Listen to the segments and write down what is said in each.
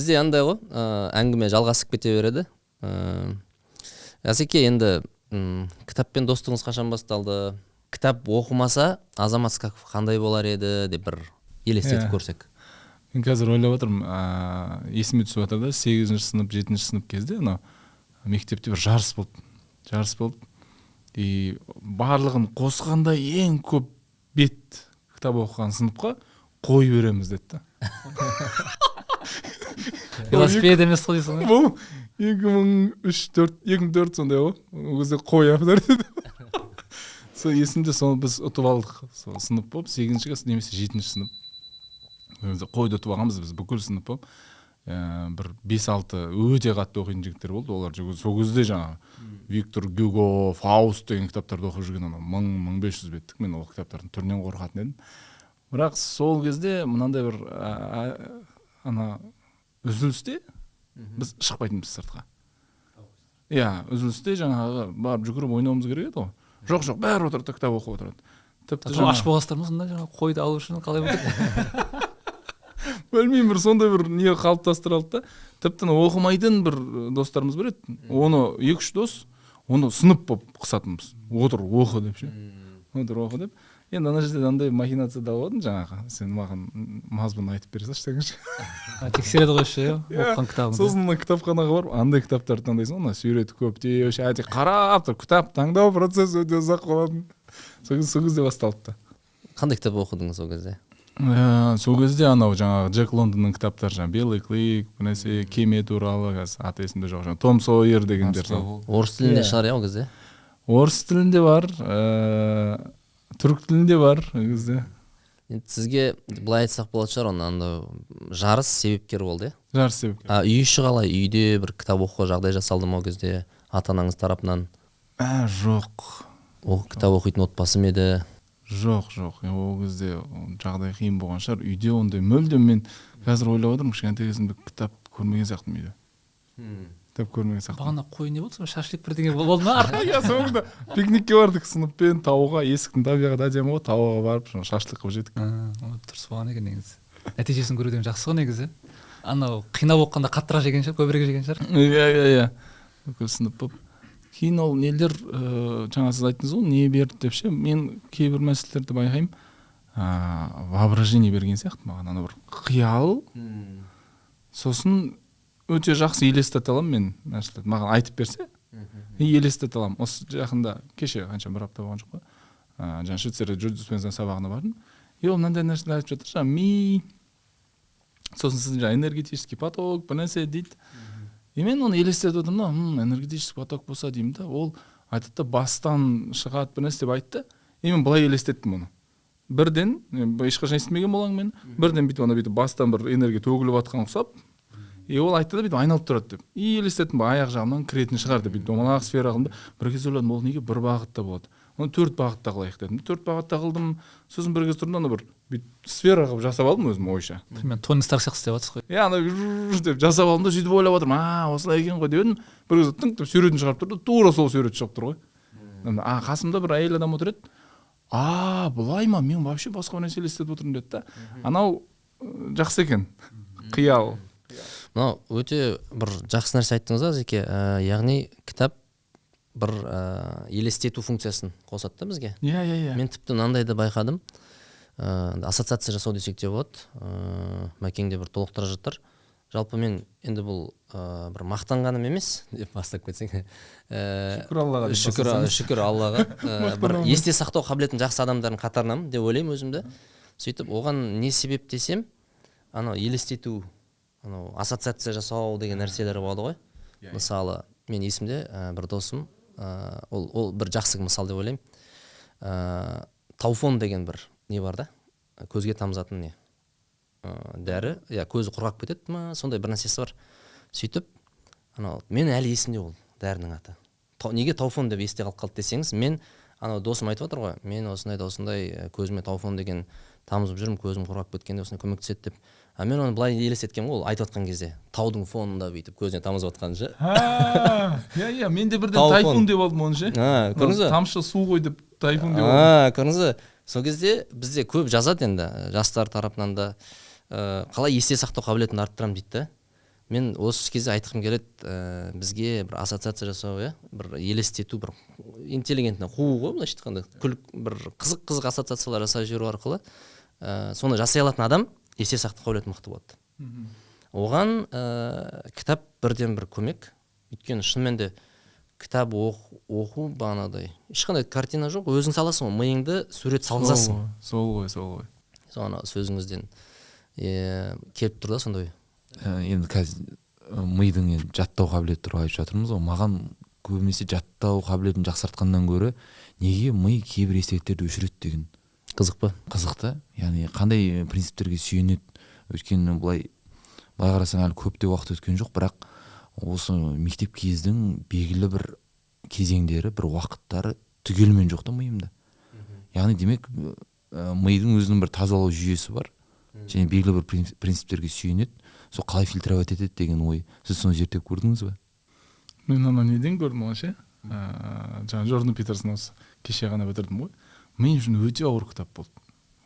Бізде андай ғой, әңгіме жалғасып кете береді. Асеке, енді кітаппен достығыңыз қашан басталды? Кітап оқымаса Азамат Скаков қандай болар еді деп бір елестетіп көрсек. Мен қазір ойлап отырмын, есіме түсіп жатыр да, 8-ші сынып, 7-ші сынып кезде мектепте бір жарыс болды. И барлығын қосқанда ең көп бет кітап оқыған сыныпқа қой береміз деді. Велосипед емес қой дейсің. Бұл 2004 сондай ғой. Ол кезде қой апдар деді. Сол есімде, соны біз ұтып алдық. Сол сынып болып, 8-ші немесе 7-ші сынып. Қойды ұтып алғанбыз біз бүкіл сынып болып. Бір 5-6 өте қатты оқитын жігіттер болды. Олар сол кезде жаңағы Виктор Гюго, Фауст деген кітаптарды оқып жүрген, 1000-1500 беттік. Мен ол кітаптардың түрінен қорқатын едім. Бірақ сол кезде мынандай бір үзілісте біз шықпайтынбыз сыртқа. Иә, үзілісте жаңағы барып жүгіріп ойнауымыз керек еді ғой. Жоқ, бәрі отырды, кітап оқып отырады. Тіпті аш болғастар ма сонда, жаңағы қойды алу үшін қалай болды? Білмеймін, бір сондай бір не қалыптастырылды да. Тіпті оқымайтын бір достарымыз бар еді. Оны 2-3 дос, оны сынып болып қысатынбыз. Отыр, оқы деп ше. Отыр, оқы деп. Енді ана жерде андай махинация да болатын жаңағы. Сен маған мазмұн айтып бере салшы дегенше. Тексереді ғой ше, оқыған кітабыңды. Сосын кітапханаға барып, андай кітаптарды таңдайсың, ана суреті көп деп, әдейі қарап тұр, кітап таңдау процесі өте ұзақ болатын. Сол кезде басталыпты. Қандай кітап оқыдыңыз сол кезде? Сол кезде анау жаңағы Джек Лондонның кітаптары, жаңағы Белый клик, бірнәрсе кеме туралы, қазір аты есімде жоқ, жаңағы Том Сойер дегендер. Орыс тілінде шығар иә ол кезде? Орыс тілінде бар, түрік тілінде бар ол кезде. Енді сізге былай айтсақ болады шығар, анда жарыс себепкер болды, иә? Жарыс себепкер. Үй іші қалай? Үйде бір кітап оқуға жағдай жасалды ма ол кезде ата-анаңыз тарапынан? Жоқ. Ол кітап оқитын отбасы ма еді? Жоқ. Ол кезде жағдай қиын болған шығар. Үйде ондай мүлдем, мен қазір ойлап отырмын, кішкентай кезімде кітап көрмеген сияқтымын үйде. Кітап көрмеген сияқтымын. Бағана қой не болды? Шашлик бірдеңе болды ма? Иә, соңында пикникке бардық сыныппен, тауға, есіктің табиғаты әдемі ғой, тауға барып шашлық қылып жедік. Дұрыс болған екен негізі. Нәтижесін көруден жақсы ғой негізі. Анау қинап оқығанда қаттырақ жеген шығар, көбірек жеген шығар. Иә. Бүкіл сынып болып. Кейін ол нелер, жаңа сіз айттыңыз ғой, не берді деп ше, мен кейбір мәселелерді байқаймын, воображение берген сияқты маған, ана бір қиял, сосын өте жақсы елестете аламын мен нәрселерді, маған айтып берсе, елестете аламын. Осы жақында, кеше қанша бір апта болған жоқ қой, жаңа Швейцария Джо Диспензаның сабағына бардым, ол мынандай нәрселер айтып жатыр, жаңа ми, сосын сіздің жаңа энергетический поток, бір нәрсе дейді. И мен оны елестетіп отырмын да, энергетический поток болса деймін да, ол айтады да бастан шығады бір нәрсе деп айтты. И мен былай елестеттім оны. Бірден, ешқашан естімеген болаң мен, бірден бүйтіп бастан бір энергия төгіліп жатқан ұқсап, и ол айтты да бүйтіп айналып тұрады деп. И елестеттім, аяқ жағынан кіретін шығар деп, домалақ сфера қылдым. Бір кез ойладым, ол неге бір бағытта болады? Оны 4 бағытта қылайық дедім. 4 бағытта қылдым. Сосын бір кез тұрдым, ана бір сфера қылып жасап алдым өзім ойша. Мен Тони Старк сияқты істеп жатсыз ғой. Иә, ана деп жасап алдым да, сөйтіп ойлап отырмын. Осылай екен ғой дедім. Бір кез тыңқ деп суретін шығарып тұрды. Тура сол сурет шығып тұр ғой. Қасымда бір әйел адам отыр еді. Бұлай ма? Мен вообще басқа нәрсе елестетіп отырмын деді да. Анау жақсы екен. Қиял. Мынау өте бір жақсы нәрсе айттыңыз Азеке. Яғни кітап бір елестету функциясын қосады да бізге. Иә. Мен тіпті мынандайды байқадым. Ассоциация жасау десек те болады. Мәкеңде бір толықтыра жатыр. Жалпы мен енді бұл бір мақтанғаным емес деп бастап кетсең. Шүкір Аллаға. Бір есте сақтау қабілетін жақсы адамдардың қатарынамын деп ойлаймын өзімді. Сөйтіп оған не себеп десем, анау елестету, анау ассоциация жасау деген нәрселер болады ғой. Мысалы, мен есімде бір досым, ол бір жақсы мысал деп ойлаймын. Тауфон деген бір не бар да, көзге тамызатын не дәрі, көзі құрғап кетеді ма, сондай бір нәрсесі бар. Сөйтіп, мен әлі есімде ол дәрінің аты. Неге Тауфон деп есте қалып қалды десеңіз, мен досым айтып отыр ғой, мен осындай көзіме Тауфон деген тамызып жүрмін, көзім құрғап кеткенде осындай көмектеседі деп. Мен оны былай елестеткем ғой, ол айтып отқан кезде таудың фонында бүйтіп көзіне тамызып отқан ше. Иә, мен де бірден тайфун деп алдым оны ше. Көрдіңіз бе? Тамшы су ғой деп тайфун деп алдым. Көрдіңіз бе? Сол кезде бізде көп жазады енді, жастар тарапынан да қалай есте сақтау қабілетін арттырамын дейді да. мен осы кезде айтқым келеді, бізге бір ассоциация жасау, бір елестету, бір интеллигентно қуу ғой, былайша айтқанда бір қызық ассоциациялар жасап жіберу арқылы соны жасай алатын адам есте сақтау қабілеті мықты болады. Оған кітап бірден бір көмек. Өйткені шынымен де кітап оқу бағанадай ешқандай картина жоқ, өзің саласың ғой, миыңды сурет салғызасың. Сол ғой. Соны сөзіңізден келіп тұр да сондай. Енді қазір мидың жаттау қабілеті туралы айтып жатырмыз ғой. Маған көбінесе жаттау қабілетін жақсартқаннан гөрі неге ми кейбір естеліктерді өшіреді деген Қызық па? қызық та. Яғни қандай принциптерге сүйенеді. Өйткені былай қарасаң әлі көп те уақыт өткен жоқ, бірақ осы мектеп кездің белгілі бір кезеңдері, бір уақыттары түгелімен жоқ та миымда. Яғни демек мидың өзінің бір тазалау жүйесі бар және белгілі бір принциптерге сүйенеді. Сол қалай фильтровать етеді деген ой. Сіз соны зерттеп көрдіңіз бе? Мен ана неден көрдім ғой ше. Жаңа Джордан Питерсон осы кеше ғана бітірдім ғой. Мен үшін өте ауыр кітап болды.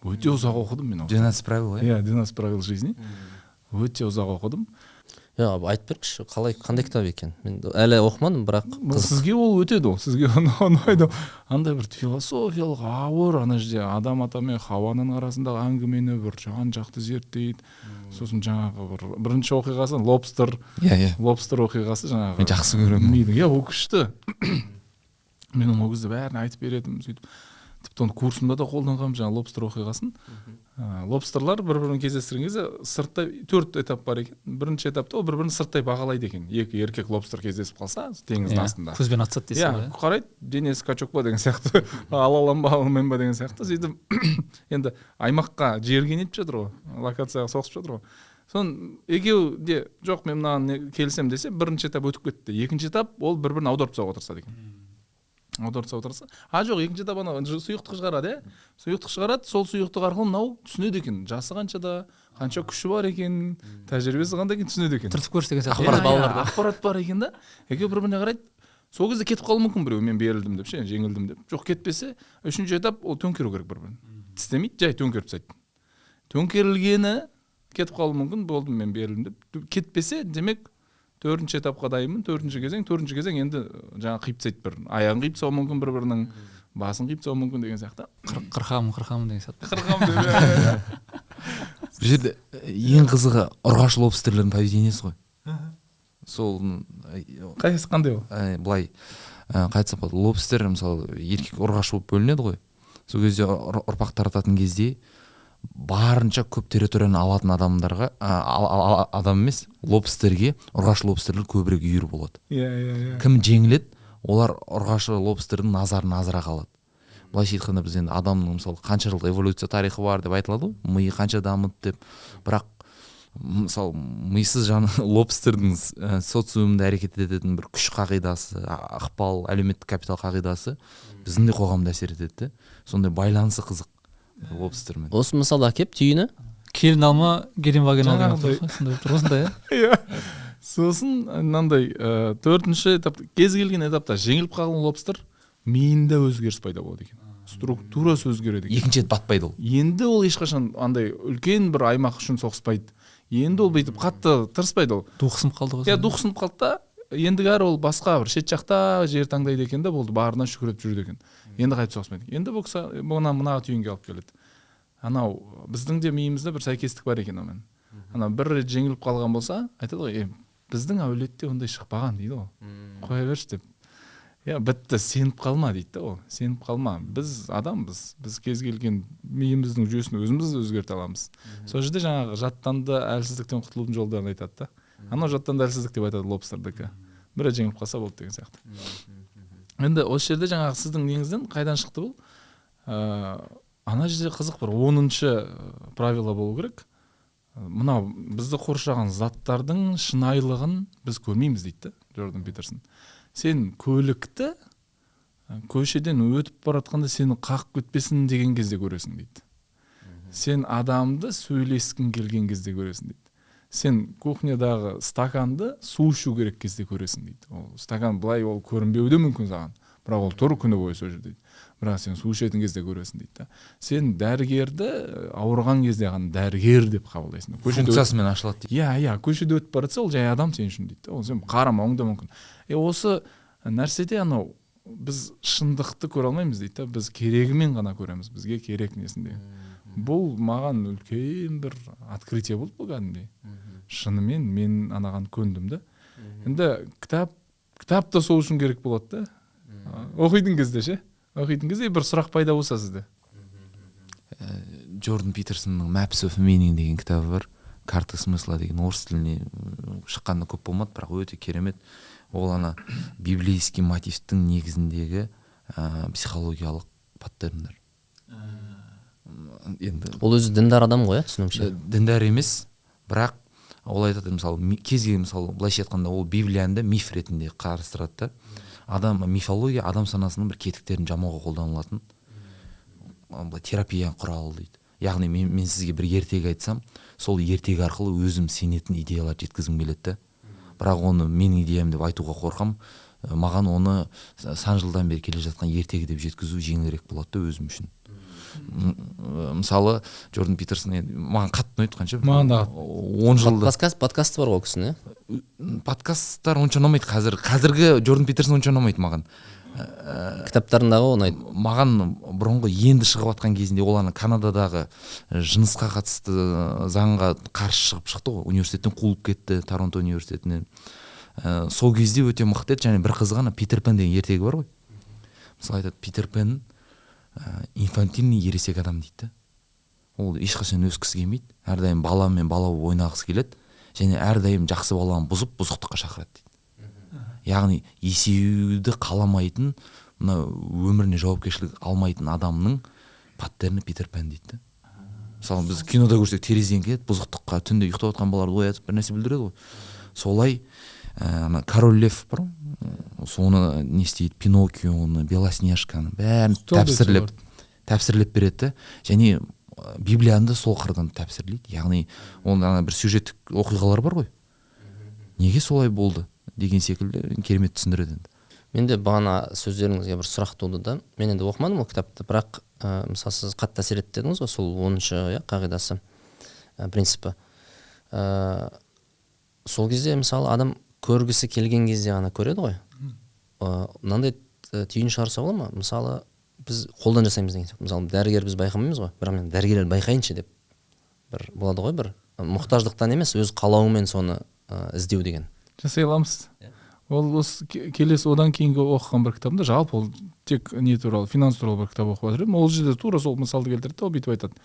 Өте ұзақ оқыдым мен. 12 правил, иә? 12 правил жизни. Өте ұзақ оқыдым. Айтып беріңізші, қандай кітап екен? Мен әлі оқымадым, бірақ сізге ол өтеді ол. Сізге ұнайды. Андай бір философиялық ауыр, ана жерде адам ата мен Хауаның арасындағы әңгімені бір жан-жақты зерттейді. Сосын жаңағы бірінші оқиғасы лобстер. Лобстер оқиғасы жаңағы. Мен жақсы көремін. Ол күшті. Мен ол кезде бәрін айтып бередім, сөйтіп. Тіпті оны курсымда да қолданғанмын, жаңағы лобстер оқиғасын. Лобстерлар бір-бірін кездестірген кезде сырттай 4 этап бар екен. Бірінші этапта ол бір-бірін сырттай бағалайды екен. Екі еркек лобстер кездесіп қалса, теңіздің астында. Көзбен атсады дейсің ғой. Қарайды, денесі качок па деген сияқты, ала алам ба, алмайм ба деген сияқты. Сөйтіп енді аймаққа жерге нетіп жатыр ғой, локацияға соғысып жатыр ғой. Соны екеуі де жоқ, мен мынаған келісем десе, бірінші этап өтіп кетті. Екінші этап ол бір-бірін аударып тастауға тырысады екен. Жоқ, екінші этап ана сұйықтық шығарады, сұйықтық шығарады, сол сұйықтық арқылы мынау түсінеді екен, жасы қаншада, қанша күші бар екен, тәжірибесі қандай екен түсінеді екен. Түртіп көрсеткен сияқты ақпарат бар екен да. Екеуі бір-біріне қарайды. Сол кезде кетіп қалуы мүмкін біреу, мен берілдім деп ше, жеңілдім деп. Жоқ, кетпесе, үшінші этап ол төңкеру керек бір-бірін. Тістемейді, жай төңкеріп тастайды. Төңкерілгені кетіп қалуы мүмкін, болдым мен берілдім деп. Кетпесе, демек төртінші этапқа дайынмын. Төртінші кезең енді жаңа қиып тастайды бір. Аяғын қиып тастауы мүмкін бір-бірінің, басын қиып тастауы мүмкін деген сияқты. Қырқамын деген сияқты. Бұл жерде ең қызығы ұрғаш лобстерлердің поведениесі ғой. Сол қайсысы қандай ол? Былай қайтса болады. Лобстер мысалы еркек ұрғаш болып бөлінеді ғой. Сол кезде ұрпақ тарататын кезде барынша көп территорияны алатын адамдарға адам емес, лобстерге ұрғаш лобстерлер көбірек үйір болады. Кім жеңіледі, олар ұрғашы лобстердің назарын азырақ алады. Былайша айтқанда біз енді адамның мысалы қанша жыл эволюция тарихы бар деп айтылады ғой, миы қанша дамыды деп. Бірақ мысалы мисыз лобстердің социумда әрекет ететін бір күш қағидасы, ықпал, әлеуметтік капитал қағидасы біздің де қоғамда әсер етеді. Сондай байланысы қызық лобстермен. Осы мысалда әкеп түйіні келін алма геленваген ал деген осындай. Сосын мынандай төртінші этап, кез келген этапта жеңіліп қалған лобстер миында өзгеріс пайда болады екен. Структурасы өзгереді екен. Екінші рет батпайды ол. Енді ол ешқашан андай үлкен бір аймақ үшін соғыспайды. Енді ол бүйтіп қатты тырыспайды ол. Дуқсынып қалды ғой. Дуқсынып қалды да, ендігәрі ол басқа бір шет жақта жер таңдайды екен да, болды, барына шүкірет жүреді екен. Енді қайтып соғыспайды. Енді бұл кісі мына түйінге алып келеді. Анау біздің де миымызда бір сәйкестік бар екен онымен. Ана бір рет жеңіліп қалған болса, айтады ғой, біздің әулетте ондай шықпаған дейді ғой. Қоя берші деп. Бітті, сеніп қалма дейді ол. Сеніп қалма. Біз адамбыз. Біз кез келген миымыздың жүйесін өзіміз өзгерте аламыз. Сол жерде жаңағы жаттанды әлсіздіктен құтылудың жолдарын айтады да. Анау жаттанды әлсіздік деп айтады лобстердікі. Бір рет жеңіліп қалса болды деген сияқты. Енді осы жерде жаңағы сіздің неңізден қайдан шықты бұл? Ана жерде қызық бір 10-шы правило болу керек. Мынау бізді қоршаған заттардың шынайылығын біз көрмейміз дейді Джордан Питерсон. Сен көлікті көшеден өтіп баратқанда сені қағып кетпесін деген кезде көресің дейді. Сен адамды сөйлескің келген кезде көресің дейді. Сен кухнядағы стаканды су ішу керек кезде көресің дейді. Ол стакан былай ол көрінбеуі де мүмкін саған. бірақ ол тұр күні бойы сол жерде дейді. Бірақ сен су ішетін кезде көресің дейді да. Сен дәрігерді ауырған кезде ғана дәрігер деп қабылдайсың. Функциясымен ашылады дейді. Иә, көшеде өтіп бара жатса ол жай адам сен үшін дейді. Ол сен қарамауың да мүмкін. Осы нәрседе анау біз шындықты көре алмаймыз дейді да. Біз керегімен ғана көреміз. Бізге керек несінде. Бұл маған үлкен бір открытие болды бұл кәдімгідей. Шынымен мен анаған көндім да. Енді кітап та сол үшін керек болады да. Оқитын кезде ше. Оқитын кезде бір сұрақ пайда болса сізде. Джордан Питерсонның Maps of Meaning деген кітабы бар. Карта смысла деген орыс тіліне шыққанда көп болмады, бірақ өте керемет. Ол ана библейский мотивтің негізіндегі психологиялық паттерндар. Енді ол өзі діндар адам ғой, түсініңізші. Діндар емес, бірақ ол айтады, мысалы кез келген, мысалы былайша айтқанда ол Библияны миф ретінде қарастырады да. Мифология адам санасының бір кетіктерін жамауға қолданылатын терапия құралы дейді. Яғни мен сізге бір ертегі айтсам, сол ертегі арқылы өзім сенетін идеяларды жеткізгім келеді да. Бірақ оны менің идеям деп айтуға қорқам. Маған оны сан жылдан бері келе жатқан ертегі деп жеткізу жеңілірек болады да өзім үшін. Мысалы Джордан Питерсон маған қатты ұнайды, қанша? Маған да 10 жылда подкасты бар ғой кісінің, подкасттар онша ұнамайды қазіргі Джордан Питерсон онша ұнамайды маған. кітаптарындағы ұнайды. Маған бұрынғы енді шығып жатқан кезінде ол Канададағы жынысқа қатысты заңға қарсы шығып шықты ғой, университеттен қуылып кетті, Торонто университетінен. Сол кезде өте мықты еді. Және бір қызығы Питер Пен деген ертегі бар ғой. Мысалы айтады, Питер Пен инфантильный ересек адам дейді. Ол ешқашан өскісі келмейді, әрдайым баламен бала ойнағысы келеді, және әрдайым жақсы баланы бұзып бұзықтыққа шақырады дейді. Яғни есеюді қаламайтын, мына өміріне жауапкершілік алмайтын адамның паттерні Питер Пен дейді. Мысалы біз кинода көрсек, терезеден келеді, бұзықтыққа түнде ұйықтап жатқан балаларды оятып бір нәрсе бүлдіреді ғой. Солай Король Лев бар, соны не істейді, Пиноккионы, Белоснежканы бәрін тәпсірлеп береді. Және Библияны да сол қырдан тәпсірлейді. Яғни онда бір сюжеттік оқиғалар бар ғой. Неге солай болды деген секілді керемет түсіндіреді. Менде бағана сөздеріңізге бір сұрақ туды да. Мен енді оқымадым ол кітапты, бірақ мысалы сіз қатты әсер етті дедіңіз ғой, сол 10-шы қағидасы, принципі. Сол кезде мысалы адам көргісі келген кезде ғана көреді ғой. Мынандай түйін шығарса бола ма? Мысалы біз қолдан жасаймыз деген сияқты. Мысалы дәрігер біз байқамаймыз ғой, бірақ мен дәрігерлер байқайыншы деп бір болады ғой, бір мұқтаждықтан емес, өз қалауымен соны іздеу деген. Жасай аламыз. Ол келесі одан кейінгі оқыған бір кітабымда, жалпы ол тек не туралы, финанс туралы бір кітап оқып жатырмын. Ол жерде тура сол мысалды келтірді, ол бүйтіп айтады.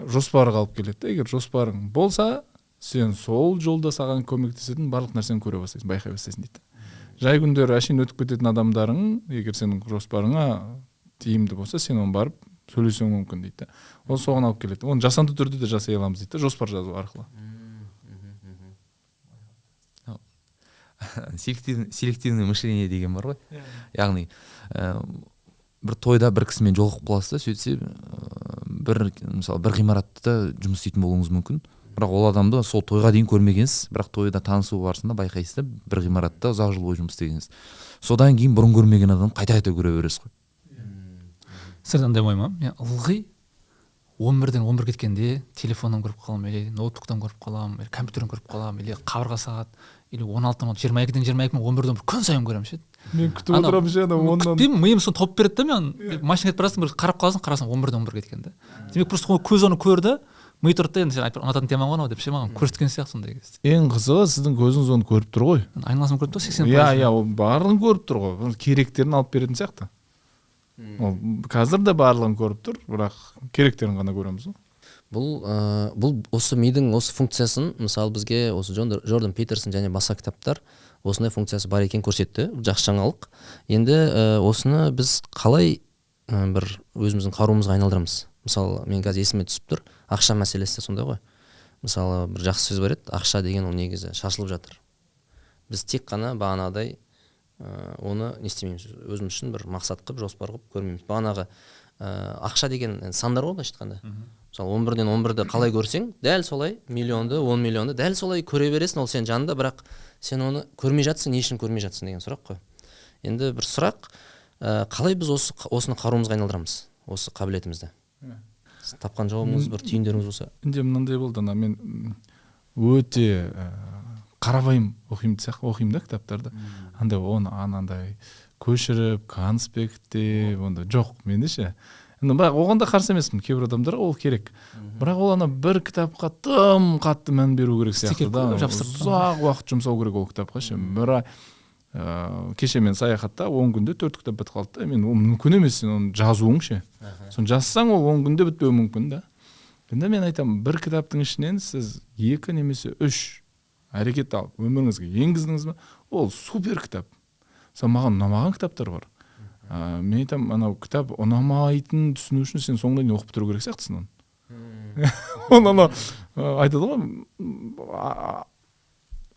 Жоспарға алып келеді. Егер жоспарың болса, сен сол жолда саған көмектесетін барлық нәрсені көре бастайсың, байқай бастайсың дейді. Жай күндері әшейін өтіп кететін адамдарың, егер сенің жоспарыңа тиімді болса, сен оны барып сөйлесуің мүмкін дейді. Ол соған алып келеді. Оны жасанды түрде де жасай аламыз дейді, жоспар жазу арқылы. Селективный мышление деген бар ғой. Яғни бір тойда бір кісімен жолығып қаласыз да, сөйтсе мысалы бір ғимаратта жұмыс істейтін болуыңыз мүмкін. Бірақ ол адамды сол тойға дейін көрмегенсіз, бірақ тойда танысу барысында байқайсыз да, бір ғимаратта ұзақ жыл бойы жұмыс істегенсіз. Содан кейін бұрын көрмеген адам қайта көре бересіз ғой. Сіз андай ой ма? Мен ылғи 11-ден 11 кеткенде телефоннан көріп қаламын, или ноутбуктан көріп қаламын, или компьютерден көріп қаламын, или қабырға сағат, или 16-дан 22-ден 22 мен 11-ден күн сайын көремін ше. Мен күтіп отырамын ше, ондан. Күтпеймін, миым соны тауып береді да, мен машина кетіп барасың, бір қарап қаласың, қарасаң 11-ден 11 кеткен да. Демек просто көз оны көрді, ми тұрды да, енді сен ұнататын темаң ғой деп ше, маған көрсеткен сияқты сондай кезде. Ең қызығы сіздің көзіңіз оны көріп тұр ғой. Айналасын көріп тұр 80%. Иә, ол барлығын көріп тұр ғой. Керектерін алып беретін сияқты. Ол қазір де барлығын көріп тұр, бірақ керектерін ғана көреміз ғой. Бұл осы мидың осы функциясын, мысалы бізге осы Джордан Питерсон және басқа кітаптар осындай функциясы бар екен көрсетті. Жақсы жаңалық. Енді осыны біз қалай бір өзіміздің қаруымызға айналдырамыз? Мысалы, мен қазір есіме түсіп тұр, ақша мәселесі сондай ғой. Мысалы, бір жақсы сөз бар еді, ақша деген ол негізі шашылып жатыр. Біз тек қана бағанағыдай оны не істемейміз, өзіміз үшін бір мақсат қылып, жоспар қылып көрмейміз. Бағанағы ақша деген сандар ғой, былайша айтқанда. Мысалы 11-ден 11-ді қалай көрсең, дәл солай миллионды, 10 миллионды дәл солай көре бересің, ол сен жанында, бірақ сен оны көрмей жатсың, не үшін көрмей жатсың деген сұрақ қой. енді бір сұрақ, қалай біз осыны қаруымызға айналдырамыз, осы қабілетімізді? Сіз тапқан жауабыңыз, бір түйіндеріңіз болса. Менде мынандай болды, мен өте қарапайым оқимын да кітаптарды. Андай оны анандай көшіріп, конспекттеп, онда жоқ менде ше. Енді бірақ оған да қарсы емеспін, кейбір адамдарға ол керек. Бірақ ол бір кітапқа тым қатты мән беру керек сияқты да. Ұзақ уақыт жұмсау керек ол кітапқа ше. Кеше мен саяхатта 10 күнде 4 кітап бітіп қалды да. Мен ол мүмкін емес, сен оны жазуың ше. Соны жазсаң ол 10 күнде бітпеуі мүмкін да. Енді мен айтамын, бір кітаптың ішінен сіз 2 немесе 3 әрекет алып өміріңізге енгіздіңіз бе, ол супер кітап. Маған ұнамаған кітаптар бар. Мен айтамын, анау кітап ұнамайтынын түсіну үшін сен соңына дейін оқып тұру керек сияқтысың оны. Оны айтады ғой,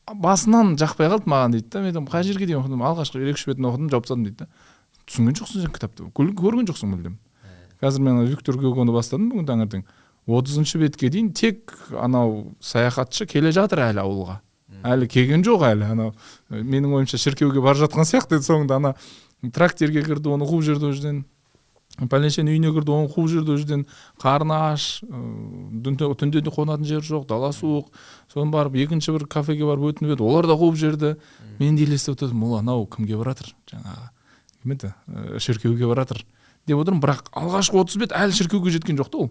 басынан жақпай қалды маған дейді да. Мен айтамын, қай жерге дейін оқыдым, алғашқы 2-3 бетін оқыдым, жауып тастадым дейді да. Түсінген жоқсың сен кітапты, көрген жоқсың мүлдем. Қазір мен Виктор Гюгоны бастадым бүгін таңертең. 30 бетке дейін тек анау саяхатшы келе жатыр әлі ауылға. Әлі келген жоқ әлі. Анау менің ойымша шіркеуге бара жатқан сияқты соңында ана трактирге кірді, оны қуып жүрді өжден. Пәленшен үйіне кірді, оны қуып жүрді өжден. Қарны аш, түнде де қонатын жер жоқ, дала суық. Соны барып екінші бір кафеге барып өтініп еді, олар да қуып жүрді. Мен де елестеп отырдым, ол анау кімге баратыр? Жаңағы кім еді? Шіркеуге баратыр деп отырмын, бірақ алғашқы 30 бет әлі шіркеуге жеткен жоқ та ол.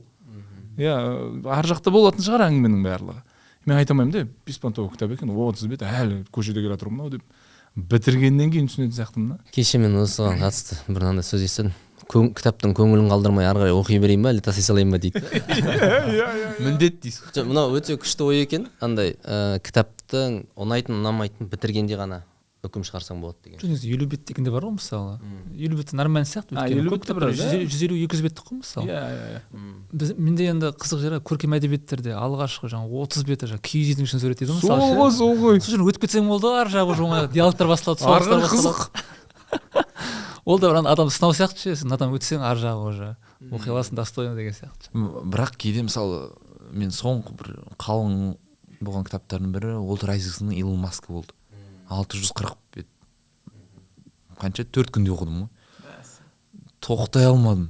Ар жақта болатын шығар әңгіменің барлығы. Мен айтамаймын да, беспонтовый кітап екен, 30 бет әлі көшеде келе жатырмын ау деп. Бітіргеннен кейін түсінетін сияқтымын да. Кеше мен осыған қатысты бір мынандай сөз естідім. Кітаптың көңілін қалдырмай ары қарай оқи берейін ба, әлде тастай салайын ба дейді. Міндет дейсіз. Мынау өте күшті ой екен. Андай кітаптың ұнайтын, ұнамайтын бітіргенде ғана үкім шығарсаң болады деген. Негізі 50 бет дегенде бар ғой мысалы. 50 бет нормально сияқты. 150-200 беттік қой мысалы. Менде енді қызық жері көркем әдебиеттерде алғашқы жаңағы 30 беті киіз үйдің ішін суреттейді мысалы. Сол ғой. Сол жерін өтіп кетсең болды, ар жағы оңай диалогтар басталады, соғыстар басталады. Ол да бір адам сынау сияқты ше, сен адам өтсең ар жағы уже оқи аласың достойно деген сияқты. Бірақ кейде мысалы мен соңғы бір қалың болған кітаптардың бірі Уолтер Айзексонның Илон Маск болды. 640 бет. Қанша 4 күнде оқыдым ғой. Тоқтай алмадым.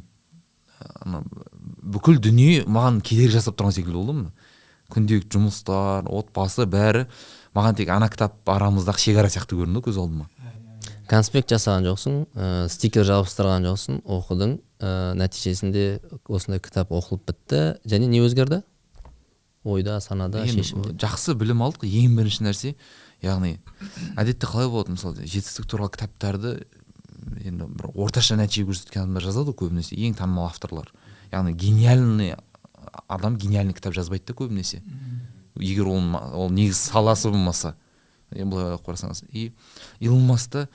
Бүкіл дүние маған кедергі жасап тұрған секілді болды. Күндегі жұмыстар, отбасы бәрі маған тек ана кітап арамыздағы шекара сияқты көрінді көз алдыма. Конспект жасаған жоқсың, стикер жабыстырған жоқсың, оқыдың, нәтижесінде осындай кітап оқылып бітті. Және не өзгерді? Ойда, санада, шешімде. Жақсы білім алдық. Ең бірінші нәрсе, яғни әдетте қалай болады, мысалы жетістік туралы кітаптарды енді бір орташа нәтиже көрсеткен адамдар жазады көбінесе, ең танымал авторлар. Яғни гениальный адам гениальный кітап жазбайды да көбінесе. Егер ол негіз саласы болмаса, былай қарасаңыз. И Илон Маскта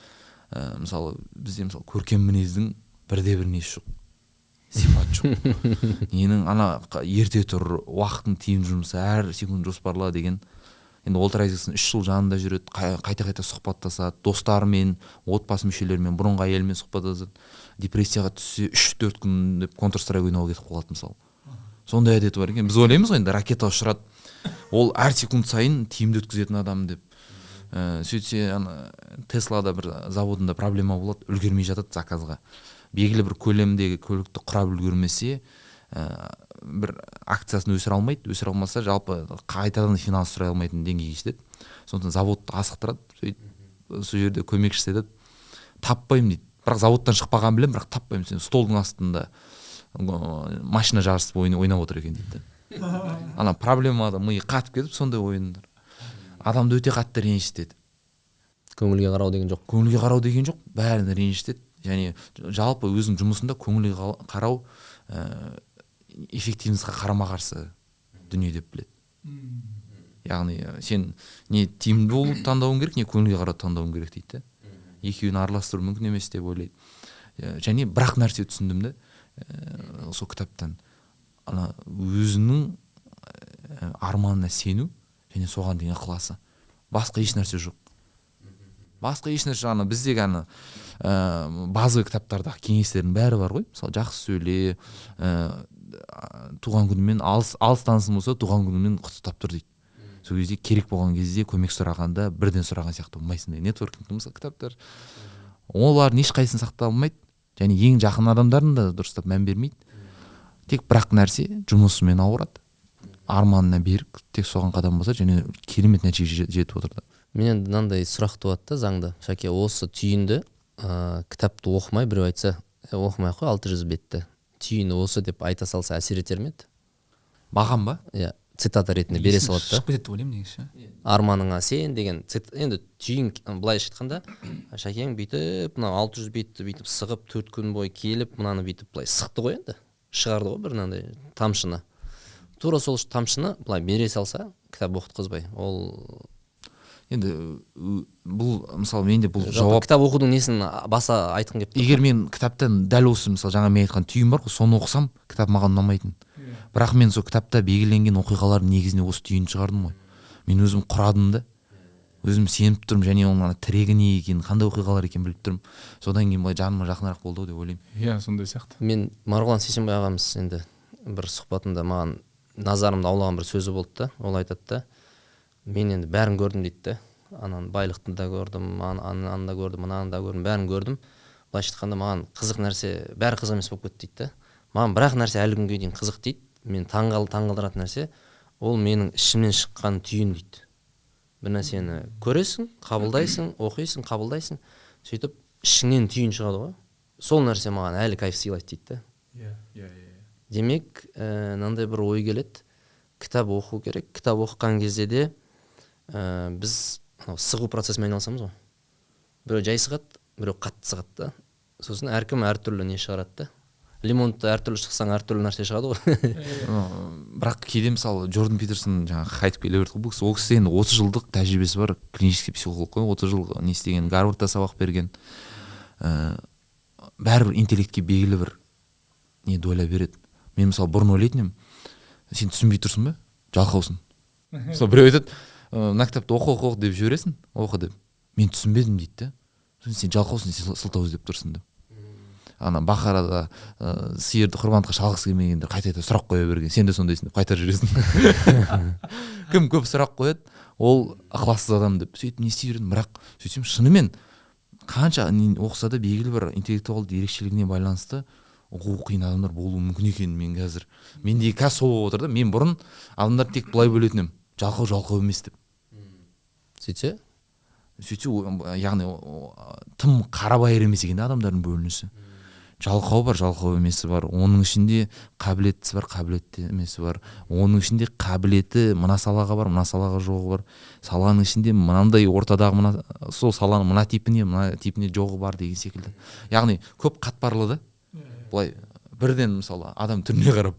мысалы бізде мысалы көркем мінездің бірде-бір несі жоқ. Сипат жоқ. Ненің ерте тұр, уақытын тиімді жұмса, әр секунд жоспарла деген. Енді Уолтер Айзексон 3 жыл жанында жүреді, қайта-қайта сұхбаттасады, достарымен, отбасы мүшелерімен, бұрынғы әйелімен сұхбаттасады. Депрессияға түссе 3-4 күн деп Counter-Strike ойнауға кетіп қалады мысалы. Сондай әдеті бар екен. Біз ойлаймыз ғой енді ракета ұшырады. Ол әр секунд сайын тиімді өткізетін адам деп. Сөйтсе Теслада бір заводында проблема болады, үлгермей жатады заказға. Белгілі бір көлемдегі көлікті құрап үлгермесе, бір акциясын өсіре алмаса жалпы қайтадан финанс сұрай алмайтын деңгейге жетеді. Сондықтан заводты асықтырады, сол жерде көмекшісі айтады, таппаймын дейді. Бірақ заводтан шықпаған білем, бірақ таппаймын, сен столдың астында машина жарысып ойнап отыр екен дейді. Ана проблемада миы қатып кетіп, сондай ойындар. Адамды өте қатты ренжітеді. Көңілге қарау деген жоқ. Көңілге қарау деген жоқ, бәрін ренжітеді. Және жалпы өзінің жұмысында көңілге қарау эффективностьқа қарама-қарсы дүние деп біледі. Яғни сен не тиімді болуды таңдауың керек, не көңілге қарауды таңдауың керек дейді. Екеуін араластыру мүмкін емес деп ойлайды. Және бірақ нәрсе түсіндім де сол кітаптан. Өзінің арманына сену және соған деген ықыласы. Басқа еш нәрсе жоқ. Басқа еш нәрсе біздегі базовый кітаптарда кеңестердің бәрі бар ғой. Мысалы жақсы сөйле, туған күнімен алыс танысың болса, туған күнімен құттықтап тұр дейді. Сол кезде керек болған кезде көмек сұрағанда бірден сұраған сияқты болмайсың дейді. Нетворкинг мысалы кітаптар. олардың ешқайсысын сақтай алмайды, және ең жақын адамдарын да дұрыстап мән бермейді. Тек бірақ нәрсе жұмысымен ауырады, арманына берік, тек соған қадам болса және керемет нәтижеге жетіп отыр да. Менен мынандай сұрақ туады да заңда. Шәке, осы түйінді кітапты оқымай біреу айтса, оқымай ақ қой 600 бетті. Түйіні осы деп айта салса әсер етер ме еді? Маған ба? Иә, цитата ретінде бере салады да. Шығып кетеді деп ойлаймын негізі. Арманыңа сен деген енді түйін былайша айтқанда, Шәкең бүйтіп мына 600 бетті бүйтіп сығып 4 күн бойы келіп мынаны бүйтіп былай сықты ғой, енді шығарды ғой бір мынандай тамшыны. Тура сол тамшыны былай бере салса, кітап оқытқызбай. Ол енді бұл мысалы менде бұл жауап, кітап оқудың несін баса айтқым келіп тұр. егер мен кітаптан дәл осы мысалы жаңа мен айтқан түйін бар ғой, соны оқысам, кітап маған ұнамайтын. Бірақ мен сол кітапта белгіленген оқиғалардың негізінде осы түйін шығардым ғой. Мен өзім құрадым да, өзім сеніп тұрмын, және оның тірегі не екенін, қандай оқиғалар екенін біліп тұрмын. Содан кейін былай жаныма жақынырақ болды деп ойлаймын. Иә, сондай сияқты. Мен Марғұлан Сейсенбай ағамыз енді бір сұхбатында маған назарымды аулаған бір сөзі болды да. Ол айтады да, мен енді бәрін көрдім дейді да. Анан байлықты да көрдім, ананы да көрдім, мынаны да көрдім, бәрін көрдім. Былайша айтқанда маған қызық нәрсе бәрі қызық емес болып кетті дейді да. Маған бір-ақ нәрсе әлі күнге дейін қызық дейді. Мен таңғалдыратын нәрсе ол менің ішімнен шыққан түйін дейді. Бір нәрсені көресің, қабылдайсың, оқисың, қабылдайсың, сөйтіп ішіңнен түйін шығады ғой. Сол нәрсе маған әлі кайф сыйлайды дейді да. Демек, мынандай бір ой келеді. Кітап оқу керек. Кітап оқыған кезде де біз сығу процесімен айналысамыз ғой. Біреу жай сығады, біреу қатты сығады да. Сосын әркім әртүрлі не шығарады да. Лимонды әртүрлі шықсаң әртүрлі нәрсе шығады ғой. Бірақ кейде мысалы Джордан Питерсон жаңағы айтып келе берді ғой, ол кісі енді 30 жылдық тәжірибесі бар клинический психолог қой, 30 жыл не істеген, Гарвардта сабақ берген. Бәрібір интеллектке белгілі бір не ойлай береді. Мен мысалы бұрын ойлайтын едім, сен түсінбей тұрсың ба? Жалқаусың. Мысалы біреу айтады, мына кітапты оқы деп жібересің, оқы деп. Мен түсінбедім дейді да. Сен жалқаусың, сен сылтау іздеп тұрсың деп. Ана Бақарада сиырды құрбандыққа шалғысы келмегендер қайта сұрақ қоя берген, сен де сондайсың деп қайтарып жібересің. Кім көп сұрақ қояды, ол ықылассыз адам деп. Сөйтіп не істей бердім, бірақ сөйтсем шынымен қанша оқыса да белгілі бір интеллектуалды ерекшелігіне байланысты оқу қиын адамдар болуы мүмкін екенін мен қазір менде қазір сол болып отыр да. Мен бұрын адамдар тек былай бөлетін едім, жалқау емес деп. Сөйтсе, яғни тым қарабайыр емес екен адамдардың бөлінісі. Жалқау бар, жалқау емесі бар. Оның ішінде қабілеттісі бар, қабілетті емесі бар. Оның ішінде қабілеті мына салаға бар, мына салаға жоғы бар. Саланың ішінде мынандай ортадағы сол саланың мына типіне жоғы бар деген секілді. Яғни көп қатпарлы да. Былай бірден мысалы адам түріне қарап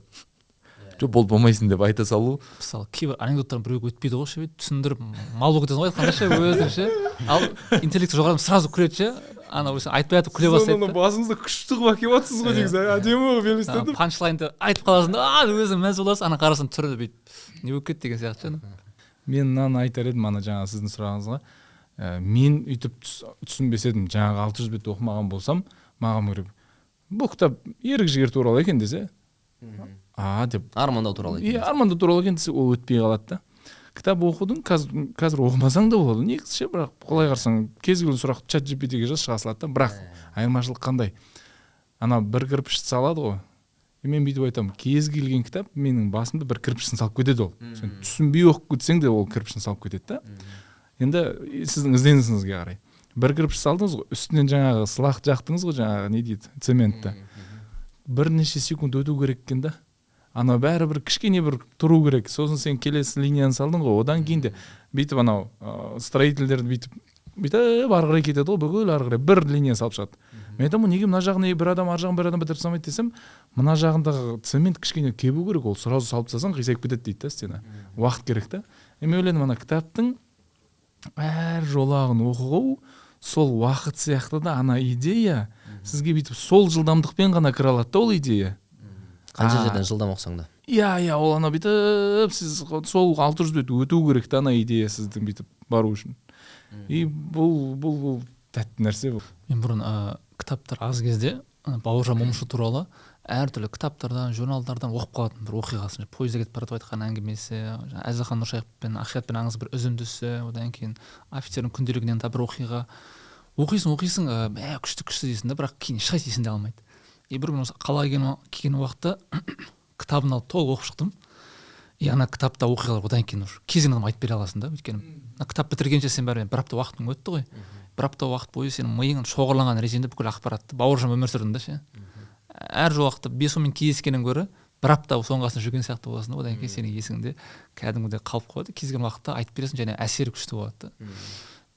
жоқ болып болмайсың деп айта салу. Мысалы кейбір анекдоттар біреуге өтпейді ғой ше, түсіндіріп мал болып кетесің ғой айтқанда ше, өзінше. Ал интеллекті жоғары сразу күледі ше. Ана осы айтпай жатып күле бастайды. Басыңызда күшті қылып әкеп жатсыз ғой негізі. Әдемі қылып елестетіп. Панчлайнды айтып қаласың да, өзің мәз боласың, ана қарасың түрі бүйтіп не болып кетті деген сияқты ше. Мен мынаны айтар едім ана жаңа сіздің сұрағыңызға. Мен өйтіп түсінбес едім, жаңағы 600 бет оқымаған болсам, маған бір бұл кітап ерік жігер туралы екен десе, деп армандау туралы екен. Иә, армандау туралы екен десе, ол өтпей қалады да. Кітап оқудың қазір оқымасаң да болады негізі ше, бірақ қалай қарасаң кез келген сұрақты чат GPT-ге жаз шыға салады да. Бірақ айырмашылық қандай? Ана бір кірпішті салады ғой. Мен бүйтіп айтамын, кез келген кітап менің басымда бір кірпішін салып кетеді ол. Сен түсінбей оқып кетсең де ол кірпішін салып кетеді да. Енді сіздің ізденісіңізге қарай. Бір кірпіш салдыңыз ғой, үстінен жаңағы сылақ жақтыңыз ғой, жаңағы не дейді, цементті. Бірнеше секунд өту керек екен да. Ана бәрі бір кішкене бір тұру керек. Сосын сен келесі линияны салдың ғой, одан кейін де бүйтіп анау строительдерді бүйтіп ары қарай кетеді ғой, бүкіл ары қарай бір линия салып шығады. Мен айтамын, неге мына жағын бір адам ар жағын бір адам бітіріп салмайды десем, мына жағындағы цемент кішкене кебу керек, ол сразу салып тастасаң қисайып кетеді дейді да стена. Уақыт керек та. Мен ойлаймын, ана кітаптың әр жолағын оқығу сол уақыт сияқты да, ана идея сізге бүйтіп сол жылдамдықпен ғана кіре алады да ол идея. Қанша жерден жылдам оқысаң да. Иә, ол ана бүйтіп сіз сол 600 бет өту керек та, ана идея сіздің бүйтіп бару үшін. И бұл тәтті нәрсе бұл. Мен бұрын кітаптар аз кезде Бауыржан Момышұлы туралы әртүрлі кітаптардан, журналдардан оқып қалатын бір оқиғасын. Пойызда кетіп бара жатып айтқан әңгімесі, Әзілхан Нұршайықовпен Ақият пен аңыз бір үзіндісі, одан кейін офицердің күнделігінен де бір оқиға. оқисың мә күшті дейсің да, бірақ кейін ешқайсы есіңде қалмайды. Бір күні осы қалаға келген уақытта кітабын алып толық оқып шықтым. Ана кітапта оқиғалар одан кейін уже кез келген адам айтып бере аласың да, өйткені кітап бітіргенше сен бәрібір бір апта уақытың өтті ғой. Бір апта уақыт бойы сенің миың шоғырланған режимде бүкіл ақпаратты бауыржан өмір сүрдің да ше. Әр уақытта 5-10 минут кездескеннен гөрі бір апта соның қасында жүрген сияқты боласың да, одан кейін сенің есіңде кәдімгідей қалып қояды. Кез келген уақытта айтып бересің және әсері күшті болады.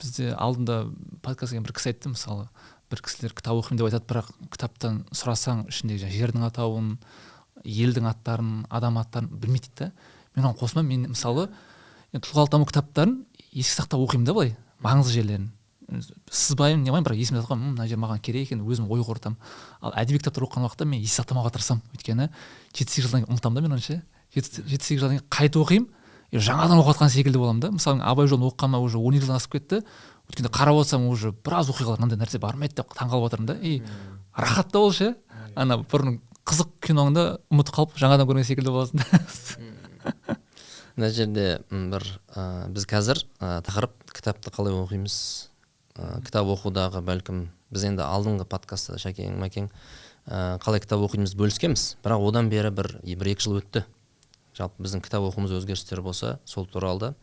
Бізде алдында подкастқа бір кісі айтты, мысалы, бір кісілер кітап оқимын деп айтады, бірақ кітаптан сұрасаң ішіндегі жердің атауын, елдің аттарын, адам аттарын білмейді да. Мен оған қосыма, мен мысалы тұлғалық даму кітаптарын еске сақтап оқимын да, былай маңызды жерлерін сызбаймын, не қоймын, бірақ есіме сақтап, мына жер маған керек екен, өзім ой қорытамын. Ал әдеби кітаптар оқыған уақытта мен еске сақтамауға тырысамын, өйткені 7-8 жылдан кейін ұмытамын да, мен оны ше. 7-8 жылдан кейін қайта оқимын, жаңадан оқыватқан секілді боламын да. Мысалы Абай жолын оқығаныма уже 12 жылдан асып кетті. Өткенде қарап отырсам уже біраз оқиғалар, мынандай нәрсе бар ма еді деп таңғалып отырмын да. Рахат та ол ше. Ана бұрын қызық киноңды ұмытып қалып жаңадан көрген секілді боласың да. Мына жерде бір біз қазір тақырып кітапты қалай оқимыз, кітап оқудағы бәлкім біз енді алдыңғы подкастта Шәкең, Мәкең қалай кітап оқимыз бөліскенбіз, бірақ одан бері бір-екі жыл өтті. Жалпы біздің кітап оқуымыз өзгерістер болса, сол туралы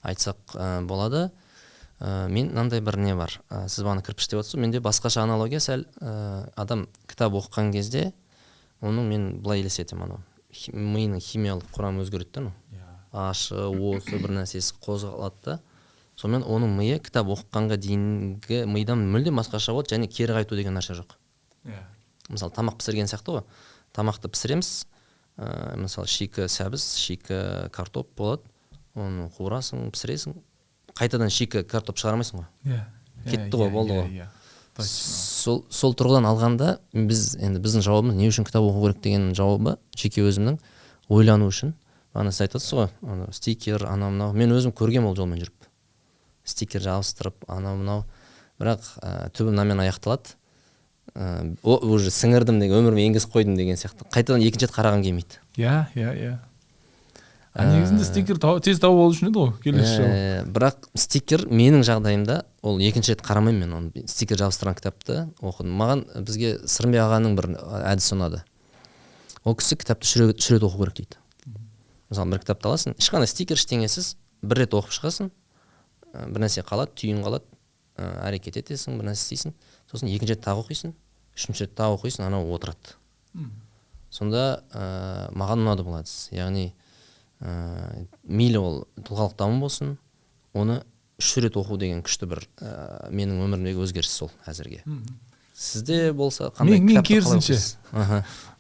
айтсақ болады. Мен мынандай бір не бар, сіз бағана кірпіш деп отырсыз, менде басқаша аналогия сәл. Адам кітап оқыған кезде оның, мен былай елестетемін, миының химиялық құрамы өзгереді да, ашы, осы бір нәрсесі қозғалады да. Сонымен оның миы кітап оқығанға дейінгі мидан мүлдем басқаша болады, және кері қайту деген нәрсе жоқ. Мысалы тамақ пісірген сияқты ғой, тамақты пісіреміз, мысалы шикі сәбіз, шикі картоп болады, оны қуырасың, пісіресің, қайтадан шикі картоп шығармайсың ғой. Кетті ғой, болды ғой. Сол тұрғыдан алғанда біздің жауабымыз не үшін кітап оқу керек деген жауабы жеке өзімнің ойлану үшін. Ана сіз айтасыз ғой, стикер, анау-мынау. Мен өзім көргем ол жолмен жүріп. Стикер жабыстырып, анау-мынау. Бірақ түбі мынамен аяқталады. Уже сіңірдім деген, өміріме енгізіп қойдым деген сияқты. Қайтадан екінші рет қараған келмейді. Негізінде стикер тез тауып алу үшін еді ғой, келесі жолы. Бірақ стикер менің жағдайымда ол екінші рет қарамаймын, мен оны стикер жабыстырған кітапты оқыдым. Маған бізге Сырымбек ағаның бір әдісі ұнады. Ол кісі кітапты үш рет оқу керек дейді. Мысалы бір кітапты аласың, ешқандай стикер ештеңесіз, бір рет оқып шығасың, бір нәрсе қалады, түйін қалады, әрекет етесің, бір нәрсе істейсің, сосын екінші рет тағы оқисың, үшінші рет тағы оқисың, анау отырады. Сонда маған ұнады бұл әдіс. Яғни мейлі ол тұлғалық даму болсын, оны үш рет оқу деген күшті бір менің өмірімдегі өзгеріс сол әзірге. Сізде болса қандай кітапты қалай оқисыз?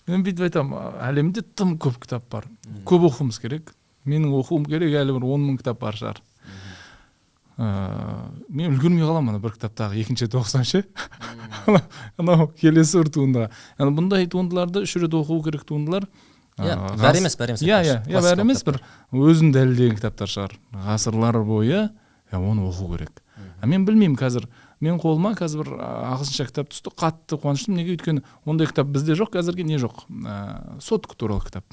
Мен бүйтіп айтамын, әлемде тым көп кітап бар. Көп оқуымыз керек. Менің оқуым керек, әлі бір 10 000 кітап бар шығар. Мен үлгермей қаламын бір кітаптағы екінші рет оқысам ше. Анау келесі бір туындыға. Бұндай туындыларды үш рет оқу керек туындылар. Бәрі емес. Бәрі емес, бір өзін дәлелдеген кітаптар шығар. Ғасырлар бойы оны оқу керек. Мен білмеймін қазір. Мен қолыма қазір бір ағылшынша кітап түсті, қатты қуаныштым. Неге? Өйткені ондай кітап бізде жоқ, қазірге не жоқ. Сотка туралы кітап.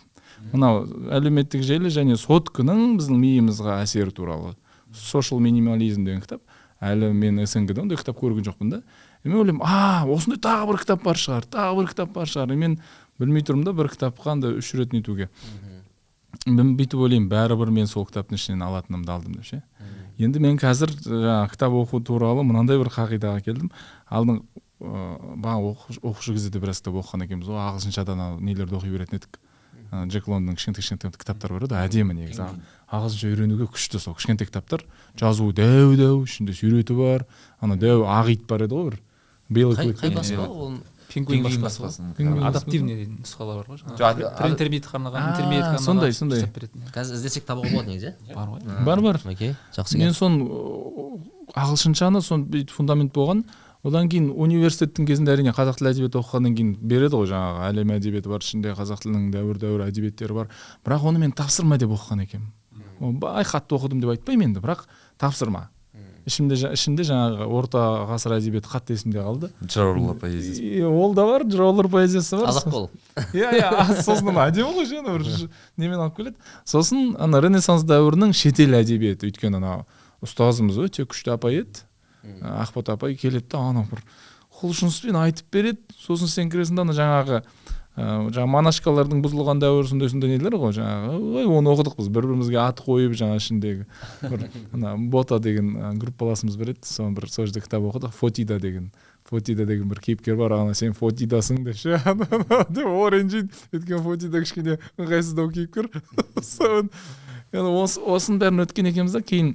Мынау әлеуметтік желі және сотканың біздің миымызға әсері туралы. Social минимализм деген кітап. Әлі мен СНГ-де ондай кітап көрген жоқпын да. Мен ойлаймын, осындай тағы бір кітап бар шығар. Мен білмей тұрмын да бір кітапқа қандай үш рет нетуге. Мен бүйтіп ойлаймын, бәрібір мен сол кітаптың ішінен алатынымды алдым деп ше. Енді мен қазір кітап оқу туралы мынандай бір қағидаға келдім. Алдың оқушы кезде де біраз кітап оқыған екенбіз. Ағылшыншадан нелерді оқи беретін едік. Джек Лондонның кішкентай кітаптар бар еді, әдемі негізі. Ағылшынша үйренуге күшті сол кішкентай кітаптар. Жазуы дәу, ішінде суреті бар. Ана дәу ақ ит бар еді ғой бір. Қай баспа ол? Пингвин баспасы. Адаптивный нұсқалар бар ғой. Интермедиатқа арналған, интермедиатқа арналған. Сондай. Қазір іздесек табуға болады негізі. Бар ғой. Бар. Окей, жақсы. Мен ағылшыншаны бүйтіп фундамент болған. Одан кейін университеттің кезінде әрине қазақ тілі әдебиеті оқығаннан кейін береді ғой, жаңағы әлем әдебиеті бар, ішінде қазақ тілінің дәуір әдебиеттері бар. Бірақ оны мен тапсырма деп оқыған екенмін. Бай қатты оқыдым деп айтпаймын енді, бірақ тапсырма. Ішінде жаңағы орта ғасыр әдебиеті қатты есімде қалды. Жыраулар поэзиясы. Ол да бар, жыраулар поэзиясы бар. Қазақ бол. Сосын әдемі ғой жаңа бір немен алып келеді. Сосын ана Ренессанс дәуірінің шетел әдебиеті, өйткені ана ұстазымыз өте күшті апай еді. Ақбота апай келеді да анау бір құлшыныспен айтып береді, сосын сен кіресің да жаңағы монашкалардың бұзылған дәуір сондай нелер ғой, жаңағы оны оқыдық біз бір бірімізге ат қойып, жаңағы ішіндегі бір бота деген группаласымыз бар еді, соны бір сол жерде кітап оқыдық, Фотида деген бір кейіпкер бар, ана сен Фотидасың деп ше деп ол ренжиді, өйткені Фотида кішкене ыңғайсыздау кейіпкер. Осының бәрін өткен екенбіз да, кейін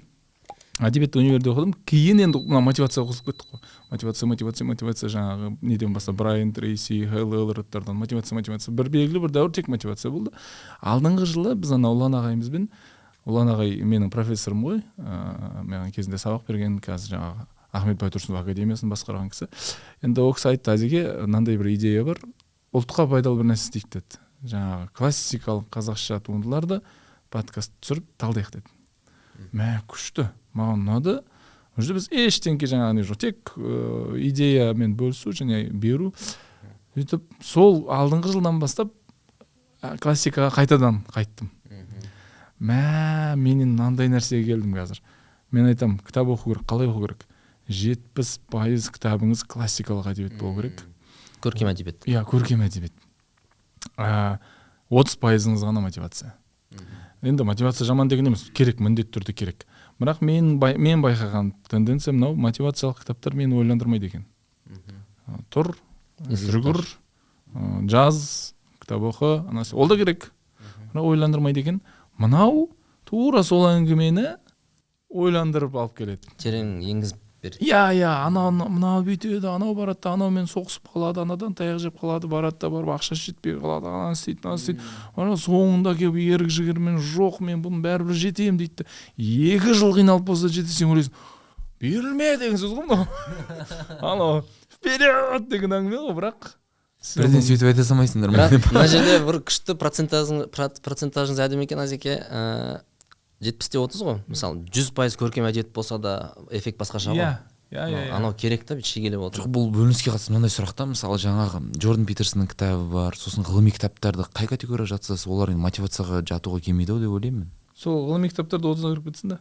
әдебиетті универде оқыдым, кейін енді мына мотивацияға қосылып кеттік қой. Мотивация жаңағы неден бастап Брайан Трейси, Хэл Элродтардан мотивация бір белгілі бір дәуір тек мотивация болды. Алдыңғы жылы біз ана Ұлан ағайымызбен, Ұлан ағай менің профессорым ғой, маған кезінде сабақ берген, қазір жаңағы Ахмет Байтұрсынов академиясын басқарған кісі. Енді ол кісі айтты, Азеге мынандай бір идея бар, ұлтқа пайдалы бір нәрсе істейік деді. Жаңағы классикалық қазақша туындыларды подкаст түсіріп талдайық деді. Мә күшті, маған ұнады. Уже біз ештеңке жаңағы жоқ, тек идеямен бөлісу және беру. Сөйтіп сол алдыңғы жылдан бастап классикаға қайтадан қайттым. Мә менен мынандай нәрсеге келдім қазір. Мен айтам, кітап оқу керек, қалай оқу керек? 70% кітабыңыз классикалық әдебиет болу керек. Көркем әдебиет. Иә, көркем әдебиет. 30%-ыңыз ғана мотивация. Енді мотивация жаман деген емес, керек, міндетті түрде керек. Бірақ мен байқаған тенденция мынау, мотивациялық кітаптар мені ойландырмайды екен. Тұр, жүгір, жаз, кітап оқы, ол да керек. Бірақ ойландырмайды екен. Мынау тура сол әңгімені ойландырып алып келеді. Терең енгізіп береді. Иә, мынау бүйтеді, анау барады, анаумен соғысып қалады, анадан таяқ жеп қалады, барады да барып ақша жетпей қалады, ана істейді. Соңында келіп ерік жігермен жоқ, мен бұны бәрібір жетемін дейді. 2 жыл қиналып болса жете, сен ойлайсың, берілме деген сөз ғой мынау. Анау вперед деген әңгіме ғой, бірақ бірден сөйтіп айта салмайсыңдар. Мына жерде бір күшті процентажыңыз әдемі екен, Азеке. 70-30 ғой. Мысалы 100% көркем әдебиет болса да эффект басқаша ғой. Иә. Анау керек та шегелеп отыр. Жоқ, бұл бөлініске қатысты мынандай сұрақта, мысалы жаңағы Джордан Питерсонның кітабы бар, сосын ғылыми кітаптарды қай категорияға жатсыз, олар мотивацияға жатуға келмейді ау деп ойлаймын. Сол ғылыми кітаптарды 30-ға кіріп кетсін да.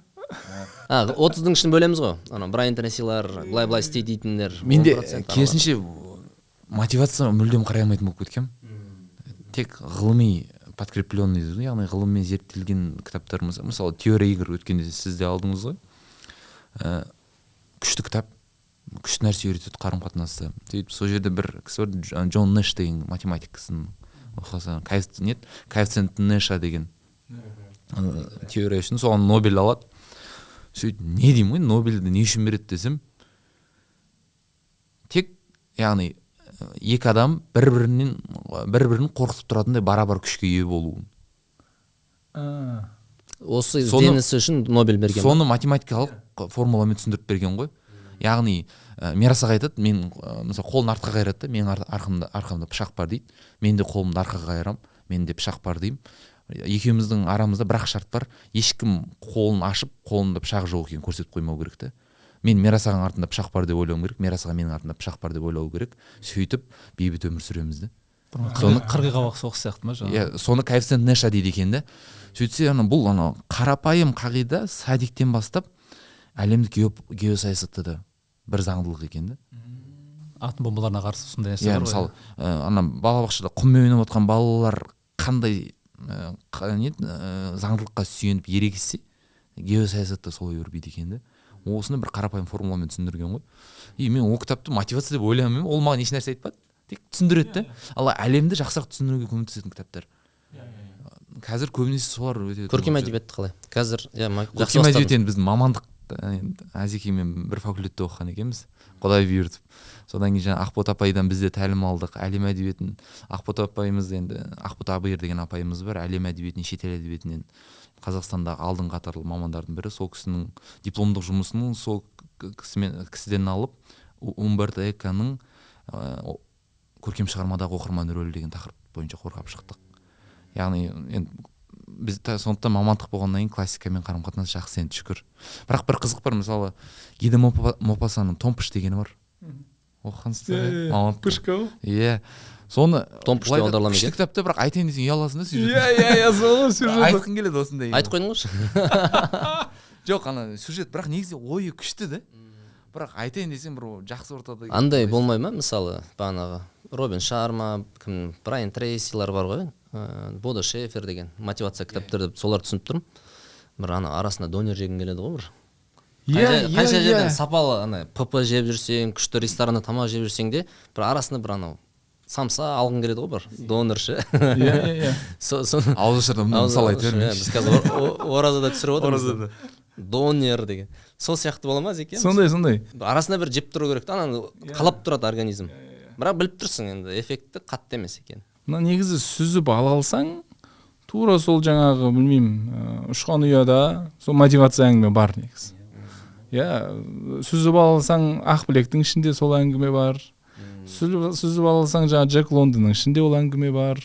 30-дың ішін бөлеміз ғой. Ана Брайан Трейсилар, былай істейді дейтіндер. Менде керісінше мотивация мүлдем қарай алмайтын болып кеткем. Тек ғылыми подкрепленный, яғни ғылыммен зерттелген кітаптар, мысалы теория игр өткенде сіз де алдыңыз ғой. Күшті кітап, күшті нәрсе үйретеді, қарым-қатынасты. Сол жерде бір кісі бар, Джон Нэш деген математик кісінің оқыса, коэффициент Нэша деген теория үшін соған Нобель алады. Сөйтіп, не деймін ғой, Нобельді не үшін береді десем, тек, яғни екі адам бір-бірін қорқытып тұратындай барабар күшке ие болуын. Осы ізденісі үшін Нобель берген. Соны математикалық формуламен түсіндіріп берген ғой. Яғни Мирасаға айтады, мен мысалы қолын артқа қайырады да, менің арқамда пышақ бар дейді. Мен де қолымды арқаға қайырам, менде пышақ бар деймін. Екеуміздің арамызда бірақ шарт бар, ешкім қолын ашып, қолында пышақ жоқ екенін көрсетіп қоймау керек та. Мен Мирасаның артында пышақ бар деп ойлауым керек, Мирасаға менің артында пышақ бар деп ойлау керек. Сөйтіп бейбіт өмір сүреміз де. Соны қырғиқабақ соғыс сияқты ма жаңағы? Иә, соны коэффициент Нэша дейді екен де. Сөйтсе бұл қарапайым қағида садиктен бастап әлемдік геосаясатта да бір заңдылық екен де. Атом бомбаларына қарсы сондай нәрсе бар ғой. Мысалы, балабақшада құммен ойнап отқан балалар қандай заңдылыққа сүйеніп ерегіссе, геосаясатта солай өрбиді екен де. Осыны бір қарапайым формуламен түсіндірген ғой. Мен ол кітапты мотивация деп ойламаймын, ол маған еш нәрсе айтпады. Тек түсіндіреді. Ал әлемді жақсырақ түсіндіруге көмектесетін кітаптар. Қазір көбінесе солар өте. Көркем әдебиетті қалай? Қазір көркем әдебиет енді біздің мамандық, Азекемен бір факультетте оқыған екенбіз. Құдай бұйыртып. Содан кейін жаңа Ақбота апайдан біз де тәлім алдық. Әлем әдебиетін Ақбота апайымыз енді Ақбота Абайыр деген апайымыз бар. Әлем әдебиетінен, шетел әдебиетінен Қазақстандағы алдыңғы қатарлы мамандардың бірі. Сол кісінің дипломдық жұмысының сол кісіден алып Умберто Эконың көркем шығармадағы оқырман рөлі деген тақырып бойынша қорғап шықтық. Яғни біз сондықтан мамандық болғаннан кейін классикамен қарым-қатынас жақсы, енді шүкір. Бірақ бір қызық бар, мысалы Гиде Мопассанның Томпыш дегені бар. Оқығансыздар ма? Пышка ғой. Иә. Соны Томпыш деп аударылған екен. Күшті кітапты, бірақ айтайын десең ұяласың да сюжет. Иә, сол сюжет. Айтқың келеді осындай. Айтып қойдың ғой. Жоқ, ана сюжет, бірақ негізі ойы күшті де. бірақ айтайын десем бір жақсы ортада андай болмай ма, мысалы бағанағы Робин Шарма, кім, Брайан Трейсилар бар ғой, Бодо Шефер деген мотивация кітаптарды солар түсініп тұрмын. Бір ана арасында донер жегің келеді ғой бір. Қанша жерден сапалы ана ПП жеп жүрсең, күшті ресторанда тамақ жеп жүрсең де, бір арасында бір анау самса алғың келеді ғой бір доноршы. Иә. ауызашарда мысал айтып бермейінші. Біз қазір оразада түсіріп отырмыз. Донер деген. Сол сияқты бола ма Зеке? Сондай. Арасында бір жеп тұру керек та, ананы қалап тұрады организм. Бірақ біліп тұрсың енді эффекті қатты емес екен. Мына негізі сүзіп ала алсаң, тура сол жаңағы білмеймін, ұшқан ұяда сол мотивация әңгіме бар негізі. Сүзіп алсаң Ақбілектің ішінде сол әңгіме бар. Сүзіп алсаң жаңағы Джек Лондонның ішінде ол әңгіме бар.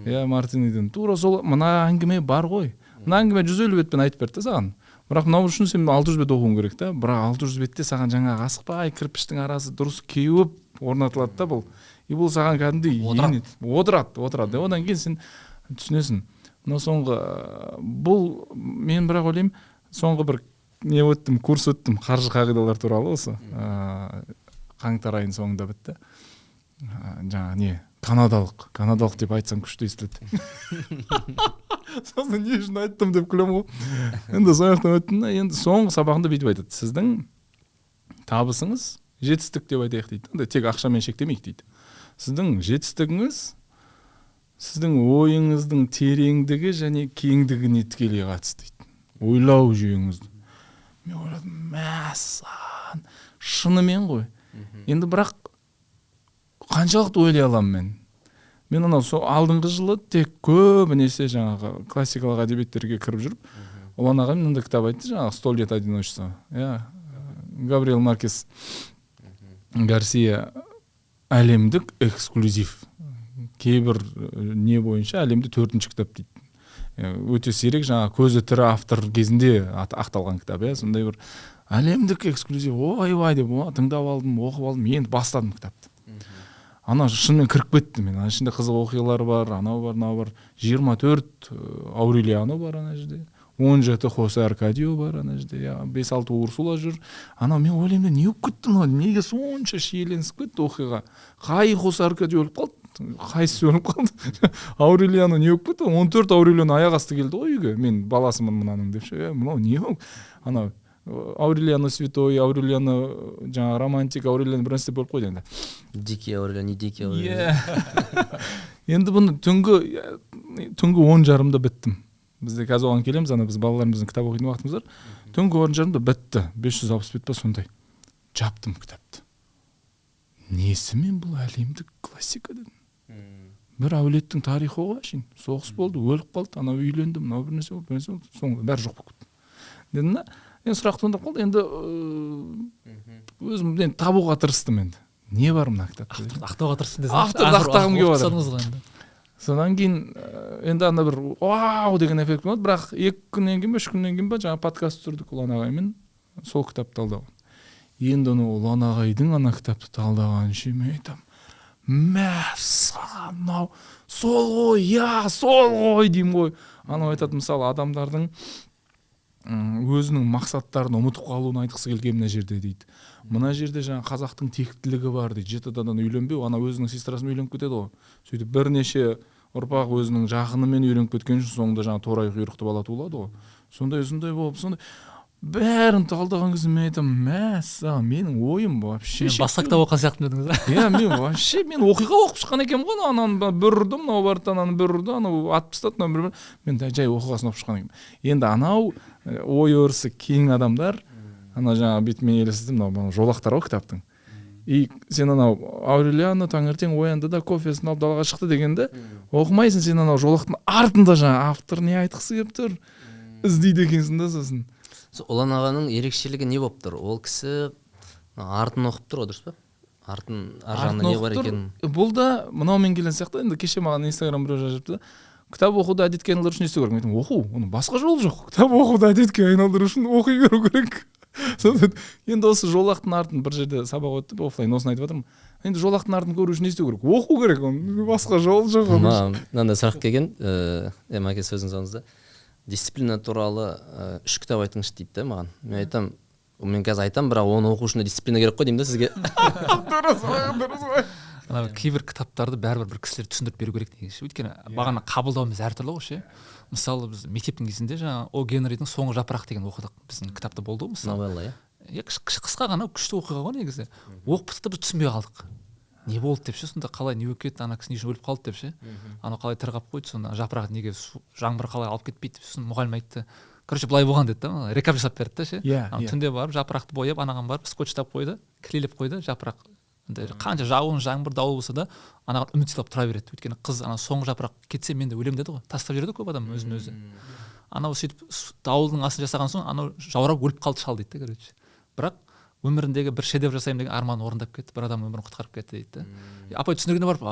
Мартиниден тура сол мына әңгіме бар ғой. Мына әңгіме 150 бетпен айтып берді саған. Бірақ мынау үшін сен 600 бет оқуың керек та. Бірақ 600 бетте саған жаңағы асықпай кірпіштің арасы дұрыс кеуіп орнатылады да бұл. И бұл саған кәдімгідей отырады. Одан кейін сен түсінесің. Мына соңғы бұл мен бірақ ойлаймын, соңғы бір курс өттім қаржы қағидалар туралы осы. Қаңтар айының соңында бітті. Жаңа канадалық деп айтсам күшті естіледі. Сосын не үшін айттым деп күлем ғой. Енді сояқтан өттім. Енді соңғы сабағында бүйтіп айтады. Сіздің табысыңыз жетістік деп айтайық дейді. Тек ақшамен шектемейік дейді. Сіздің жетістігіңіз сіздің ойыңыздың тереңдігі және кеңдігіне тікелей қатысты дейді. Ойлау жүйеңізді. Мен ойладым, мәссан, шынымен ғой. Енді бірақ қаншалықты ойлай аламын мен? Мен анау алдыңғы жылы тек көбінесе жаңағы классикалық әдебиеттерге кіріп жүріп, Ұлан ағам мынандай кітап айтты, жаңағы «100 лет одиночества». Габриэл Маркес Гарсия әлемдік эксклюзив. Кейбір не бойынша әлемде 4-ші кітап дейді. Өте сирек жаңа көзі тірі автор кезінде ақталған кітап. Сондай бір әлемдік эксклюзив. Ой деп тыңдап алдым, оқып алдым, енді бастадым кітапты. Ана шынымен кіріп кетті мен. Ана ішінде қызық оқиғалар бар, анау бар, мынау бар. 24 Аурелиано бар ана жерде. 17 Хосе Аркадио бар ана жерде. 5-6 Урсула жүр. Ана мен ойлаймын, не болып кетті мынау? Неге сонша шиеленісіп кетті оқиға? Қай Хосе Аркадио өліп қалды? Қайсысы өліп қалды? Аурелиано не болып кетті? 14 Аурелиано аяқ асты келді ғой үйге. Мен баласымын мынаның деп ше. Мынау не болып? Ана Аурелиано святой, Аурелиано жаңа романтик, Аурелиано бір нәрсе болып қойды енді. Дикий Аурелиано, не дикий Аурелиано. Енді бұны түнгі 10:30-да біттім. Бізде қазір оған келеміз, ана біз балаларымыздың кітап оқитын уақытымыз бар. Түнгі 10:30-да бітті. 560 бет па сондай. Жаптым кітапты. Несі мен бұл әлемдік классика дедім. Бір әулеттің тарихы ғой шын. Соғыс болды, өліп қалды, анау үйленді, мынау бір нәрсе болды, соңында бәрі жоқ болып кетті. Дедім да, енді сұрақ туындап қалды, енді өзім енді табуға тырыстым енді. Не бар мына кітапта? Ақтауға тырыстым десең. Авторды ақтағым келіп жатыр. Содан кейін енді анда бір вау деген эффект болды, бірақ 2 күннен кейін 3 күннен кейін ба жаңа подкаст түсірдік Ұлан ағаймен сол кітапты талдаған. Енді Ұлан ағайдың ана кітапты талдаған үшін мен айтамын, мәссаған, сол ғой деймін ғой. Анау айтады, мысалы адамдардың өзінің мақсаттарын ұмытып қалуын айтқысы келген мына жерде дейді. Мына жерде жаңа қазақтың тектілігі бар дейді. 7 адамнан үйленбеу, ана өзінің сестрасымен үйленіп кетеді ғой. Сөйтіп бірнеше ұрпақ өзінің жақынымен үйленіп кеткен үшін соңында жаңа торай құйрықты бала туылады ғой. Сондай болып, сондай бәрін талдаған кезде мен айтамын, мәссаған, менің ойым вообще басқа кітап оқыған сияқтымын дедіңіз ба? Мен вообще оқиға оқып шыққан екенмін ғой, ананы бір ұрды, мынау барды, ананы бір ұрды, анау атып тастады, мынау бір. Мен жай оқиғасын оқып шыққан екенмін. Енді анау ой өрісі кең адамдар, ана жаңа бетімен елестетіп, мынау жолақтар ғой кітаптың. И сен анау Аурелиано таңертең оянды да кофесін алып далаға шықты дегенді оқымайсың, сен анау жолақтың артында жаңа автор не айтқысы келіп тұр, іздейді екенсің да сосын. Ұлан ағаның ерекшелігі не болып тұр? Ол кісі артын оқып тұр, дұрыс па? Артын аржағында не бар екенін. Бұл да мынаумен келген сияқты. Енді кеше маған Инстаграм біреу жазыпты. Кітап оқуды әдетке айналдыру үшін не істеу керек? Мен айтамын, оқу, оның басқа жолы жоқ. Кітап оқуды әдетке айналдыру үшін оқи беру керек. Енді осы жолақтың артын бір жерде сабақ өтті, офлайн осыны айтып жатырмын. Енді жолақтың артын көру үшін не істеу керек? Оқу керек, оның басқа жолы жоқ. Мынандай сұрақ келген, Мәке сөзіңіз оңызда. Дисциплина туралы 3 кітап айтыңызшы дейді маған. Мен айтам, мен қазір айтамын, бірақ оны оқу үшін дисциплина керек қой деймін да сізге. ана кейбір кітаптарды бәрібір бір кісілер түсіндіріп беру керек негізі. Өйткені бағана қабылдауымыз әртүрлі ғой ше. Мысалы біз мектептің кезінде жаңа О Генридің Соңғы жапырақ деген оқыдық. Біздің кітапта болды ғой мысалы. Новелла, иә. Қысқа ғана күшті оқиға ғой негізі. Оқып бітті, біз түсінбей қалдық. Не болды деп ше, сонда қалай не болып кетті, ана кісі не үшін өліп қалды деп ше. Анау қалай тірі қалып қойды, сонда жапырақ неге жаңбыр қалай алып кетпейді деп. Сосын мұғалім айтты. Короче, былай болған деді да, рекап жасап берді да ше. Түнде барып жапырақты бояп, анаған барып скотчтап қойды, кілелеп қойды, жапырақ қанша жауын, жаңбыр, дауыл болса да анаған үміт сыйлап тұра береді. Өйткені қыз ана соңғы жапырақ кетсе мен де өлемін деді ғой. Тастап жібереді көп адам өзін өзі. Анау сөйтіп дауылдың астын жасаған соң анау жаурап өліп қалды шал дейді да, короче. Бірақ өміріндегі бір шедевр жасаймын деген арманын орындап кетті, бір адам өмірін құтқарып кетті дейді да. Апай түсіндіргенде барып,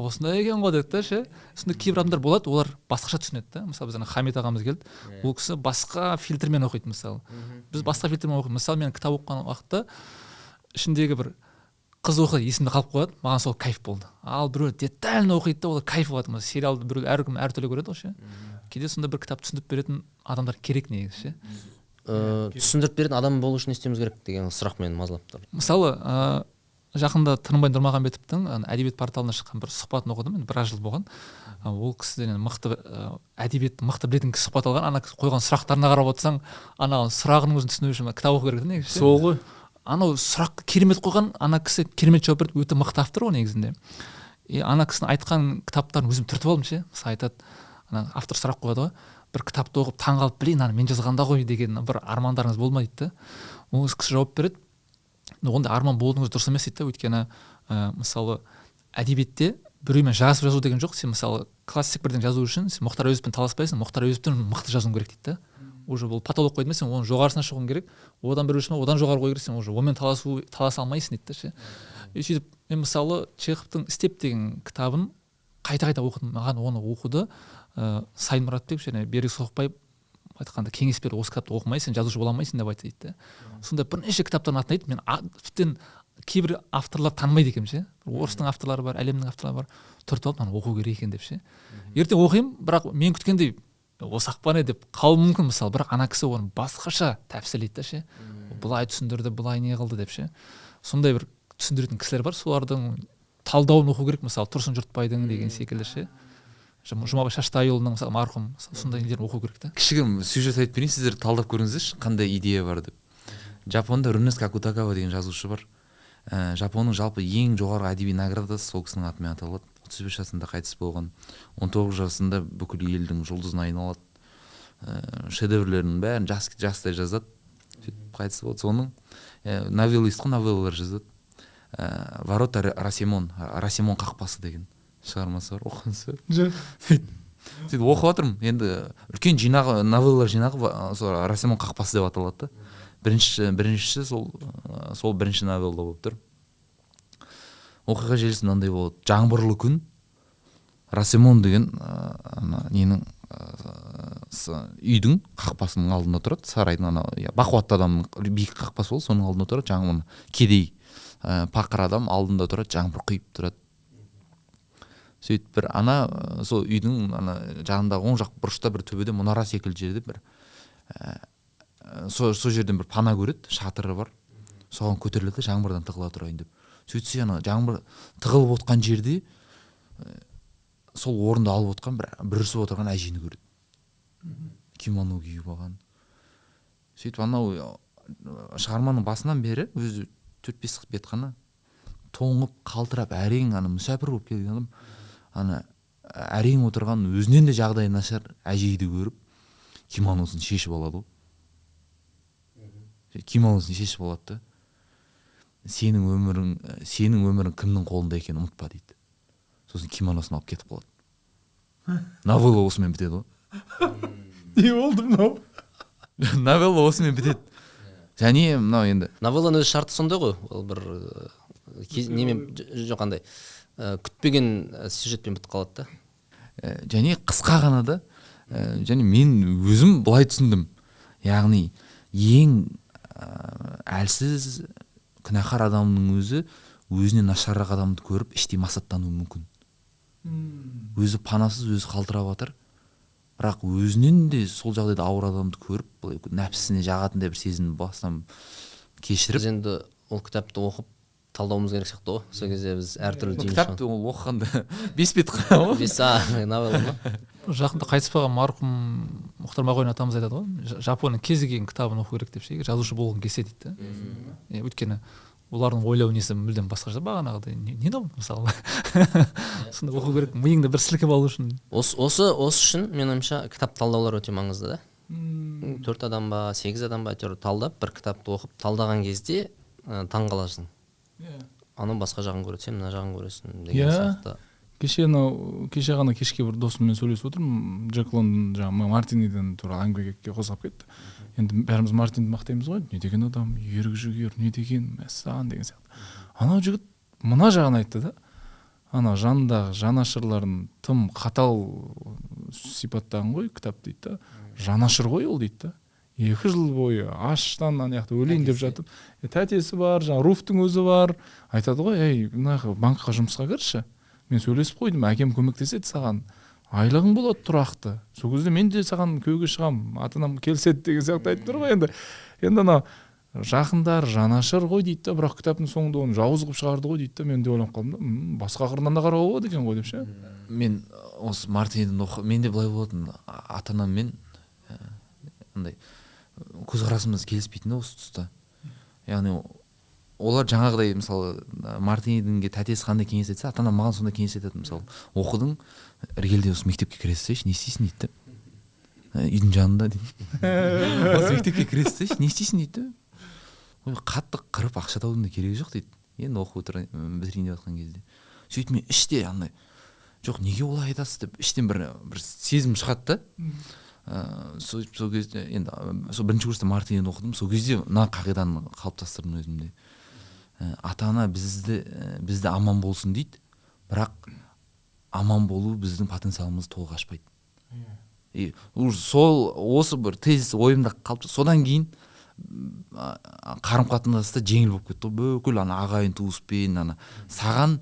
осындай екен ғой деді да ше. Сонда кейбір адамдар болады, олар басқаша түсінеді да. Мысалы біз ана Хамит ағамыз келді, ол кісі басқа фильтрмен оқиды мысалы. Біз басқа фильтрмен оқимыз. Мысалы мен кітап оқыған уақытта ішіндегі бір қыз оқиды, есімде қалып қояды, маған сол кайф болды. Ал біреу детально оқиды да, олар кайф алады. Мысалы сериалды біреу әркім әртүрлі көреді ғой ше. Кейде сонда бір кітап түсіндіріп беретін адамдар керек негізі ше. Түсіндіріп беретін адам болу үшін не істеуіміз керек деген сұрақ мені мазалап тұр. Мысалы жақында Тынымбай Нұрмағанбетовтің әдебиет порталына шыққан бір сұхбатын оқыдым, мен біраз жыл болған. Ол кісіден мықты әдебиетті мықты білетін кісі сұхбат алған. Ана қойған сұрақтарына қарап отырсаң, ана сұрағының өзін түсіну үшін кітап оқу керек негізі. Сол ғой. Анау сұрақ керемет қойған, ана кісі керемет жауап берді, өте мықты автор ғой негізінде. Ана кісінің айтқан кітаптарын өзім түртіп алдым ше. Мысалы айтады, ана автор сұрақ қояды ғой, бір кітапты оқып таңғалып, блин, ана мен жазғанда ғой деген бір армандарыңыз болмайды да. Ол кісі жауап береді, ондай арман болдыңыз дұрыс емес дейді да. Өйткені мысалы әдебиетте біреумен жазып жазу деген жоқ. Сен мысалы классик бірден жазу үшін сен Мұхтар Әуезовпен таласпайсың, Мұхтар Әуезовтен мықты жазуың керек дейді да. Уже бұл потолок қойды ма, сен оның жоғарысына шығуың керек. Одан бір өлшем, одан жоғары қою керек, сен уже онымен таласа алмайсың дейді да ше. Сөйтіп мен мысалы Чеховтың Степ деген кітабын қайта оқыдым. Маған оны оқуды Сайын Мұратбеков және Берік Соқпаев айтқанда кеңес берді, осы кітапты оқымай сен жазушы бола алмайсың деп айтты дейді. Сонда бірнеше кітаптарын атын айтып, мен тіптен кейбір авторлар танымайды екенмін ше. Орыстың авторлары бар, әлемнің авторлары бар. Түртіп алып, мынаны оқу керек екен деп ше. Ертең оқимын, бірақ мен күткендей осы ақпан деп қалуы мүмкін мысалы, бірақ ана кісі оны басқаша тәпсірлейді да ше. Былай түсіндірді, былай не қылды деп ше. Сондай бір түсіндіретін кісілер бар, солардың талдауын оқу керек. Мысалы Тұрсын Жұртбайдың деген секілді ше. Жұмабай Шаштайұлының мысалы марқұм сондай нелерін оқу керек та. Кішігірім сюжет айтып берейін, сіздер талдап көріңіздерші қандай идея бар деп. Жапонда Рунеско Акутагава деген жазушы бар. Жапонның жалпы ең жоғарғы әдеби наградасы сол кісінің атымен аталады. 35 жасында қайтыс болған. 19 жасында бүкіл елдің жұлдызына айналады. Шедеврлерінің бәрін жастай жазады. Қайтыс болды. Соның новеллист қой, новеллалар жазады. Ворота Расемон қақпасы деген шығармасы бар, оқыңыздар. Сөйтіп оқып жатырмын. Енді үлкен жинағы, новеллалар жинағы Расемон қақпасы деп аталады да. Біріншісі сол бірінші новелла болып тұр. Оқиға желісі мынандай болады. Жаңбырлы күн, Расемон деген ненің үйдің қақпасының алдында тұрады. Сарайдың ана бақуатты адамның биік қақпасы ол, соның алдында тұрады. Жаңбыр кедей пақыр адам алдында тұрады, жаңбыр құйып тұрады. Сөйтіп бір сол үйдің жағындағы оң жақ бұрышта бір төбеде мұнара секілді жерде бір сол жерден бір пана көреді, шатыры бар. Соған көтеріледі, жаңбырдан тығыла тұрайын деп. Сөйтсе жаңбыр тығылып отқан жерде сол орынды алып отқан бір үрсіп отырған әжені көреді. Кимоно киіп алған. Сөйтіп шығарманың басынан бері өзі 4-5 бет қана тоңып, қалтырап, әрең мүсәпір болып келген адам әрең отырған, өзінен де жағдайы нашар әжейді көріп, кимоносын шешіп алады. Кимоносын шешіп алады да. Сенің өмірің кімнің қолында екенін ұмытпа дейді. Сосын кимоносын алып кетіп қалады. Новелла осымен бітеді ғой. Не болды мынау? Новелла осымен бітеді. Және мынау енді новелланың өз шарты сондай ғой. Ол бір немен жоқ қандай күтпеген сюжетпен бітіп қалады да. Және қысқа ғана да. Және мен өзім былай түсіндім. Яғни ең әлсіз күнәһар адамның өзіне нашаррақ адамды көріп іштей масаттануы мүмкін. Өзі панасыз, өзі қалтырап жатыр. Бірақ өзінен де сол жағдайда ауыр адамды көріп, нәпсісіне жағатындай бір сезім басынан кешіріп біз енді ол кітапты оқып талдауымыз керек сияқты ғой. Сол кезде біз әртүрлі түйін кітапты ол оқығанда 5 бет ғой. новелла ма? Жақында қайтыс болған марқұм Мұхтар Мағауин атамыз айтады ғой, Жапонның кез келген кітабын оқу керек деп ше, жазушы болғың келсе дейді да. Өйткені олардың ойлау несі мүлдем басқаша, бағанағыдай не ном мысалы. Сонда оқу керек, миыңды бір сілкіп алу үшін. Осы үшін менің ойымша кітап талдаулар өте маңызды да. 4 адам ба 8 адам ба әйтеуір талдап бір кітапты оқып талдаған кезде таң қаласың. Анау басқа жағын көреді, сен мына жағын көресің деген сияқты. Кеше ғана кешке бір досыммен сөйлесіп отырмын. Джек Лондон жаңағы Мартиниден туралы әңгімеге қозғап кетті. Енді бәріміз Мартинді мақтаймыз ғой, не деген адам, ерік жігер, не деген мәссаған деген сияқты. Анау жігіт мына жағын айтты да. Ана жандағы жанашырларын тым қатал сипаттаған ғой кітап дейді да. Жанашыр ғой ол дейді да. 2 жыл бойы аштан ана жақта өлейін деп жатып, тәтесі бар, жаңағы Руфтың өзі бар. Айтады ғой, ей, мына банкқа жұмысқа кірші. Мен сөйлесіп қойдым, әкем көмектеседі саған. Айлығың болады тұрақты. Сол кезде мен де саған күйеуге шығам, ата-анам келіседі деген сияқты айтып тұр ғой енді. Енді ана жақындар, жанашыр ғой дейді да, бірақ кітаптың соңында оны жауыз қылып шығарды ғой дейді да. Мен де ойлап қалдым да, басқа қырынан да қарауға болады екен ғой деп ше. Мен осы Мартинді менде былай болатын, ата-анаммен андай көзқарасымыз келіспейтін осы тұста. Яғни олар жаңағыдай мысалы Мартинге тәтесі қандай кеңес айтса, ата-анам маған сондай кеңес айтады. Мысалы оқыдың, іргелде осы мектепке кіресіз, не істейсің дейді. Үйдің жанында дейді. Осы мектепке кіресіз, не істейсің дейді. Қатты қырып ақша таудың да керегі жоқ дейді. Енді оқып бітірейін деп жатқан кезде. Сөйтіп мен іште андай, жоқ неге олай айтасыз деп іштен бір сезім шығады да. Сол кезде енді сол бірінші курста Мартинді оқыдым. Сол кезде мына қағиданы қалыптастырдым өзімде. Ата-ана бізді аман болсын дейді, бірақ аман болу біздің потенциалымызды толық ашпайды. Осы бір тез ойымда қалып, содан кейін қарым-қатынаста жеңіл болып кетті. Бүкіл ана ағайын туыспен, ана саған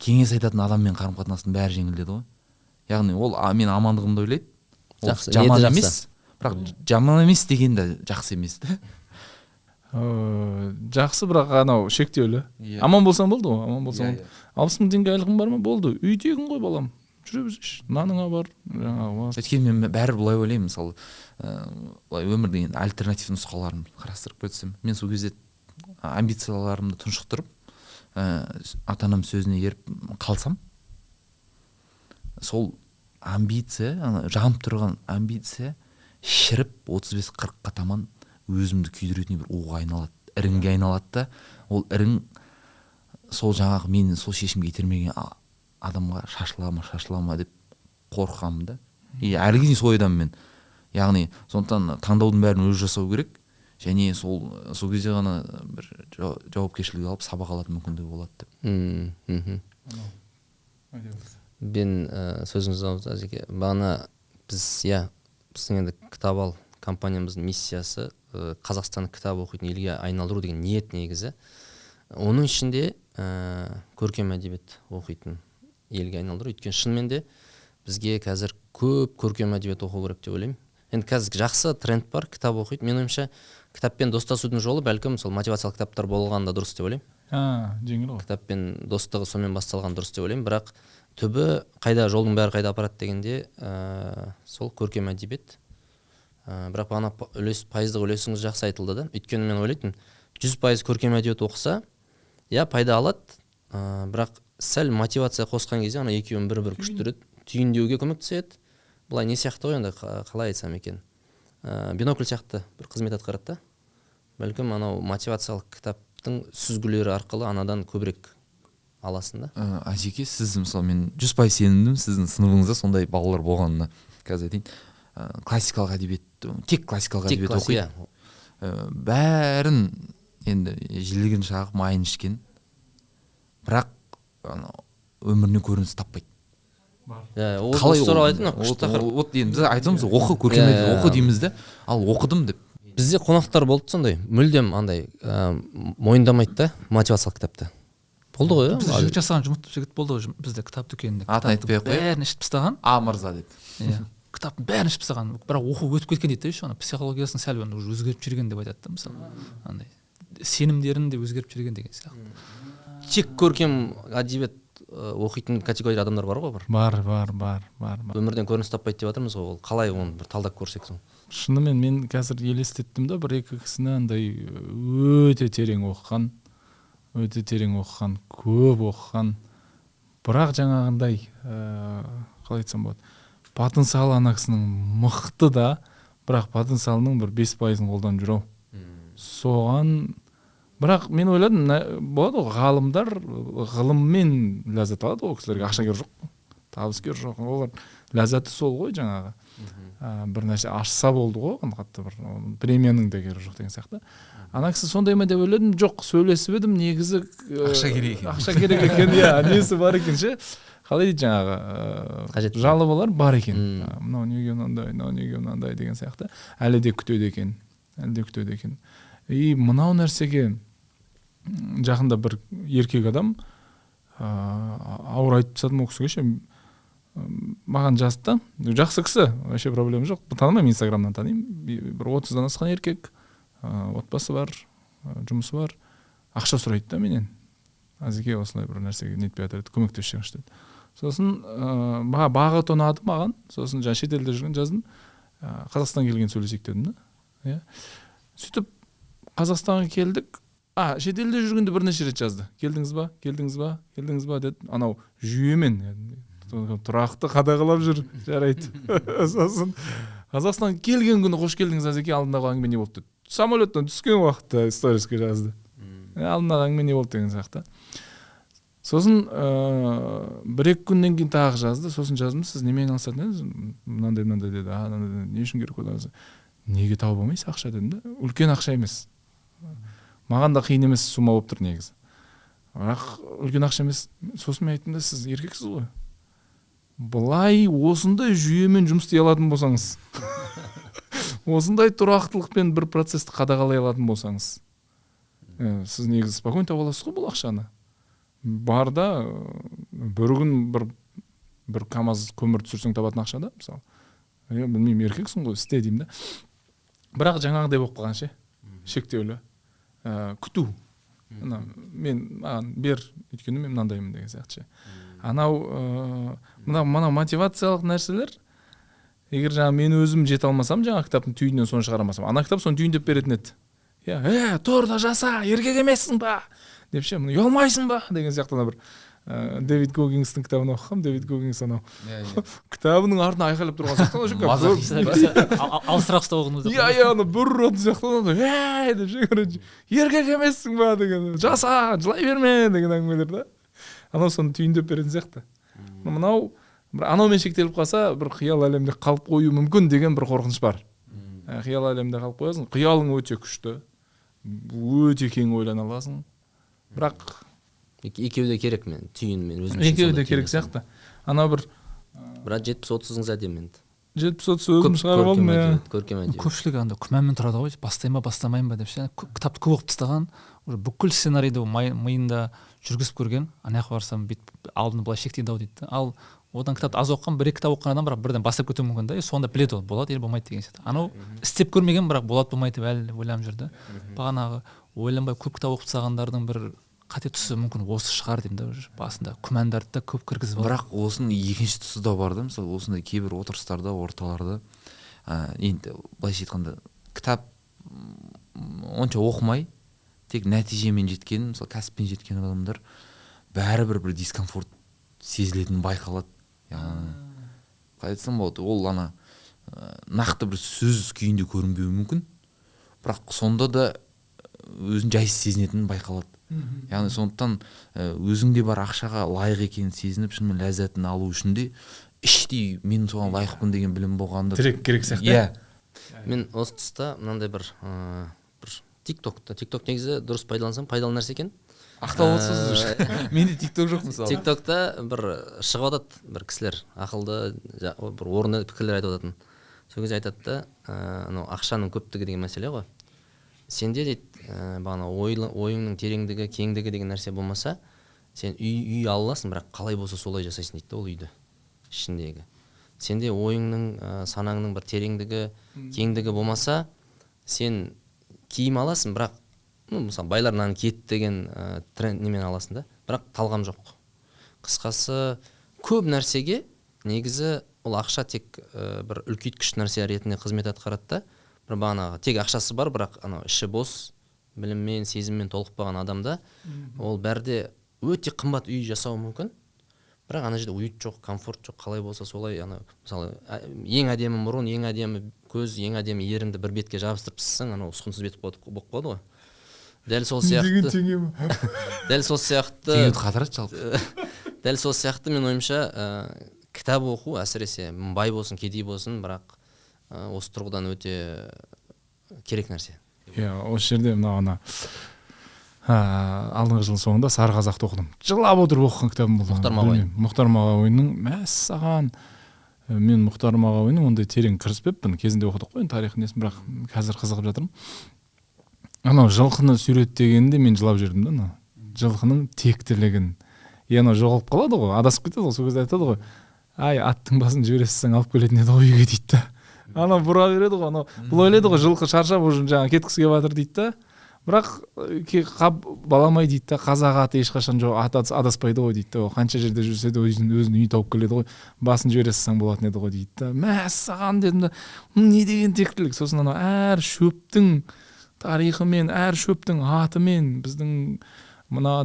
кеңес айтатын адаммен қарым-қатынастың бәрі жеңілдеді ғой. Яғни ол мен амандығымды ойлайды. Жаман емес, бірақ жаман емес деген де жақсы емес та. Жақсы, бірақ анау шектеулі. Аман болсаң болды ғой, аман болсаң. 60 мың теңге айлығың бар ма? Болды. Үй тегін ғой балам. Жүре берші. Наныңа бар, жаңағы бар. Өйткені мен бәрі былай ойлаймын, мысалы, былай өмірдің енді альтернатив нұсқаларын қарастырып көрсем, мен сол кезде амбицияларымды тұншықтырып, ата-анам сөзіне еріп қалсам, сол амбиция, жанып тұрған амбиция шіріп 35-40-қа таман өзімді күйдіретін бір уға айналады, іріңге айналады да, ол ірің сол жаңағы мені сол шешімге итермеген адамға шашыла ма деп қорқамын да. Әлі күнге сол ойдамын мен. Яғни сондықтан таңдаудың бәрін өзі жасау керек, және сол кезде ғана бір жауапкершілік алып сабақ алатын мүмкіндігі болады деп. Мен сөзіңізді алып әзеке, бағана біздің енді кітап ал компаниямыздың миссиясы Қазақстан кітап оқитын елге айналдыру деген ниет негізі. Оның ішінде көркем әдебиет оқитын елге айналдыру. Өйткені шынымен де бізге қазір көп көркем әдебиет оқу керек деп ойлаймын. Енді қазір жақсы тренд бар, кітап оқиды. Мен ойымша кітаппен достасудың жолы бәлкім сол мотивациялық кітаптар болғанда дұрыс деп ойлаймын. Жеңіл ғой. Кітаппен достығы сонымен басталған дұрыс деп ойлаймын. Бірақ түбі қайда, жолдың бәрі қайда апарады дегенде сол көркем әдебиет. Бірақ бағана пайыздық үлесіңіз жақсы айтылды да. Өйткені мен ойлайтын 100% көркем әдебиет оқыса, пайда алады, бірақ сәл мотивация қосқан кезде ана екеуін бір күштіреді, түйіндеуге көмектеседі. Бұлай не сияқты ғой енді, қалай айтсам екен, бинокль сияқты бір қызмет атқарады да. Бәлкім анау мотивациялық кітаптың сүзгілері арқылы анадан көбірек аласың да. Әжеке, сіз мысалы мен 100% сенімдім сіздің сыныбыңызда сондай балалар болғанына. Қазір айтайын, классикалық әдебиет, тек классикалық әдебиет оқиды. Бәрін енді жілігін шағып майын ішкен, бірақ өміріне көрініс таппайды. Қалай айтын, вот енді біз айтамыз оқы, көркем әдебиет оқы дейміз де, ал оқыдым деп. Бізде қонақтар болды сондай, мүлдем андай мойындамайды да мотивациялық кітапты. Болды ғой, Біз жігіт жасаған жігіт болды ғой бізде кітап дүкенінде. Атын айтпай ақ қояйық. Бәрін ішіп тастаған. Мырза деп. Кітаптың бәрін ішіп тастаған, бірақ оқу өтіп кеткен дейді, психологиясын сәл өзгеріп жүрген деп айтады да, мысалы. Андай сенімдерін де өзгеріп жіберген деген сияқты. Тек көркем әдебиет оқитын категория адамдар бар ғой бар. Өмірден көрініс таппайды деп жатырмыз ғой, ол қалай оны бір талдап көрсек соң. Шынымен мен қазір елестеттім да, бір екі кісіні андай өте терең оқыған, көп оқыған, бірақ жаңағындай қалай айтсам болады, потенциалы ана кісінің мықты да, бірақ потенциалының бір 5%-ын қолданып жүр ау. Соған бірақ мен ойладым, болады ғой, ғалымдар ғылыммен ләззат алады, ол кісілерге ақша керек жоқ, табыс керек жоқ, олар ләззаты сол ғой жаңағы. Бір нәрсе ашса болды ғой, оған қатты бір премияның да керегі жоқ деген сияқты. Ана кісі сондай ма деп ойладым, жоқ, сөйлесіп едім, негізі ақша керек екен, несі бар екен ше. Қалай дейді жаңағы жалобалар бар екен. Мынау неге мынандай деген сияқты. Әлі де күтеді екен. И мынау нәрсеге жақында бір еркек адам ауыр айтып тастадым ол кісіге ше, маған жазды, жақсы кісі, вообще проблема жоқ, танымаймын, инстаграмнан танимын, бір 30-дан асқан еркек, отбасы бар, жұмысы бар, ақша сұрайды да менен, Азеке осылай бір нәрсеге нетпей жатыр, көмектесіп жіберіңізші деді. Сосын бағыт ұнады маған, сосын жаңа шетелде жүрген жаздым, Қазақстанға келген сөйлесейік дедім да. Сөйтіп Қазақстанға келдік, шетелде жүргенде бірнеше рет жазды. Келдіңіз ба деді. Анау жүйемен тұрақты қадағалап жүр, жарайды. Сосын Қазақстанға келген күні қош келдіңіз Азеке, алдындағы әңгіме не болды деді. Самолеттен түскен уақытта сториске жазды. Алдындағы әңгіме не болды деген сияқты. Сосын бір-екі күннен кейін тағы жазды. Сосын жаздым, сіз немен айналысатын едіңіз? Мынандай деді. Не үшін керек ол? Неге тауып алмайсыз ақша дедім да. Үлкен ақша емес. Маған да қиын емес сума болып тұр негізі. Бірақ үлкен ақша емес. Сосын мен айттым да, сіз еркексіз ғой. Бұлай осындай жүйемен жұмыс істей алатын болсаңыз, осындай тұрақтылықпен бір процесті қадағалай алатын болсаңыз, сіз негізі спокойно таба аласыз ғой бұл ақшаны. Бар да бір күн бір КамАЗ көмір түсірсең табатын ақша да, мысалы. Білмеймін, еркексің ғой, істе деймін да. Бірақ жаңағыдай болып қалған ше, шектеулі. Күту. Маған бер, өйткені мен мынандаймын деген сияқты ше. Анау мотивациялық нәрселер, егер жаңа мен өзім жете алмасам, жаңа кітаптың түйінен соны шығарамасам, ана кітап соны түйіндеп беретін еді. Тұр да жаса, еркек емессің ба деп ше, ұялмайсың ба деген сияқты бір Дэвид Гоггинстің кітабын оқығам. Дэвид Гоггинс анау кітабының артына айқайлап тұрған сияқты. Алысырақ ұстап оқыңыз. Ана бір рот сияқты деп ше, еркек емессің ба деген, жаса, жылай берме деген әңгімелер да. Анау соны түйіндеп беретін сияқты. Мынау анаумен шектеліп қалса, бір қиял әлемде қалып қою мүмкін деген бір қорқыныш бар. Қиял әлемде қалып қоясың, қиялың өте күшті, өте кең ойлана аласың. Бірақ екеуі де керек, мен түйін өзім. Екеуі де керек сияқты. Анау бір 70-30-ыңыз әдемі енді. 70-30 өзім шығарып алдым. Көркем әдебиет. Көпшілігі анда күмәнмен тұрады ғой, бастаймын ба бастамайын ба деп ше. Кітапты көп оқып тастаған, уже бүкіл сценарийді миында жүргізіп көрген. Ана жаққа барсам бүйтіп алдын былай шектейді ау дейді. Ал одан кітапты аз оқыған, бір-екі кітап оқыған адам бірақ бірден бастап кетуі мүмкін да. Сонда біледі ол болады, болмайды деген сияқты. Анау істеп көрмеген, бірақ болады болмайды деп әлі ойланып жүрді. Бағанағы ойланбай көп кітап оқып тастағандардың бір қате тұсы мүмкін осы шығар деймін да, уже басында күмәндарды да көп кіргізіп алды. Бірақ осының екінші тұсы да бар да, мысалы осындай кейбір отырыстарда, орталарда енді былайша айтқанда кітап онша оқымай тек нәтижемен жеткен, мысалы кәсіппен жеткен адамдар бәрібір бір дискомфорт сезілетіні байқалады. Қалай айтсам болады, ол нақты бір сөз күйінде көрінбеуі мүмкін, бірақ сонда да өзін жайсыз сезінетіні байқалады. Яғни сондықтан өзіңде бар ақшаға лайық екенін сезініп, шынымен ләззатын алу үшін де іштей мен соған лайықпын деген білім болғанда керек сияқты. Мен осы тұста мынандай бір TikTok негізі дұрыс пайдалансам пайдалы нәрсе екен. Ақталып отырсыз. Менде TikTok жоқ мысалы. TikTokта бір шығып жатады бір кісілер, ақылды бір орынды пікірлер айтып жататын. Сол кезде айтады да, анау ақшаның көптігі деген мәселе ғой. Сенде дейді, бағана ойыңның тереңдігі, кеңдігі деген нәрсе болмаса, сен үй ала аласың, бірақ қалай болса солай жасайсың дейді ол үйді ішіндегі. Сенде ойыңның, санаңның бір тереңдігі, кеңдігі болмаса, сен киім аласың, бірақ мысалы байларынан кет деген тренд немен аласың да, бірақ талғам жоқ. Қысқасы көп нәрсеге негізі ол ақша тек бір үлкейткіш нәрсе ретінде қызмет атқарады да, бір бағанағы тек ақшасы бар, бірақ анау іші бос, біліммен, сезіммен толықпаған адамда ол бәрде өте қымбат үй жасауы мүмкін, бірақ ана жерде уют жоқ, комфорт жоқ, қалай болса солай. Мысалы ең әдемі мұрын, ең әдемі көз, ең әдемі ерінді бір бетке жабыстырып тастасаң, анау ұсқынсыз бет болып қалады ғой. Дәл сол сияқты қатырады жалпы. Дәл сол сияқты мен ойымша кітап оқу әсіресе бай болсын, кедей болсын, бірақ осы тұрғыдан өте керек нәрсе. Иә, осы жерде мына алдыңғы жылдың соңында Сары қазақты оқыдым. Жылап отырып оқыған кітабым болды. Мұхтар Мағауиннің мәссаған. Мен Мұхтар Мағауиннің ондай терең кіріспеппін. Кезінде оқыдық қой тарихын, бірақ қазір қызығып жатырмын. Анау жылқыны суреттегенде мен жылап жүрдім да, жылқының тектілігін. Анау жоғалып қалады ғой, адасып кетеді ғой, сол кезде айтады ғой, ай, аттың басын жібересің, алып келетін еді ғой үйге дейді да. Анау бұра береді ғой, анау бұл ойлайды ғой, жылқы шаршап уже жаңа кеткісі келіп жатыр дейді да. Бірақ баламай дейді да, қазақ аты ешқашан жоқ, аты адаспайды ғой дейді да. Қанша жерде жүрсе де өзін үй тауып келеді ғой, басын жібересің болатын еді ғой дейді да. Мәссаған дедім да, не деген тектілік. Сосын анау әр шөптің тарихымен, әр шөптің атымен біздің мына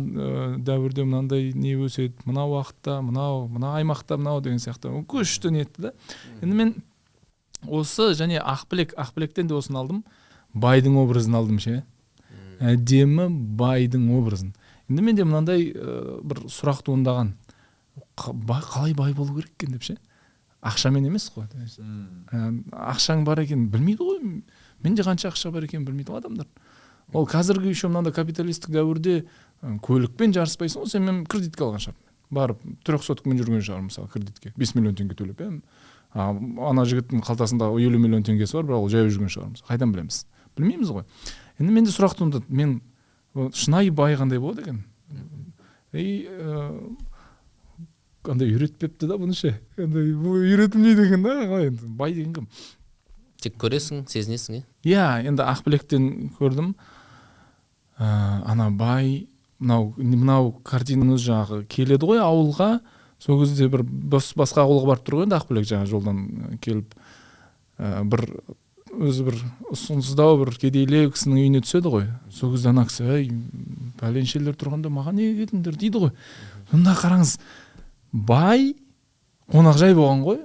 дәуірде мынандай не өседі, мына уақытта, мына аймақта, мынау деген сияқты күшті нетті да. Енді мен осы және Ақбілектен де осыны алдым, байдың образын алдым ше. Әдемі байдың образын. Енді менде мынандай бір сұрақ туындаған. Қалай бай болу керек екен деп ше. Ақшамен емес қой. Ақшаң бар екен білмейді ғой. Менде қанша ақша бар екен білмейді ғой адамдар. Ол қазіргі еще мынандай капиталистік дәуірде көлікпен жарыспайсың ғой, сен мен кредитке алған шығармын. Барып 3 соткамен жүрген шығармын мысалы кредитке. 5 миллион теңге төлеп. Ана жігіттің қалтасында 50 миллион теңгесі бар, бірақ ол жаяу жүрген шығармыз. Қайдан білеміз? Білмейміз ғой. Енді менде сұрақ туындады. Мен шынайы бай қандай болады екен? Қандай үйретпепті да бұны ше. Қандай бұл үйретілмейді екен да, қалай енді бай деген кім? Тек көресің, сезінесің, иә, енді Ақбілектен көрдім. Ана бай, мынау картинаны жаңағы келеді ғой ауылға. Сол кезде бір басқа ауылға барып тұр ғой енді Ақбілек жаңа жолдан келіп өзі бір ұсынсыздау бір кедейлеу кісінің үйіне түседі ғой. Сол кезде ана кісі, ей, пәленшелер тұрғанда маған неге келдіңдер дейді ғой. Сонда қараңыз, бай қонақжай болған ғой.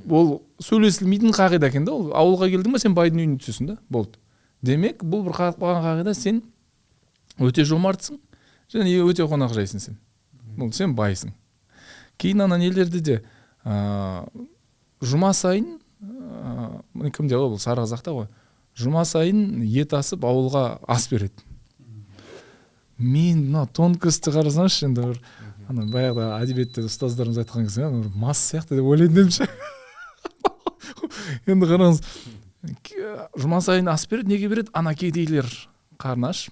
Ол сөйлесілмейтін қағида екен да. Ол ауылға келдің ба, сен байдың үйіне түсесің да, болды. Демек, бұл бір қалыптасқан қағида, сен өте жомартсың және өте қонақжайсың сен. Бұл сен байсың. Кейін ана нелерде де жұма сайын кімде ғой, бұл Сары қазақта ғой, жұма сайын ет асып ауылға ас береді. Мен мына тонкосты қарасаңызшы, енді бір ана баяғыда әдебиетте ұстаздарымыз айтқан кезде мас сияқты деп ойлайтын едім. Енді қараңыз, жұма сайын ас береді, неге береді? Ана кедейлер қарны аш.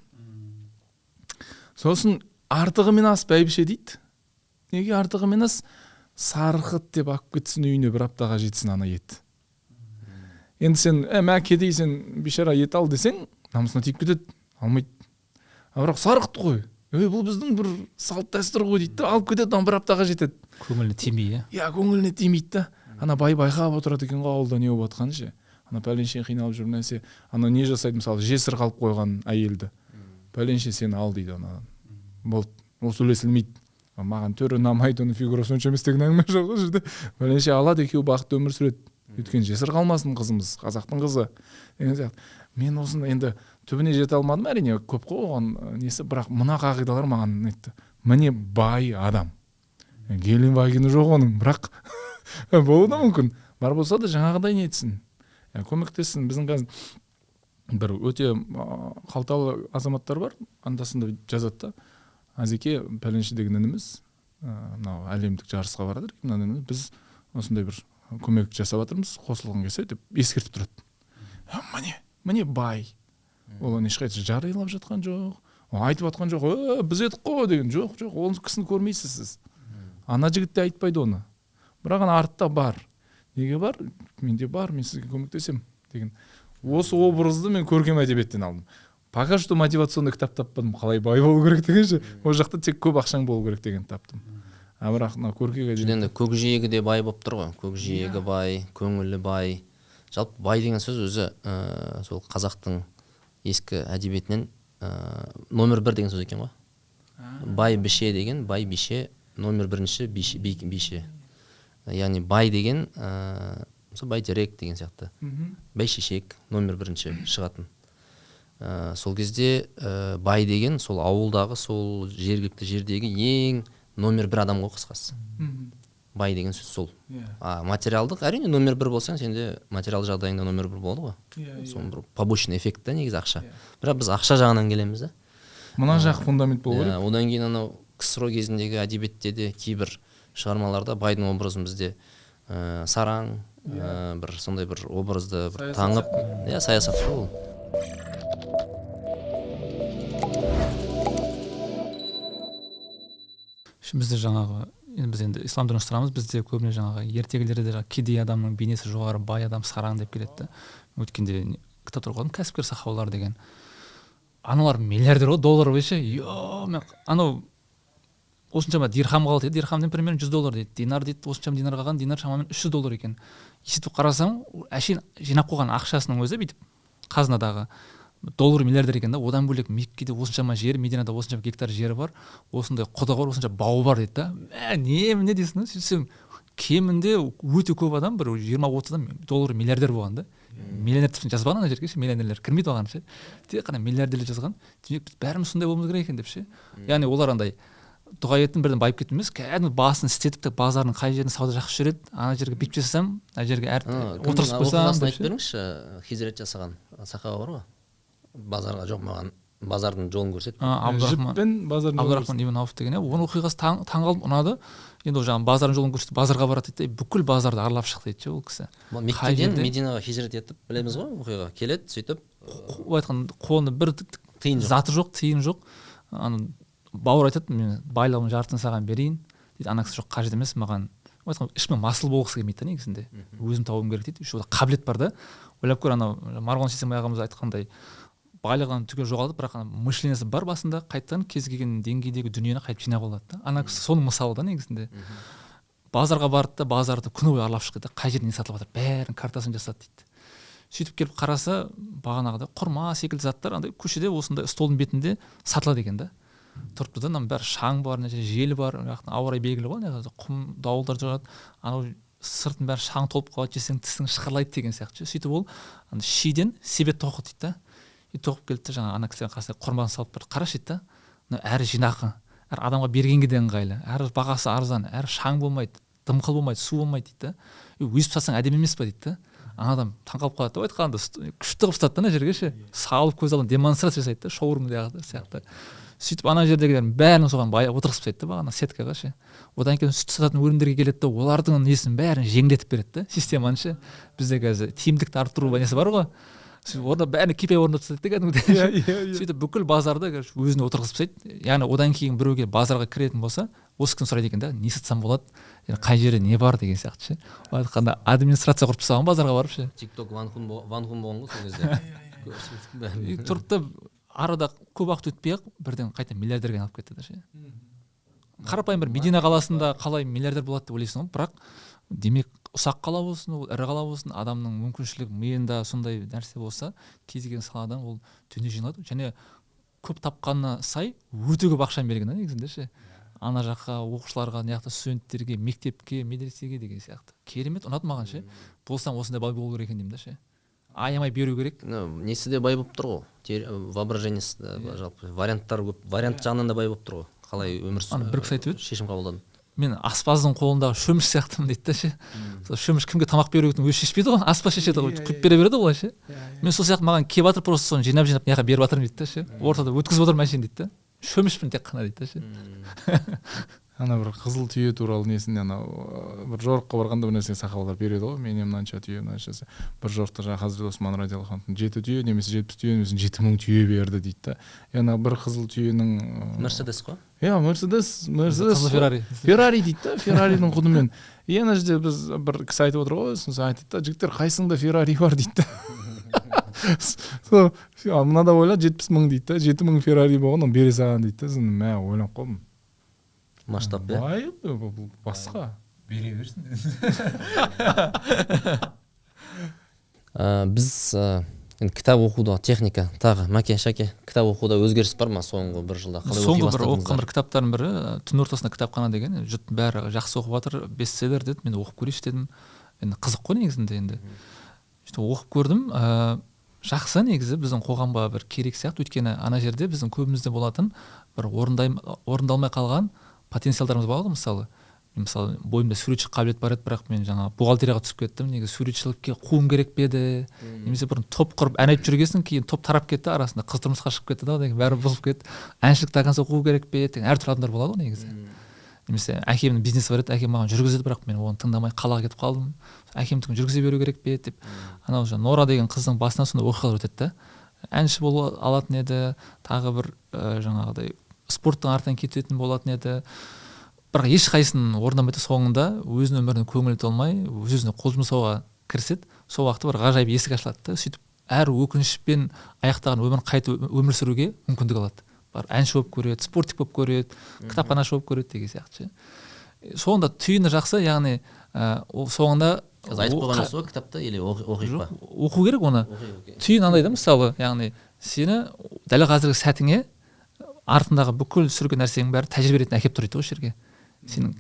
Сосын артығымен ас бәйбіше дейді. Неге артығымен ас? Сарқыт деп алып кетсін үйіне, бір аптаға жетсін ана ет. Енді сен, мә кедей, сен бейшара ет ал десең, намысына тиіп кетеді, алмайды. Бірақ сарқыт қой. Бұл біздің бір салт дәстүр ғой дейді, алып кетеді, бір аптаға жетеді. Көңіліне тимейді. Иә, көңіліне тимейді да. Ана бай байқап отырады екен ғой ауылда не болып жатқаны ше. Ана пәленше қиналып жүр нәрсе. Ана не жасайды, мысалы, жесір қалып қойған әйелді. Пәленше сені ал дейді анадан. Болды, ол сөйлесілмейді. Маған төрі ұнамайды, оның фигурасы онша емес деген әңгіме жоқ ғой жерде. Пәленше алады, екеуі бақытты өмір сүреді. Өйткені жесір қалмасын қызымыз, қазақтың қызы. Мен осыны енді түбіне жете алмадым, әрине көп қой оған несі, бірақ мына қағидалар маған нетті. Міне бай адам. Келін вагені жоқ оның, бірақ болуы да мүмкін. Бар болса да жаңағыдай нетсін. Көмектессін. Біздің қазір бір өте қалталы азаматтар бар, андасында жазады да. Азеке пәленше деген ініміз мынау әлемдік жарысқа барады, біз осындай бір көмек жасап жатырмыз, қосылған келсе деп ескертіп тұрады. Міне бай. Ол ешқайсы жариялап жатқан жоқ. Айтып жатқан жоқ. Біз едік қой деген жоқ. Ол кісіні көрмейсіз сіз. Ана жігіт те айтпайды оны. Бірақ ана артта бар. Неге бар? Менде бар, мен сізге көмектесем деген. Осы образды мен көркем әдебиеттен алдым. пока что мотивационный кітап таппадым, қалай бай болу керек деген ше. Ол жақта тек көп ақшаң болу керек деген таптым. А бірақ мына көркеге енді көкжиегі де бай болып тұр ғой. Көкжиегі бай, көңілі бай. Жалпы бай деген сөз өзі сол қазақтың ескі әдебиетінен номер 1 деген сөз екен ғой. Бай біше деген, бай бише, номер 1-ші бише. Яғни бай деген мысалы бәйтерек деген сияқты. Бәйшешек номер 1-ші шығатын. Сол кезде бай деген сол ауылдағы, сол жергілікті жердегі ең номер 1 адам ғой қысқасы. Бай деген сөз сол. Материалдық, әрине номер 1 болсаң, сенде материалды жағдайыңда номер 1 болады ғой. Соның бір побочный эффект та негізі ақша. Бірақ біз ақша жағынан келеміз да. Мына жақ фундамент болу керек. Одан кейін анау КСРО кезіндегі әдебиетте де кейбір шығармаларда байдың образын бізде сараң, бір сондай бір образды бір таңып, саясат ол. Бізде жаңағы біз енді ислам дінін ұстанамыз, бізде көбіне жаңағы ертегілерде кедей адамның бейнесі жоғары, бай адам сараң деп келеді. Өткенде кітаптар оқыдым, кәсіпкер сахабалар деген. Аналар миллиардер ғой, доллар бойынша. Анау осыншама дирхам қалды, дирхамдың примерно $100 дейді. Динар дейді, осыншама динар қалған, динар шамамен $300 екен. Есетіп қарасаң, әшейін жинап қойған ақшасының өзі бүйтіп қазынадағы доллар миллиардер екен да. Одан бөлек Меккеде осыншама жер, Мединада осыншама гектар жері бар, осындай құда бар, осынша бауы бар дейді да. Не дейсің? Сөйтсең кемінде өте көп адам, бір 20-30 адам доллар миллиардер болған да. Миллионер тіпсін жазбаған ана жерге ше, миллионерлер кірмейді оған ше. Тек қана миллиардерлер жазған. Демек біз бәріміз сондай болуымыз керек екен деп ше. Яғни олар андай дұға еттім бірден байып кетті емес, кәдімгі басын істетіп базардың қай жерінде сауда жақсы жүреді, ана жерге бүйтіп жасасам, ана жерге отырғызып қойсам. Айтып беріңізші, хижрет жасаған сахаба бар ғой. Базарға жоқ, маған базардың жолын көрсет. Абдурахман ибн Ауф деген, оның оқиғасы таң қалып ұнады. Енді ол жаңағы базардың жолын көрсетіп базарға барады дейді, бүкіл базарды аралап шықты дейді ол кісі. Меккеден Мединаға хижрет етіп, білеміз ғой оқиға. Келеді, сөйтіп айтқан қолында бір заты жоқ, тиын жоқ. Бауыр айтады, мен байлығымның жартысын саған берейін дейді. Ана кісі жоқ, қажет емес маған. Айтқан ешкім масыл болғысы келмейді негізінде. Өзім тауым керек дейді. Еще қабілет бар да. Ойлап көр, анау Марғұлан Сейсенбай ағамыз айтқандай байлығын түгел жоғалтып, бірақ мышлениесі бар басында, қайтадан кез келген деңгейдегі дүниені қайтып жинап алады да. Ана кісі соның мысалы да негізінде. Базарға барды да, базарды күні бойы аралап шықты да, қай жерде не сатылып жатыр, бәрін картасын жасады дейді. Сөйтіп келіп қараса, бағанағыдай құрма секілді заттар андай көшеде осындай столдың бетінде сатылады екен да. Тұрыпты да, мына бәрі шаң бар, желі бар, ауа райы белгілі ғой, құм дауылдар жауады, анау сыртын бәрі шаң толып қалады, жесең тісің шықырлайды деген сияқты. Сөйтіп ол шиден себет тоқы дейді да. Тоқып келді жаңа ана кісілер қасына құрбан салып бір қарашы дейді да. Әрі жинақы, әрі адамға бергенге де ыңғайлы, әрі бағасы арзан, әрі шаң болмайды, дымқыл болмайды, су болмайды дейді да. Өйстіп сатсаң әдемі емес па дейді да. Адам таңқалып қалады да, айтқанда күшті қылып сатты ана жерге ше. Салып көз алдына демонстрация жасайды да, шоурумдағы сияқты. Сөйтіп ана жердегілердің бәрін соған отырғызып тастайды да бағана сеткаға ше. Одан кейін сүт сататын өрімдерге келеді да, олардың несін бәрін жеңілдетіп береді да, системаны ше. Бізде қазір тиімділікті арттыру несі бар ғой. Орда бәріне KPI орнатып тастайды да кәдімгідей. Сөйтіп бүкіл базарды өзіне отырғызып тастайды. Яғни одан кейін біреуге базарға кіретін болса, осы күн сұрайды екен да, не сатсам болады, қай жерде не бар деген сияқты ше. Айтқанда администрация құрып тастаған базарға барып ше. TikTok ванхун болған ғой сол кезде. Тұрып та арада көп уақыт өтпей-ақ бірден қайта миллиардерге айналып кетті да ше. Қарапайым бір Медина қаласында қалай миллиардер болады деп ойлайсың ғой, бірақ демек ұсақ қала болсын, ірі қала болсын, адамның мүмкіншілік миында сондай нәрсе болса, кез келген саладан ол дүние жиналады және көп тапқанына сай өте көп ақша берген да негізінде ше. Ана жаққа оқушыларға, мына жақта студенттерге, мектепке, медресеге деген сияқты. Керемет, ұнады маған ше. Болсам осындай бай болу керек екен деймін да ше. Аямай беру керек. Несі де бай болып тұр ғой. Воображениесі жалпы варианттар көп. Вариант жағынан да бай болып тұр ғой. Қалай өмір бір кісі айтып еді, шешім қабылдадым. Мен аспаздың қолындағы шөміш сияқтымын дейді да ше. Шөміш кімге тамақ берудің өзі шешпейді ғой, аспаз шешеді ғой, құйып бере береді ғой ше. Мен сол сияқты маған келіп жатыр, просто соны жинап мына жаққа беріп жатырмын дейді да ше. Ортада өткізіп отырмын әшейін дейді да. Шөмішпін тек қана дейді да ше. Ана бір қызыл түйе туралы несінде анау бір жорыққа барғанда бір нәрсе сахабалар береді ғой, менен мынанша түйе мынаншасы. Бір жорықта жаңағы Хазірет Осман радиаллаху анху 7 түйе немесе 70 түйенің өзін 7000 түйе берді дейді да. Яғни бір қызыл түйенің Мерседес қой. Мерседес Феррари дейді да, Ферраридің құнымен. Ана жерде біз бір кісі айтып отыр ғой, сосын айтады да, жігіттер қайсыңда Феррари бар дейді да. ал мынада ойла 70.000 дейді да, 7.000 Феррари болған, оны бере салған дейді да. Сосын мә ойланып қалдым. Масштаб иә. Бай бұл басқа. бере берсін. Біз енді кітап оқуда техника тағы Мәке Шәке кітап оқуда өзгеріс бар ма соңғы бір жылда? Соңғы бір оқыған бір кітаптардың бірі түн ортасында кітапхана деген, жұрт бәрі жақсы оқып жатыр, бестселлер деді, мен оқып көрейінші дедім. Енді қызық қой негізінде енді. Оқып көрдім, жақсы негізі біздің қоғамға бір керек сияқты, өйткені ана жерде біздің көбімізде болатын бір орындалмай қалған потенциалдарымыз бар ғой, мысалы. Мысалы бойымда суретші қабілет бар еді, бірақ мен жаңа бухгалтерияға түсіп кеттім. Негізі суретшілікке қуым керек пе еді? Немесе бұрын топ құрып ән айтып жүргесін, кейін топ тарап кетті, арасында қыз тұрмысқа шығып кетті да, деген бәрі бұзылып кетті. Әншілікті до конца қуу керек пе деген әртүрлі адамдар болады ғой негізі. Немесе әкемнің бизнесі бар еді, әкем маған жүргізеді, бірақ мен оны тыңдамай қалаға кетіп қалдым. Әкемдікін жүргізе беру керек пе деп. Анау жаңа Нора деген қыздың басынан сондай оқиғалар өтеді да. Әнші бола алатын еді, тағы бір жаңағыдай спорттың артынан кететін болатын еді. Бірақ ешқайсының орындамайды, соңында өзінің өміріне көңілі толмай, өзіне қол жұмсауға кіріседі. Сол уақытта бір ғажайып есік ашылады да, сөйтіп әр өкінішпен аяқтаған өмірін қайта өмір сүруге мүмкіндік алады. Бар әнші болып көреді, спортик болып көреді, кітапханашы болып көреді деген сияқты. Соңында түйіні жақсы, яғни ол соңында айтып қойған осы кітапта или оқиық па? Оқу керек оны. Түйін андай да, мысалы, яғни сені дәл қазіргі сәтіңе артындағы бүкіл сүрген нәрсенің бәрі тәжірибе ретінде әкеліп тұр дейді ғой осы жерге. Сенің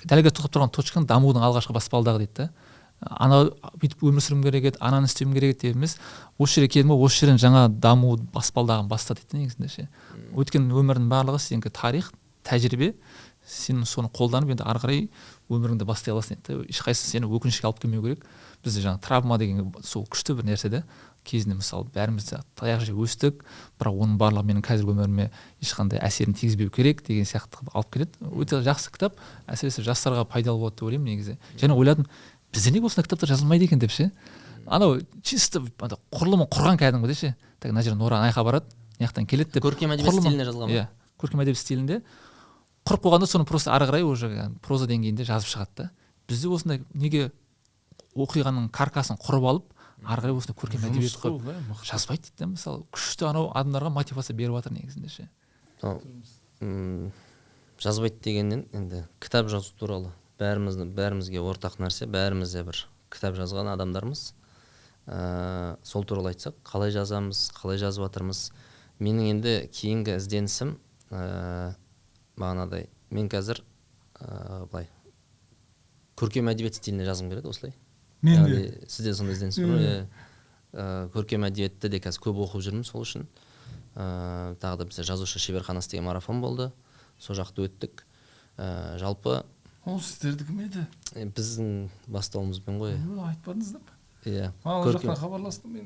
дәлге тоқтап тұрған точкаң дамудың алғашқы баспалдағы дейді да. Ана бүйтіп өмір сүруім керек еді, ананы істеуім керек еді деп емес, осы жерге келдім ғой, осы жерден жаңа даму баспалдағын баста дейді негізінде ше. Өткен өмірдің барлығы сенікі тарих, тәжірибе, сен соны қолданып енді ары қарай өміріңді бастай аласың дейді. Ешқайсысы сені өкінішке алып келмеу керек. Бізде жаңа травма деген сол күшті бір нәрсе да. Кезінде мысалы бәріміз таяқ жеп өстік, бірақ оның барлығы менің қазіргі өміріме ешқандай әсерін тигізбеу керек деген сияқты алып келеді. Өте жақсы кітап, әсіресе жастарға пайдалы болады деп ойлаймын негізі. Және ойладым, бізде неге осындай кітаптар жазылмайды екен деп ше. Анау чисто құрылымы құрған кәдімгідей ше. Мына жерде Нора ана жаққа барады, мына жақтан келеді деп. Көркем әдебиет стилінде жазылған ба? Иә, көркем әдебиет стилінде. Құрып қойғанда соны просто ары қарай уже проза деңгейінде жазып шығады да. Бізде осындай неге оқиғаның каркасын құрып алып, ары қарай осындай көркем әдебиет қылып жазбайды дейді да. Мысалы күшті анау адамдарға мотивация беріп жатыр негізінде ше. Жазбайды дегеннен енді кітап жазу туралы бәрімізге ортақ нәрсе, бәріміз де бір кітап жазған адамдармыз. Сол туралы айтсақ, қалай жазамыз, қалай жазып жатырмыз. Менің енді кейінгі ізденісім бағанадай, мен қазір былай көркем әдебиет стилінде жазғым келеді осылай. Сізде сондай ізденіс бар ғой. Көркем әдебиетті де қазір көп оқып жүрмін, сол үшін. Тағы да бізде жазушы шеберханасы деген марафон болды. Сол жақты өттік. Жалпы Ол сіздерді кім еді? Біздің бастауымызбен ғой. Айтпадыңыздар ма? Иә. Маған жақтан хабарластым мен.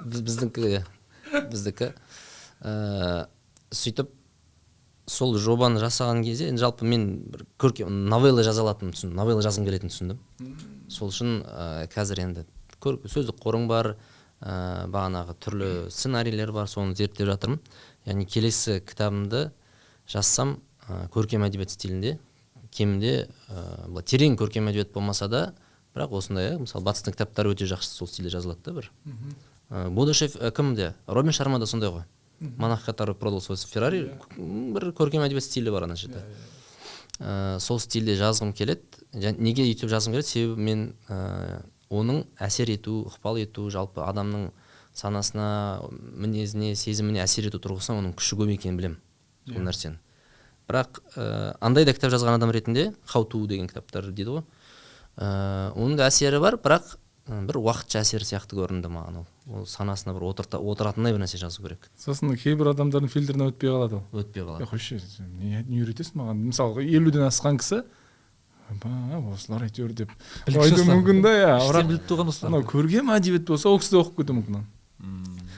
Біздікі. Сөйтіп сол жобаны жасаған кезде жалпы мен бір көркем новелла жаза алатынын түсіндім, новелла жазғым келетінін түсіндім. Сол үшін қазір енді сөздік қорың бар, бағанағы түрлі сценарийлер бар, соны зерттеп жатырмын. Яғни келесі кітабымды жазсам көркем әдебиет стилінде, кемінде терең көркем әдебиет болмаса да, бірақ осындай, мысалы батыстың кітаптары өте жақсы сол стилде жазылады да бір. Будышев кімде? Робин Шарма да сондай ғой. Монах, который продал свой Феррари, бір көркем әдебиет стилі бар ана жерде. Сол стилде жазғым келеді. Неге өйтіп жазғым келеді? Себебі мен оның әсер ету, ықпал ету, жалпы адамның санасына, мінезіне, сезіміне әсер ету тұрғысынан оның күші көп екенін білемін. Бұл нәрсені. Бірақ андай да кітап жазған адам ретінде, How to деген кітаптар дейді ғой. Оның да әсері бар, бірақ бір уақытша әсер сияқты көрінді маған ол. Ол санасына бір отыратындай бір нәрсе жазу керек. Сосын кейбір адамдардың фильтріне өтпей қалады ол. Өтпей қалады. Қойшы, не үйретесің маған? Мысалы 50-ден асқан кісі, осылар әйтеуір деп айту мүмкін да, иә. Іштен біліп туған осылар. Анау көркем әдебиет болса, ол кісі де оқып кетуі мүмкін.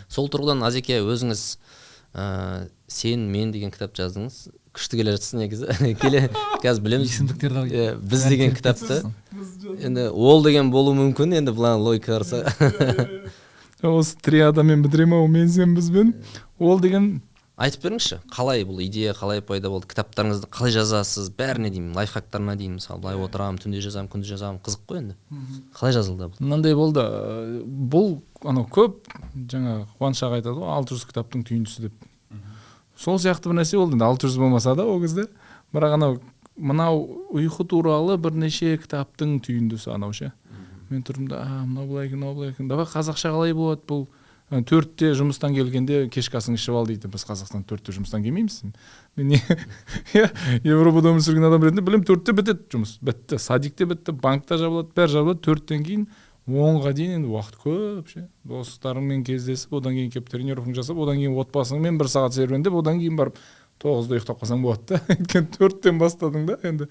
Сол тұрғыдан Азеке өзіңіз сен, мен деген кітап жаздыңыз. Күшті келе жатсыз негізі. Қазір білеміз. Есімдіктерді біз деген кітапты. Енді ол деген болу мүмкін, енді бұлан логика қарса. Осы триадамен бітірем-ау, мен сен бізбен. Ол деген айтып беріңізші, қалай бұл идея қалай пайда болды, кітаптарыңызды қалай жазасыз, бәріне деймін, лайфхактарына дейін, мысалы былай отырамын, түнде жазамын, күнде жазамын, қызық қой енді. Қалай жазылды бұл? мынандай болды. Бұл анау көп жаңа Қуаныш аға айтады ғой 600 кітаптың түйіндісі деп. Сол сияқты бір нәрсе болды. Енді 600 болмаса да ол кезде, бірақ мынау ұйқы туралы бірнеше кітаптың түйіндісі анау ше. Мен тұрдым да, мынау былай екен, давай қазақша қалай болады бұл? 4-те жұмыстан келгенде кешкі асың ішіп ал дейді. Біз Қазақстан 4-те жұмыстан келмейміз. Мен Европада өмір сүрген адам ретінде білем 4-те бітеді жұмыс. Бітті. Садикте бітті, банкта жабылады, бәрі жабылады. 4-тен кейін 10-ға дейін енді уақыт көп ше. Достарыңмен кездесіп, одан кейін келіп тренировка жасап, одан кейін отбасыңмен 1 сағат серуендеп, одан кейін барып 9-да ұйықтап қалсаң болады да. Өйткені 4-тен бастадың да енді.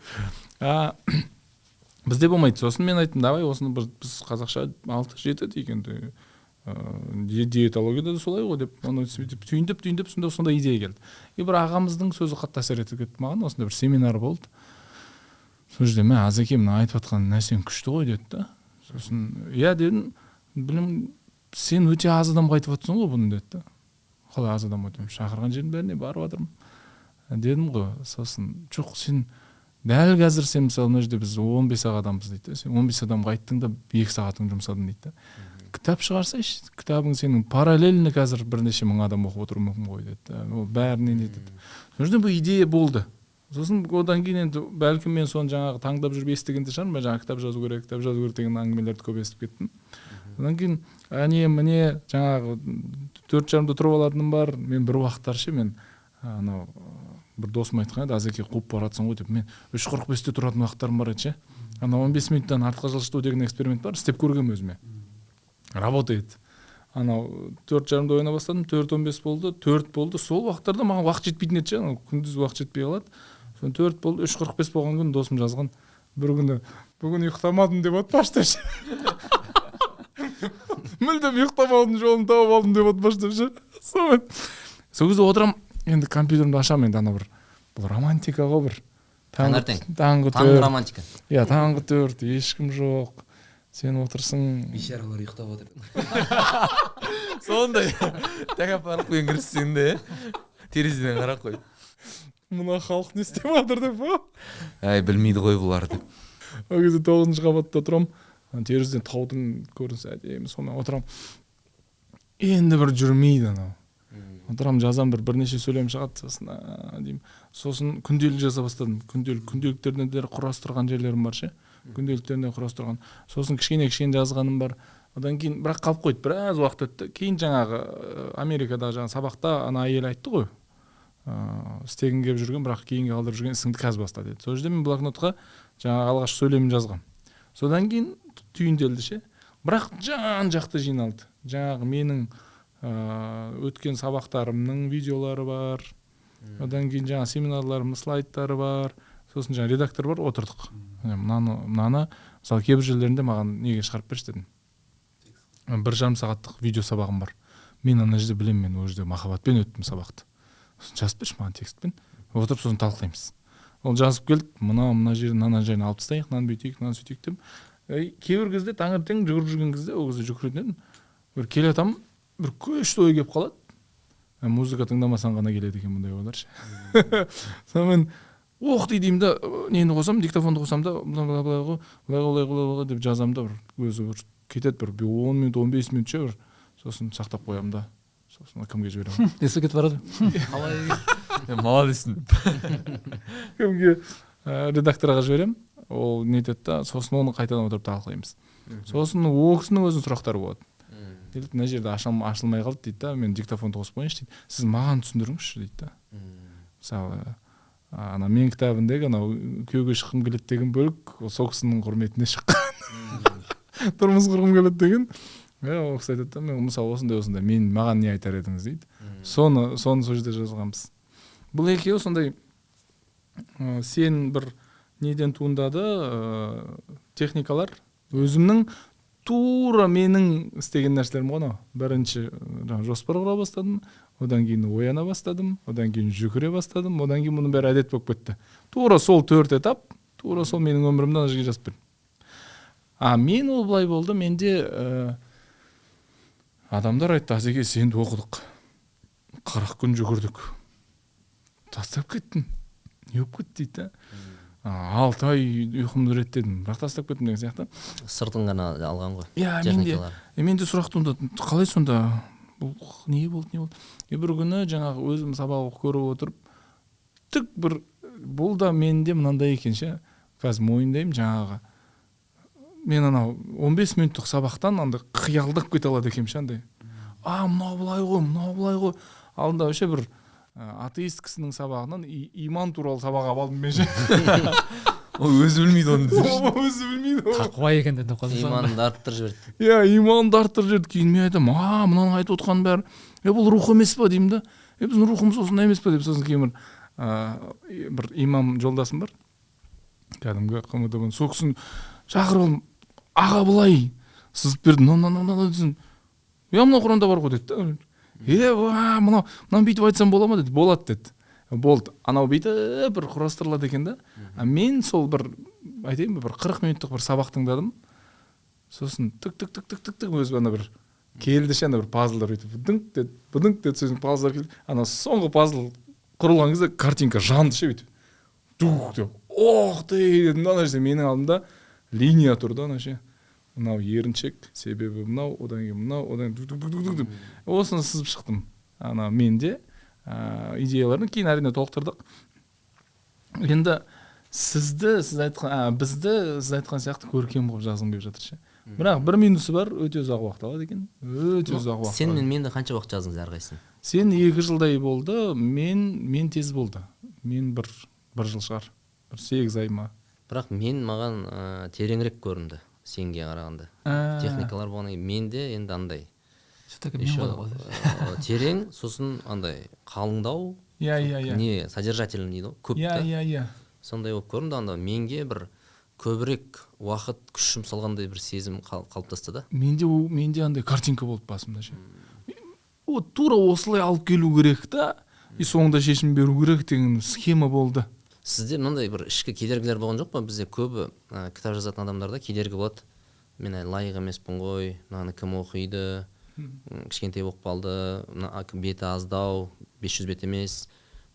Бізде болмайды. Сосын мен айттым, давай осыны біз қазақша 6-7 дегенде диетологияда да солай ғой деп, оны түйіндеп сонда идея келді. Бір ағамыздың сөзі қатты әсер етіп кетті маған. Осында бір семинар болды. Сол жерде мен Азеке мына айтып жатқан нәрсең күшті ғой деді да. Сосын иә дедім, білім сен өте аз адамға айтып жатсың ғой бұны деді да. Қалай аз адам айтамын? Шақырған жердің бәріне барып жатырмын дедім ғой. Сосын жоқ, сен дәл қазір сен мысалы мына жерде біз 15 адамбыз дейді. Сен 15 адамға айттың да 2 сағатың жұмсадың дейді. Кітап шығарсайшы, кітабың сенің параллельно қазір бірнеше мың адам оқып отыруы мүмкін ғой деді. Ол бәрінен етеді. Сол жерде бұл идея болды. Сосын одан кейін енді бәлкім мен соны жаңағы таңдап жүріп естігенде шығармын, жаңағы кітап жазу керек деген әңгімелерді көп естіп кеттім. Одан кейін міне жаңағы 4:30-да тұрып алатыным бар. Мен бір уақыттар ше, мен анау бір досым айтқан еді, Азеке қуып баратсың ғой деп. Мен 3:45-те тұратын уақыттарым бар еді ше. Ана 15 минуттан артқа жылжыту деген эксперимент бар, істеп көргенмін өзіме. Работает. Анау 4:30-да ойна бастадым, 4:15 болды, 4 болды. Сол уақыттарда маған уақыт жетпейтін еді ше, күндіз уақыт жетпей қалады. Сон 4 болды, 3:45 болған күні досым жазған. Бір күні бүгін ұйықтамадым деп отпашты ше. Мүлдем ұйықтамаудың жолын тауып алдым деп отпашты ше. Сол кезде отырам, енді компьютерімді ашамын, енді ана бұл романтика ғой бір. Таңғы романтика. Иә, таңғы 4, ешкім жоқ. Сен отырсың, бейшаралар ұйықтап отыр. Сондай тәкаппарлық пен кіріссең де терезеден қарап қой. Мына халық не істеп жатыр деп па? Білмейді ғой бұлар деп. Ол кезде 9-шы қабатта тұрам, терезеден таудың көрінісі әдемі, сонымен отырам. Енді бір жүрмейді анау. Отырам, жазам, бірнеше сөйлем шығады, сосын күнделік жаза бастадым. Күнделіктерден де құрастырған жерлерім бар ше. Күнделіктеріне құрастырған. Сосын кішкене жазғаным бар. Одан кейін бірақ қалып қойды, біраз уақыт өтті. Кейін жаңағы Америкада жаңағы сабақта ана әйел айтты ғой. Істегің келіп жүрген, бірақ кейінге қалдырып жүрген ісіңді қазір баста деді. Сол жерде мен блокнотқа жаңағы алғаш сөйлемін жазғам. Содан кейін түйінделді ше. Бірақ жан-жақты жиналды. Жаңағы менің өткен сабақтарымның видеолары бар. Одан кейін жаңағы семинарларымның слайдтары бар. Сосын жаңа редактор бар, отырдық. Мынаны мысалы кейбір жерлерінде маған неге шығарып берші дедім. 1,5 сағаттық видео сабағым бар. Мен ана жерде білем, мен ол жерде махаббатпен өттім сабақты. Жазып берші маған текстпен. Отырып сосын талқылаймыз. Ол жазып келді, мына жерін алып тастайық, мынаны бүйтейік, мынаны сөйтейік деп. Кейбір кезде таңертең жүгіріп жүрген кезде, ол кезде жүгіретін едім. Бір келе жатамын, бір күшті ой келіп қалады. Музыка тыңдамасаң ғана келеді екен бұндай ойлар ше. Сонымен деймін да, нені қосам, диктофонды қосам да, былай деп жазам да, өзі кетеді бір 10 минут, 15 минут ше, сосын сақтап қоямын да. Сосын кімге жіберемін. Есі кетіп барады. Қалай? Молодецсің. Кімге редакторға жіберемін. Ол не етеді да, сосын оны қайтадан отырып талқылаймыз. Сосын ол кісінің өзінің сұрақтары болады. Мына жерде ашылмай қалды дейді да, мен диктофонды қосып қойыншы дейді. Сіз маған түсіндіріңізші дейді да. Мысалы, ана мен кітабындегі анау күйеуге шыққым келеді деген бөлік сол кісінің құрметіне шыққан. Тұрмыс құрғым келеді деген. Ол кісі айтады да, мен мысалы осындай маған не айтар едіңіз дейді. Соны сол жерде жазғанбыз. Бұл екеуі сондай сен бір неден туындады техникалар, өзімнің тура менің істеген нәрселерім ғой. Бірінші жоспар құра бастадым, одан кейін ояна бастадым, одан кейін жүгіре бастадым, одан кейін мұның бәрі әдет болып кетті. Тура сол 4 этап, тура сол менің өмірімді ана жерге жазып бердім. Мен ол былай болды, менде адамдар айтты, Азеке, сен оқыдық, 40 күн жүгірдік, тастап кеттің, не болып кетті дейді. 6 ай ұйқымды реттедім, бірақ тастап кеттім деген сияқты. Сыртын ғана алған ғой. Менде сұрақ туындады, қалай сонда бұл не болды бір күні жаңағы өзім сабақ көріп отырып түк бір бұл да менде мынандай екен ше, қазір мойындаймын, жаңағы мен анау 15 минуттық сабақтан андай қиялдап кете алады екенмін ше, андай мынау былай ғой алдында вообще бір атеист кісінің сабағынан иман туралы сабақ алып алдым мен ше. Ол өзі білмейді оны. Өзі білмейді. тақуа екен деп қойса иманды арттырып жіберді. Иә, иманды арттырып жіберді. Кейін мен айтамын, мынаның айтып отқанның бәрі, бұл рух емес па деймін да. Біздің рухымыз осындай емес па деп. Сосын кейін бір имам жолдасым бар. Кәдімгі КМТ-ның сол кісіні шақырып, аға былай сызып берді. Десем, мынау Құранда бар ғой деді. Мынау бүйтіп айтсам бола ма деді. Болады деді. Болды, анау бүйтіп бір құрастырылады екен да. Мен сол бір айтайын бір 40 минуттық бір сабақ тыңдадым. Сосын тік өзі ана бір келді ше, ана бір пазлдар өйтіп бұдыңқ деді, сөздің пазлдар келді. Ана соңғы пазл құрылған кезде картинка жанды ше бүйтіп. Дух деп. Ох ты дедім, ана жерде менің алдымда линия тұрды ана ше. Мынау еріншек, себебі мынау, одан кейін мынау, одан деп. Осыны сызып шықтым. Ана менде идеяларын кейін әрине толықтырдық. Енді бізді сіз айтқан сияқты көркем қылып жазғым келіп жатыр ше. Бірақ бір минусы бар, өте ұзақ уақыт алады екен. Өте ұзақ уақыт. Сен мен менде қанша уақыт жаздыңыз әрқайсысын? Сен 2 жылдай болды, мен тез болды. Мен бір жыл шығар. Бір 8 ай ма. Бірақ маған тереңірек көрінді сенге қарағанда. Техникалар болғаннан кейін менде енді андай терең, сосын андай қалыңдау. Не содержательный дейді ғой, көп та. Сондай болып көрінді. Анда менге бір көбірек уақыт, күш жұмсалғандай бір сезім қалыптасты да. Менде андай картинка болды басымда ше. Тура осылай алып келу керек та, и соңында шешім беру керек деген схема болды. Сізде мынандай бір ішкі кедергілер болған жоқ па? Бізде көбі кітап жазатын адамдарда кедергі болады. Мен лайық емеспін ғой, мынаны кім оқиды, кішкентай болып қалды, беті аздау, 500 бет емес,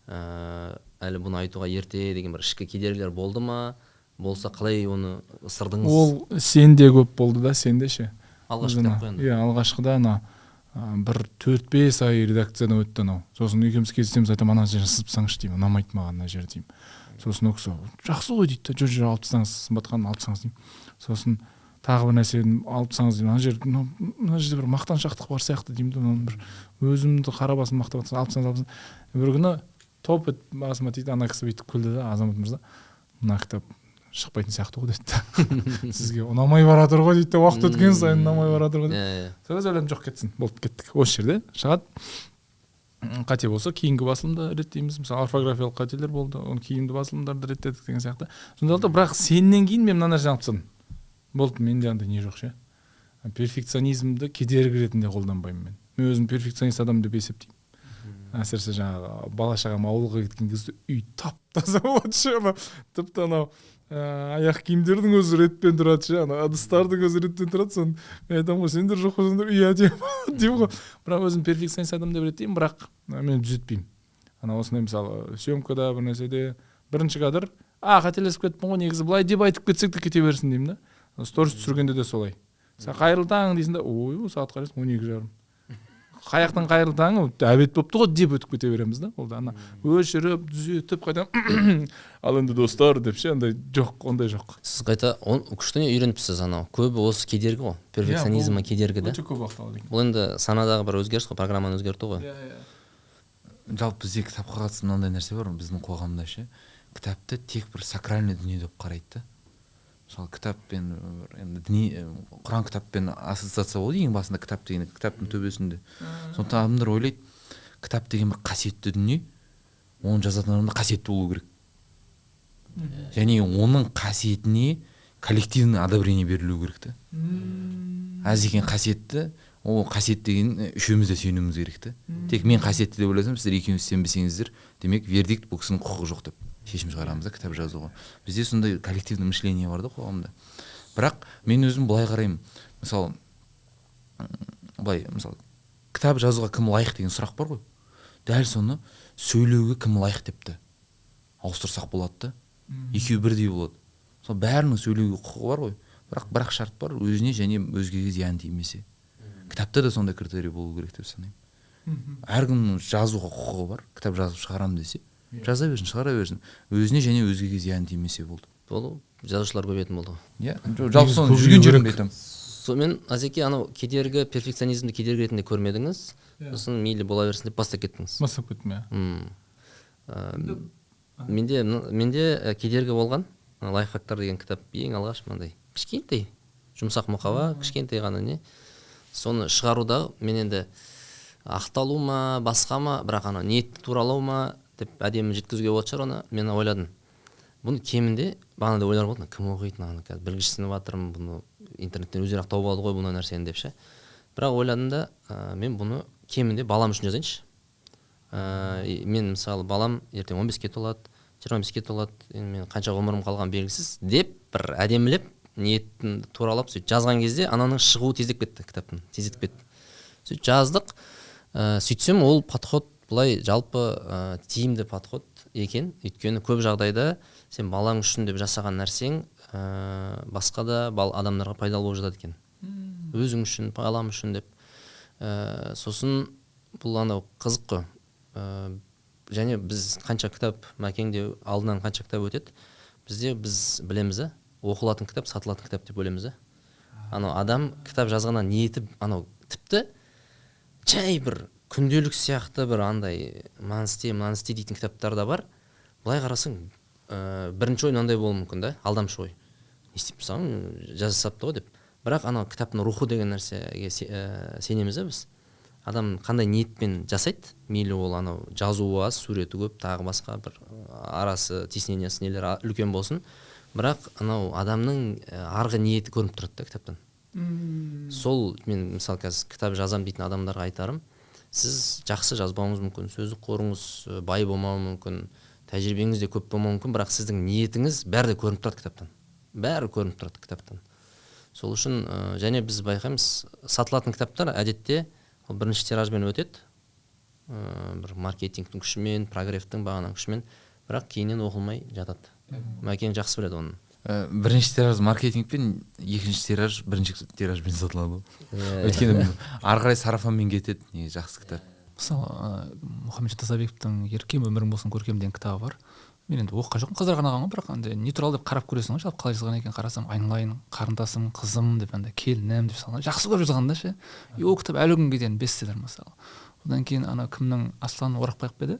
әлі бұны айтуға ерте деген бір ішкі кедергілер болды ма? Болса қалай оны ысырдыңыз? Ол сенде көп болды да, сенде ше. Алғашқыда қойынды. Алғашқыда бір 4-5 ай редакциядан өтті анау. Сосын екеуміз кездесеміз, айтамын, ана жерін сызып тастаңызшы деймін, ұнамайды маған ана жер деймін. Сосын ол кісі жақсы ғой дейді, жүр алып тастаңыз, сымбатқаным алып тастаңыз деймін. Сосын тағы бір нәрсені алып тастаңыз деймін, ана жерде бір мақтаншақтық бар сияқты деймін, бір өзімді қара басым мақтап алып тастаңыз. Бір күні топ басыма тиді, ана кісі бүйтіп күлді да, Азамат мырза, мына кітап шықпайтын сияқты ғой деді. Сізге ұнамай баратыр ғой дейді, уақыт өткен сайын ұнамай баратыр ғой дейді. Содан ойладым, жоқ кетсін, болды, кеттік. Осы жерде шығады. Қате болса кейінгі басылымда реттейміз. Мысалы орфографиялық қателер болды, оны кейінгі басылымдарды реттедік деген сияқты. Сондықтан бірақ сеннен кейін мен мына нәрсені алып тастадым. Болды, менде андай не жоқ ше. Перфекционизмді кедергі ретінде қолданбаймын мен. Мен өзім перфекционист адам деп есептеймін. Әсіресе жаңағы бала шағам ауылға кеткен кезде үй тап-таза болады ше, тіпті анау аяқ киімдердің өзі ретпен тұрады ше, ыдыстардың өзі ретпен тұрады. Соны мен айтамын ғой, сендер жоқ қойсаңдар үй әдемі деймін ғой. Бірақ өзім перфекционист адам деп реттеймін, бірақ мен түзетпеймін. Осындай мысалы съемкада бір нәрседе бірінші кадр, қателесіп кетіппін ғой, негізі былай деп айтып кетсек те кете берсін деймін да. Сторис түсіргенде де солай. Қайырлы таң дейсің да, ой, сағат қарайсың 12:30. Қаяқтан қайырлы таңы әбет болыпты ғой деп өтіп кете береміз да. Ол да ана өшіріп, түзетіп қайдан ал енді достар деп ше, ондай жоқ. Сіз қайта күштіне үйреніпсіз анау. Көбі осы кедергі ғой. Перфекционизмі кедергі да. Өте көп уақыт алады екен. Бұл енді санадағы бір өзгеріс қой, программаны өзгерту ғой. Жалпы бізде кітапқа қатысты мынандай нәрсе бар біздің қоғамда ше. Кітапты тек бір сакральный дүние деп қарайды да. Мысалы кітаппен Құран кітаппен ассоциация болды ең басында, кітап деген кітаптың төбесінде. Сондықтан адамдар ойлайды, кітап деген бір қасиетті дүние, оны жазатын адамда қасиетті болу керек. Және оның қасиетіне коллективный одобрение берілу керек та. Әзекең қасиетті, ол қасиет деген үшеуміз де сүйенуіміз керек та. Тек мен қасиетті деп ойласам, сіздер екеуіңіз сенбесеңіздер, демек вердикт бұл кісінің құқығы жоқ деп шешім шығарамыз да, кітап жазуға. Бізде сондай коллективный мышление бар да қоғамда. Бірақ мен өзім былай қараймын. Мысалы кітап жазуға кім лайық деген сұрақ бар ғой. Дәл соны сөйлеуге кім лайық депті ауыстырсақ болады да. Екеуі бірдей болады. Мысалы бәрінің сөйлеуге құқығы бар ғой. Бірақ шарт бар, өзіне және өзгеге зиян тимесе. кітапта да сондай критерий болу керек деп санаймын. Әркімнің жазуға құқығы бар, кітап жазып шығарам десе жаза берсін, шығара берсін, өзіне және өзгеге зиян тимесе болды. Болу жазушылар көбейетін болды. Иә, жалпы соны жүрген жерімде айтамын. Сонымен Азеке анау кедергі, перфекционизмді кедергі ретінде көрмедіңіз, сосын мейлі бола берсін деп бастап кеттіңіз. Бастап кеттім, Менде кедергі болған лайфхактар деген кітап ең алғаш мынандай кішкентай жұмсақ мұқаба, кішкентай ғана не, соны шығаруда мен енді ақталу ма басқа ма, бірақ ана ниетті туралау ма деп әдемі жеткізуге болады шығар. Оны мен ойладым, бұны кемінде бағанада ойлар болды, кім оқиды, қазір білгішсініп жатырмын, бұны интернеттен өздері-ақ тауып алды ғой бұны нәрсені деп ше. Бірақ ойладым да мен бұны кемінде балам үшін жазайыншы. Мен мысалы балам ертең 15-ке толады, 25-ке толады, мен қанша ғұмырым қалған белгісіз деп бір әдемілеп ниетін туралап сөйтіп жазған кезде ананың шығуы тездеп кетті, кітаптың тездетіп кетті. Сөйтіп жаздық. Сөйтсем ол подход былай жалпы тиімді подход екен. Өйткені көп жағдайда сен балаң үшін деп жасаған нәрсең басқа да адамдарға пайдалы болып жатады екен. Өзің үшін, балам үшін деп. Сосын бұл анау қызық қой. Және біз қанша кітап, Мәкеңде алдынан қанша кітап өтеді, бізде біз білеміз, оқылатын кітап, сатылатын кітап деп бөлеміз. Анау адам кітап жазғаннан ниеті анау тіпті жай бір күнделік сияқты бір андай мынаны істе дейтін кітаптар да бар. Былай қарасаң, бірінші ой мынандай болуы мүмкін да, алдамшы ой. Не істеп тұрсаң, жазасапты ғой деп. Бірақ анау кітаптың рухы деген нәрсеге сенеміз біз. Адам қандай ниетпен жасайды, мейлі ол анау жазуы аз, суреті көп, тағы басқа бір арасы, тиснениясы нелер үлкен болсын, бірақ анау адамның арғы ниеті көрініп тұрады да кітаптан. Сол мен мысалы қазір кітап жазам дейтін адамдарға айтарым, сіз жақсы жазбауыңыз мүмкін, сөздік қорыңыз бай болмауы мүмкін, тәжірибеңіз де көп болмауы мүмкін, бірақ сіздің ниетіңіз бәрі де көрініп тұрады кітаптан. Бәрі көрініп тұрады кітаптан. Сол үшін және біз байқаймыз, сатылатын кітаптар әдетте бірінші тиражбен өтеді, бір маркетингтің күшімен, прогрефтің бағаның күшімен, бірақ кейіннен оқылмай жатады. Мәкең жақсы біледі оны. Бірінші тираж маркетингпен, екінші тираж бірінші тиражбен сатылады. Өйткені ары қарай сарафанмен кетеді, неге жақсы кітап. Мысалы, Мұхаммед Тазабековтың «Еркем өмірің болсын көркем» деген кітабы бар. Мен енді оқыған жоқпын, қыздар ғана алған ғой, бірақ андай не туралы деп қарап көресің ғой, жалпы қалай жазған екен, қарасам айналайын, қарындасым, қызым деп андай келінім деп салған. Жақсы көріп жазған да ше. Ол кітап әлі күнге дейін бестселлер мысалы. Одан кейін ана кімнің Аслан Оразбаев па еді?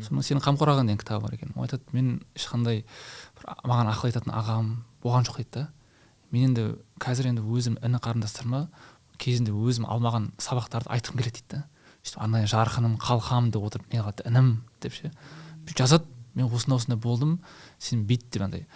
Соның сенің қамқорағың деген кітабы бар екен. Ол айтады, мен ешқандай маған ақыл айтатын ағам болған жоқ дейді да. Мен енді қазір енді өзім іні қарындастарыма кезінде өзім алмаған сабақтарды айтқым келеді дейді да. Сөйтіп арнайы жарқыным, қалқам деп отырып не қылады, інім деп ше. Жазады, мен осындай болдым, сен бүйт деп андай.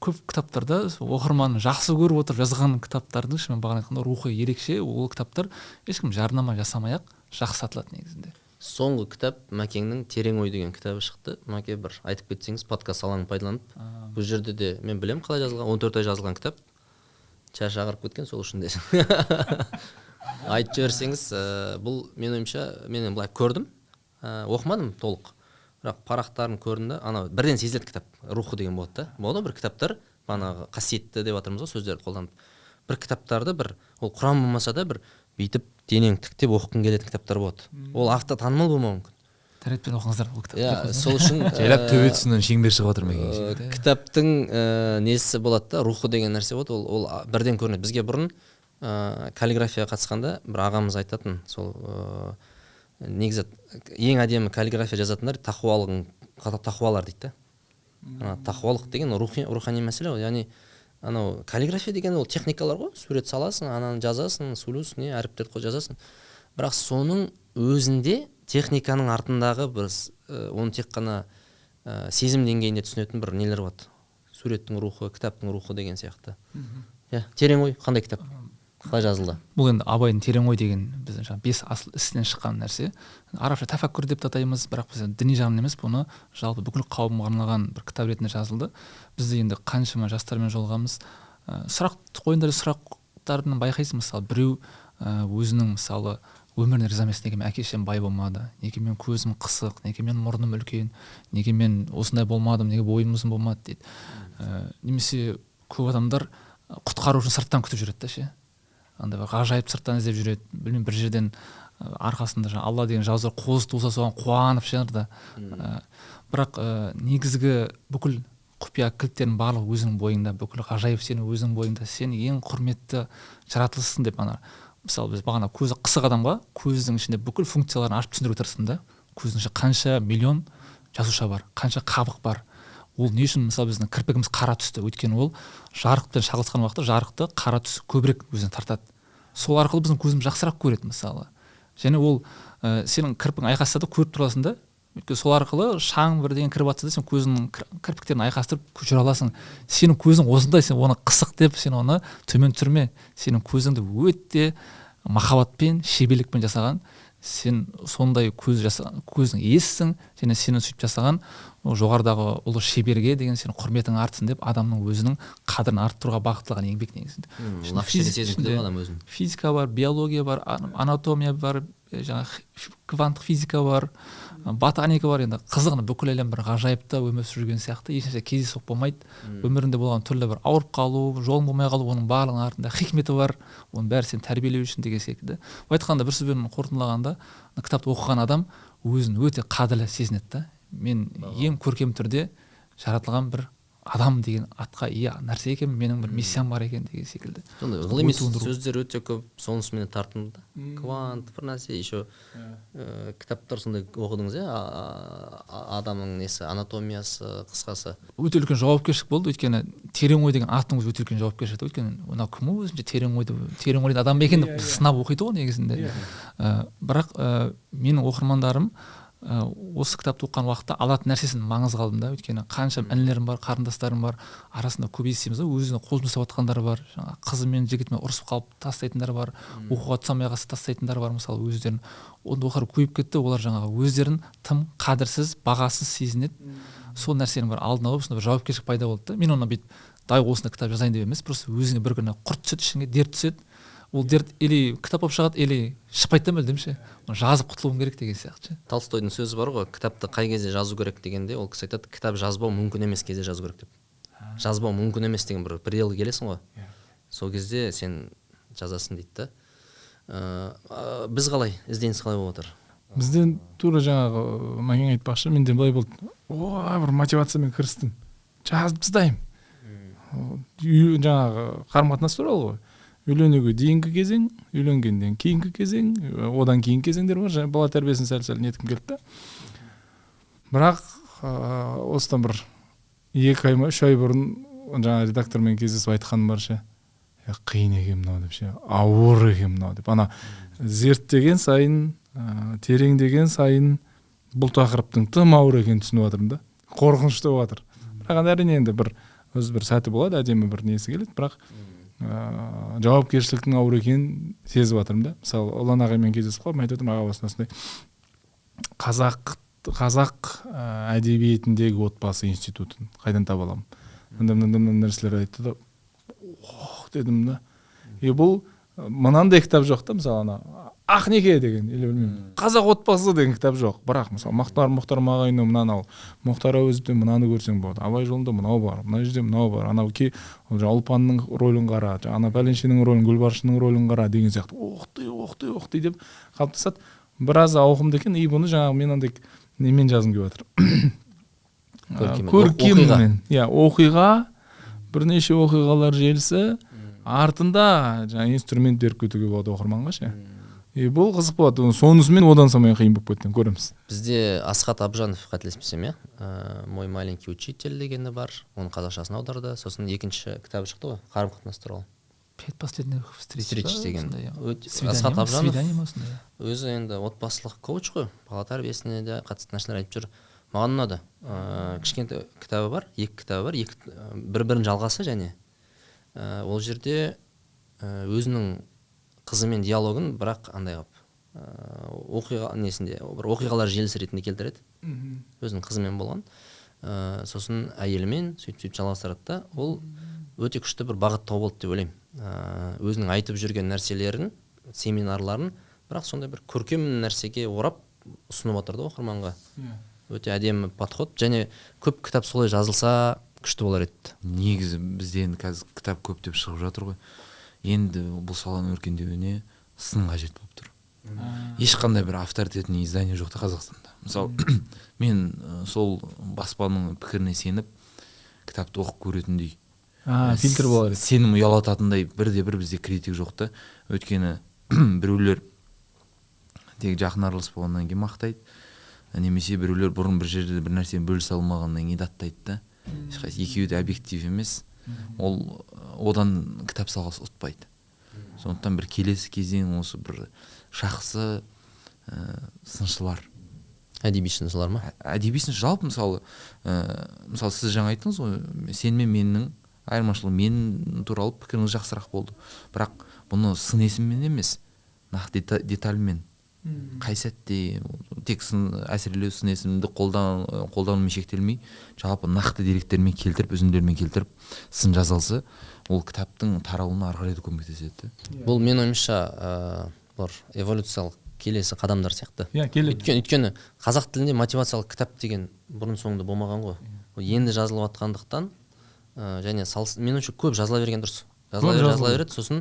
Көп кітаптарда оқырман жақсы көріп отырып жазған кітаптардың шын бағана айтқанда рухы ерекше, ол кітаптар ешкім жарнама жасамай-ақ жақсы сатылады негізінде. Соңғы кітап Мәкеңнің «Терең ой» деген кітабы шықты. Мәке бір айтып кетсеңіз, подкаст алаңын пайдаланып. Бұл жерде де мен білем қалай жазылған, 14 ай жазылған кітап. Шаш ағарып кеткен сол үшін де. Айтып жіберсеңіз, бұл мен ойымша, мен былай көрдім, оқымадым толық. Бірақ парақтарын көрдім да, ана бірден сезіледі кітап, рухы деген болады да. Болды бір кітаптар, бағанағы қасиетті деп жатырмыз ғой, сөздерді қолданып. Бір кітаптарды бір ол құрам болмаса да бір бүйтіп денең тіктеп оқығың келетін кітаптар болады. Ол авто танымал болмауы мүмкін. Дәретпен оқыңыздар бұл кітапты. Сол үшін жайлап төбе тұсынан шеңбер шығып отыр Мәкең. Кітаптың несі болады да, рухы деген нәрсе болады, ол бірден көрінеді. Бізге бұрын каллиграфияға қатысқанда бір ағамыз айтатын, сол негізі ең әдемі каллиграфия жазатындар тақуалар дейді да. Тақуалық деген рухани мәселе ғой. Яғни анау каллиграфия деген ол техникалар ғой, сурет саласың, ананы жазасың, сөйлеусің, әріптерді жазасың. Бірақ соның өзінде техниканың артындағы бір оны тек қана сезім деңгейінде түсінетін бір нелер болады. Суреттің рухы, кітаптың рухы деген сияқты. Терең ой қандай кітап? Қалай жазылды? Бұл енді Абайдың «Терең ой» деген біздің жаңағы 5 асыл ісінен шыққан нәрсе. Арабша тәфәккүр деп атаймыз, бірақ біз діни жағынан емес, бұны жалпы бүкіл қауымға арналған бір кітап ретінде жазылды. Бізде енді қаншама жастармен жолығамыз. Сұрақ қойыңдар, сұрақтарын байқайсың, мысалы біреу өзінің мысалы өміріне риза емес, неге мен әке-шешем бай болмады, неге мен көзім қысық, неге мен мұрным үлкен, неге мен осындай болмадым, неге бойым ұзын болмады дейді. Немесе көп адамдар құтқару үшін сырттан күтіп жүреді да ше. андай бір ғажайып сырттан іздеп жүреді, білмеймін, бір жерден арқасында жаңағы алла деген жаздар қозы туса соған қуанып шығар да. Бірақ негізгі бүкіл құпия кілттердің барлығы өзіңнің бойыңда, бүкіл ғажайып сенің өзіңнің бойыңда, сен ең құрметті жаратылысың деп. Ана мысалы біз бағана көзі қысық адамға көздің ішінде бүкіл функцияларын ашып түсіндіруге тырыстым да. Көздің ішінде қанша миллион жасуша бар, қанша қабық бар. Ол не үшін мысалы біздің кірпігіміз қара түсті? Өйткені ол жарықпен шағылысқан уақытта жарықты қара түс көбірек өзіне тартады. Сол арқылы біздің көзіміз жақсырақ көреді мысалы. Және ол сенің кірпігің айқасса да көріп тұрасың да. Өйткені сол арқылы шаң бірдеңе кіріп жатса да сен көзіңнің кірпіктерін айқастырып жүре аласың. Сенің көзің осындай, сен оны қысық деп сен оны төмен түсірме. Сенің көзіңді өте махаббатпен, шеберлікпен жасаған, сен сондай көзің иесісің, және сені сөйтіп жасаған жоғарыдағы ұлы шеберге деген сенің құрметің артсын деп адамның өзінің қадірін арттыруға бағытталған еңбек негізінде. Физика бар, биология бар, анатомия бар, жаңағы кванттық физика бар, ботаника бар. Енді қызығын бүкіл әлем бір ғажайыпта өмір сүрген сияқты, ешнәрсе кездейсоқ болмайды. Өмірінде болған түрлі бір ауырып қалу, жолың болмай қалу, оның барлығының артында хикметі бар. Оның бәрі сені тәрбиелеу үшін деген секілді. Айтқанда бір сөзбен қорытындылағанда, кітапты оқыған адам өзін өте қадірлі сезінеді да. Мен ең көркем түрде жаратылған бір адам деген атқа ие нәрсе екен, менің бір миссиям бар екен деген секілді. Ғылыми сөздер өте көп, сонысымен тартымды. Квант, бір нәрсе, еще кітаптар сондай оқыдыңыз, адамның несі, анатомиясы, қысқасы. Өте үлкен жауапкершілік болды, өйткені терең ой деген аттың өзі өте үлкен жауапкершілік. Өйткені мынау кім өзінше терең ойды адам екен деп сынап оқиды ғой негізінде. Бірақ менің оқырмандарым осы кітапты оқыған уақытта алатын нәрсесін маңызға алдым да. Өйткені қанша інілерім бар, қарындастарым бар, арасында көп естиміз, өзіне қол жұмсап жатқандар бар, қызымен жігітімен ұрысып қалып тастайтындар бар, оқуға түсе алмай қалса тастайтындар бар. Мысалы өздерін онда оқыр көбейіп кетті, олар жаңағы өздерін тым қадірсіз, бағасыз сезінеді. Сол нәрсенің бір алдын алып, осындай бір жауапкершілік пайда болды да. Мен оны бүйтіп дай осындай кітап жазайын деп емес, просто өзіңе бір күні құрт түседі, ішіңе дерт түседі. Ол дерт или кітап болып шығады, или шықпайды да мүлдем ше. Жазып құтылуым керек деген сияқты. Толстойдың сөзі бар ғой, кітапты қай кезде жазу керек дегенде, ол кісі айтады, кітап жазбау мүмкін емес кезде жазу керек деп. Жазбау мүмкін емес деген бір пределге келесің ғой. Сол кезде сен жазасың дейді да. Біз қалай, ізденіс қалай болып отыр? Бізден тура жаңағы Мәкен айтпақшы, менде былай болды. Бір мотивациямен кірістім. Жазып тастаймын. Жаңағы қарым-қатынас туралы ғой. Үйленуге дейінгі кезең, үйленгенден кейінгі кезең, одан кейін кезеңдер бар. Және бала тәрбиесін сәл-сәл неткім келді. Бірақ осыдан бір 2 ай ма 3 ай бұрын жаңа редактормен кездесіп айтқаным бар ше. Қиын екен мынау деп ше, ауыр екен мынау деп. Ана зерттеген сайын, тереңдеген сайын бұл тақырыптың тым ауыр екенін түсініп жатырмын да. Қорқынышты болып жатыр. Бірақ әрине енді бір өз бір сәті болады, әдемі бір несі келеді, бірақ жауапкершіліктің ауыр екенін сезіп жатырмын да. Мысалы Ұлан ағаймен кездесіп қалып айтып отырмын, аға осындай қазақ әдебиетіндегі отбасы институтын қайдан таба аламын? Мындай нәрселер айтты да, дедім да. Бұл мынандай кітап жоқ та, мысалы ана Ақнеке деген, или білмеймін, қазақ отбасы деген кітап жоқ. Бірақ мысалы Мұхтар Мағайынов мынаны ал, Мұхтар Әуезовтен мынаны көрсең болады, Абай жолында мынау бар, мына жерде мынау бар, анау Ұлпанның рөлін қара, ана пәленшенің рөлін, Гүлбаршынның рөлін қара деген сияқты оқты деп қалыптасады. Біраз ауқымды екен, бұны жаңағы мен андай немен жазғым келіп жатыр. Көркеммен, оқиға, бірнеше оқиғалар желісі артында жаңа инструмент беріп кетуге болады оқырманға ше. Бұл қызық болады. Сонысымен одан самай қиын болып кеткен көреміз. Бізде Асхат Абжанов, қателеспесем, Мой маленький учитель дегені бар. Оның қазақшасын аударды. Сосын екінші кітабы шықты ғой, қарым-қатынас туралы. 5 последних встреч деген. Асхат Абжанов өзі енді отбасылық коуч қой, бала тәрбиесіне де қатысты нәрселер айтып жүр. Маған ұнады. Кішкентай кітабы бар, 2 кітабы бар, бір-бірін жалғасы, және ол жерде өзінің қызымен диалогын бірақ андай қылып оқиға несінде бір оқиғалар желісі ретінде келтіреді. Өзінің қызымен болған. Сосын әйелімен сөйтіп жалғастырады да, ол өте күшті бір бағыттау болды деп ойлаймын. Өзінің айтып жүрген нәрселерін, семинарларын, бірақ сондай бір көркем нәрсеге орап ұсынып отырды оқырманға. Өте әдемі подход, және көп кітап солай жазылса күшті болар еді. Негізі бізден қазір кітап көп деп шығып жатыр ғой. енді бұл саланың өркендеуіне сын қажет болып тұр. Ешқандай бір авторитетный издание жоқ та Қазақстанда. Мысалы мен сол баспаның пікіріне сеніп кітапты оқып көретіндей фильтр болар еді. сенім ұялататындай бірде бір бізде критик жоқ та. Өйткені біреулер тек жақын аралас болғаннан кейін мақтайды, немесе біреулер бұрын бір жерде бір нәрсені бөлісе алмағаннан кейін даттайды да. Ешқайсы екеуі де объектив емес. Ол одан кітап салғысы ұтпайды. Сондықтан бір келесі кезең осы бір жақсы сыншылар. Әдеби сыншылар ма? Әдеби сыншы жалпы мысалы сіз жаңа айттыңыз ғой, сен мен менің айырмашылығы мен туралы пікіріңіз жақсырақ болды. Бірақ бұны сын есіммен емес, нақты детальмен. Қай сәтте тек сын әсірелеу сын есімді қолданумен шектелмей, жалпы нақты деректермен келтіріп, үзіндермен келтіріп сын жазылса, ол кітаптың тарауына ары қарай да көмектеседі. Бұл мен ойымша бұлар эволюциялық келесі қадамдар сияқты. Иә, келеді. Өйткені қазақ тілінде мотивациялық кітап деген бұрын соңды болмаған ғой. Ол енді жазылып жатқандықтан және мен ойымша көп жазыла берген дұрыс. Жазыла береді, сосын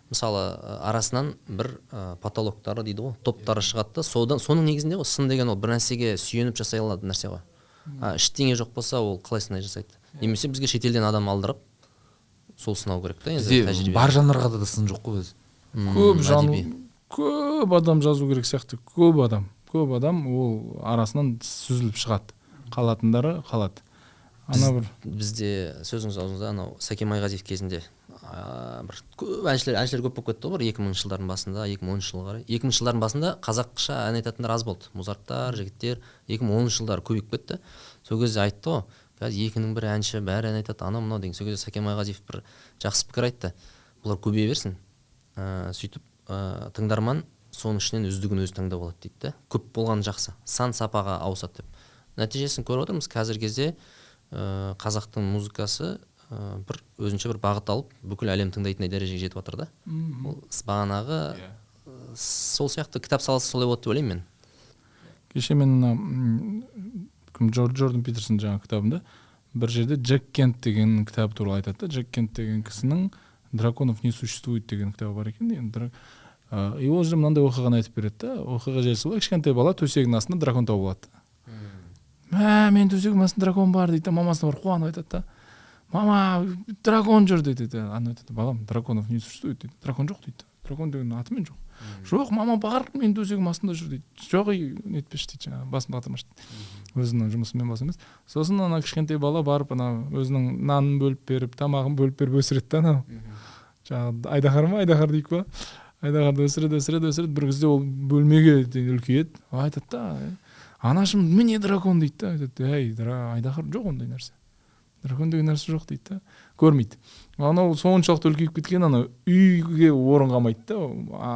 мысалы арасынан бір патологтары дейді ғой, топтары шығады да, соның негізінде ғой сын деген ол бір нәрсеге сүйеніп жасай алады нәрсе ғой. Ештеңе жоқ болса ол қалай сынай жасайды? Немесе бізге шетелден адам алдырып сол сынау керек та. Бізде бар жанрға да сын жоқ қой өзі. Көп адам жазу керек сияқты. Көп адам ол арасынан сүзіліп шығады. Қалатындары қалады. Бізде сөзіңіз аузыңызда анау Сәкен Майғазиев кезінде бір көп әншілер көп болып кетті ғой, 2000 жылдардың басында, 2010 жылға қарай. 2000 жылдардың басында қазақша ән айтатындар аз болды. Музарттар, жігіттер 2010 жылдары көбейіп кетті. Сол кезде айтты ғой, қазір екінің бір әнші, бәрі ән айтады, анау мынау деген. Сол кезде Сәкен Майғазиев бір жақсы пікір айтты. Бұлар көбейе берсін. Сөйтіп тыңдарман соның ішінен үздігін өзі таңдап алады дейді. Көп болған жақсы. Сан сапаға ауысады деп. Нәтижесін көріп отырмыз. Қазір кезде қазақтың музыкасы бір өзінше бір бағыт алып бүкіл әлем тыңдайтындай дәрежеге жетіп жатыр да. Ол бағанағы сол сияқты кітап саласы солай болады деп ойлаймын мен. Кеше мен Джордан Питерсон жаңа кітабында бір жерде Джек Кент деген кітап туралы айтады да. Джек Кент деген кісінің «Драконов не существует» деген кітабы бар екен. И ол жерде мынандай оқиғаны айтып береді да. Оқиға желісі болады, кішкентай бала төсегінің астында дракон тауып алады. Мен төсегімнің астында дракон бар дейді, мамасына барып қуанып айтады да. Мама, дракон жүр дейді. Ана айтады, балам, драконов не существует дейді. Дракон жоқ дейді. Дракон деген атымен жоқ. Жоқ, мама бар, мен төсегім астында жүр дейді. Жоқ, нетпеші дейді, жаңағы басын батырмаш дейді. Өзінің жұмысымен бас емес. Сосын ана кішкентай бала барып ана өзінің нанын бөліп беріп, тамағын бөліп беріп өсіреді да анау. Жаңағы айдаһар дейік па? Айдаһарды өсіреді. Бір кезде ол бөлмеге үлкейеді. Айтады да, анашым міне дракон дейді да. Айтады, айдаһар жоқ ондай нәрсе. Дракон деген нәрсе жоқ дейді да. Көрмейді. Анау соншалықты үлкейіп кеткен, ана үйге орын қалмайды да.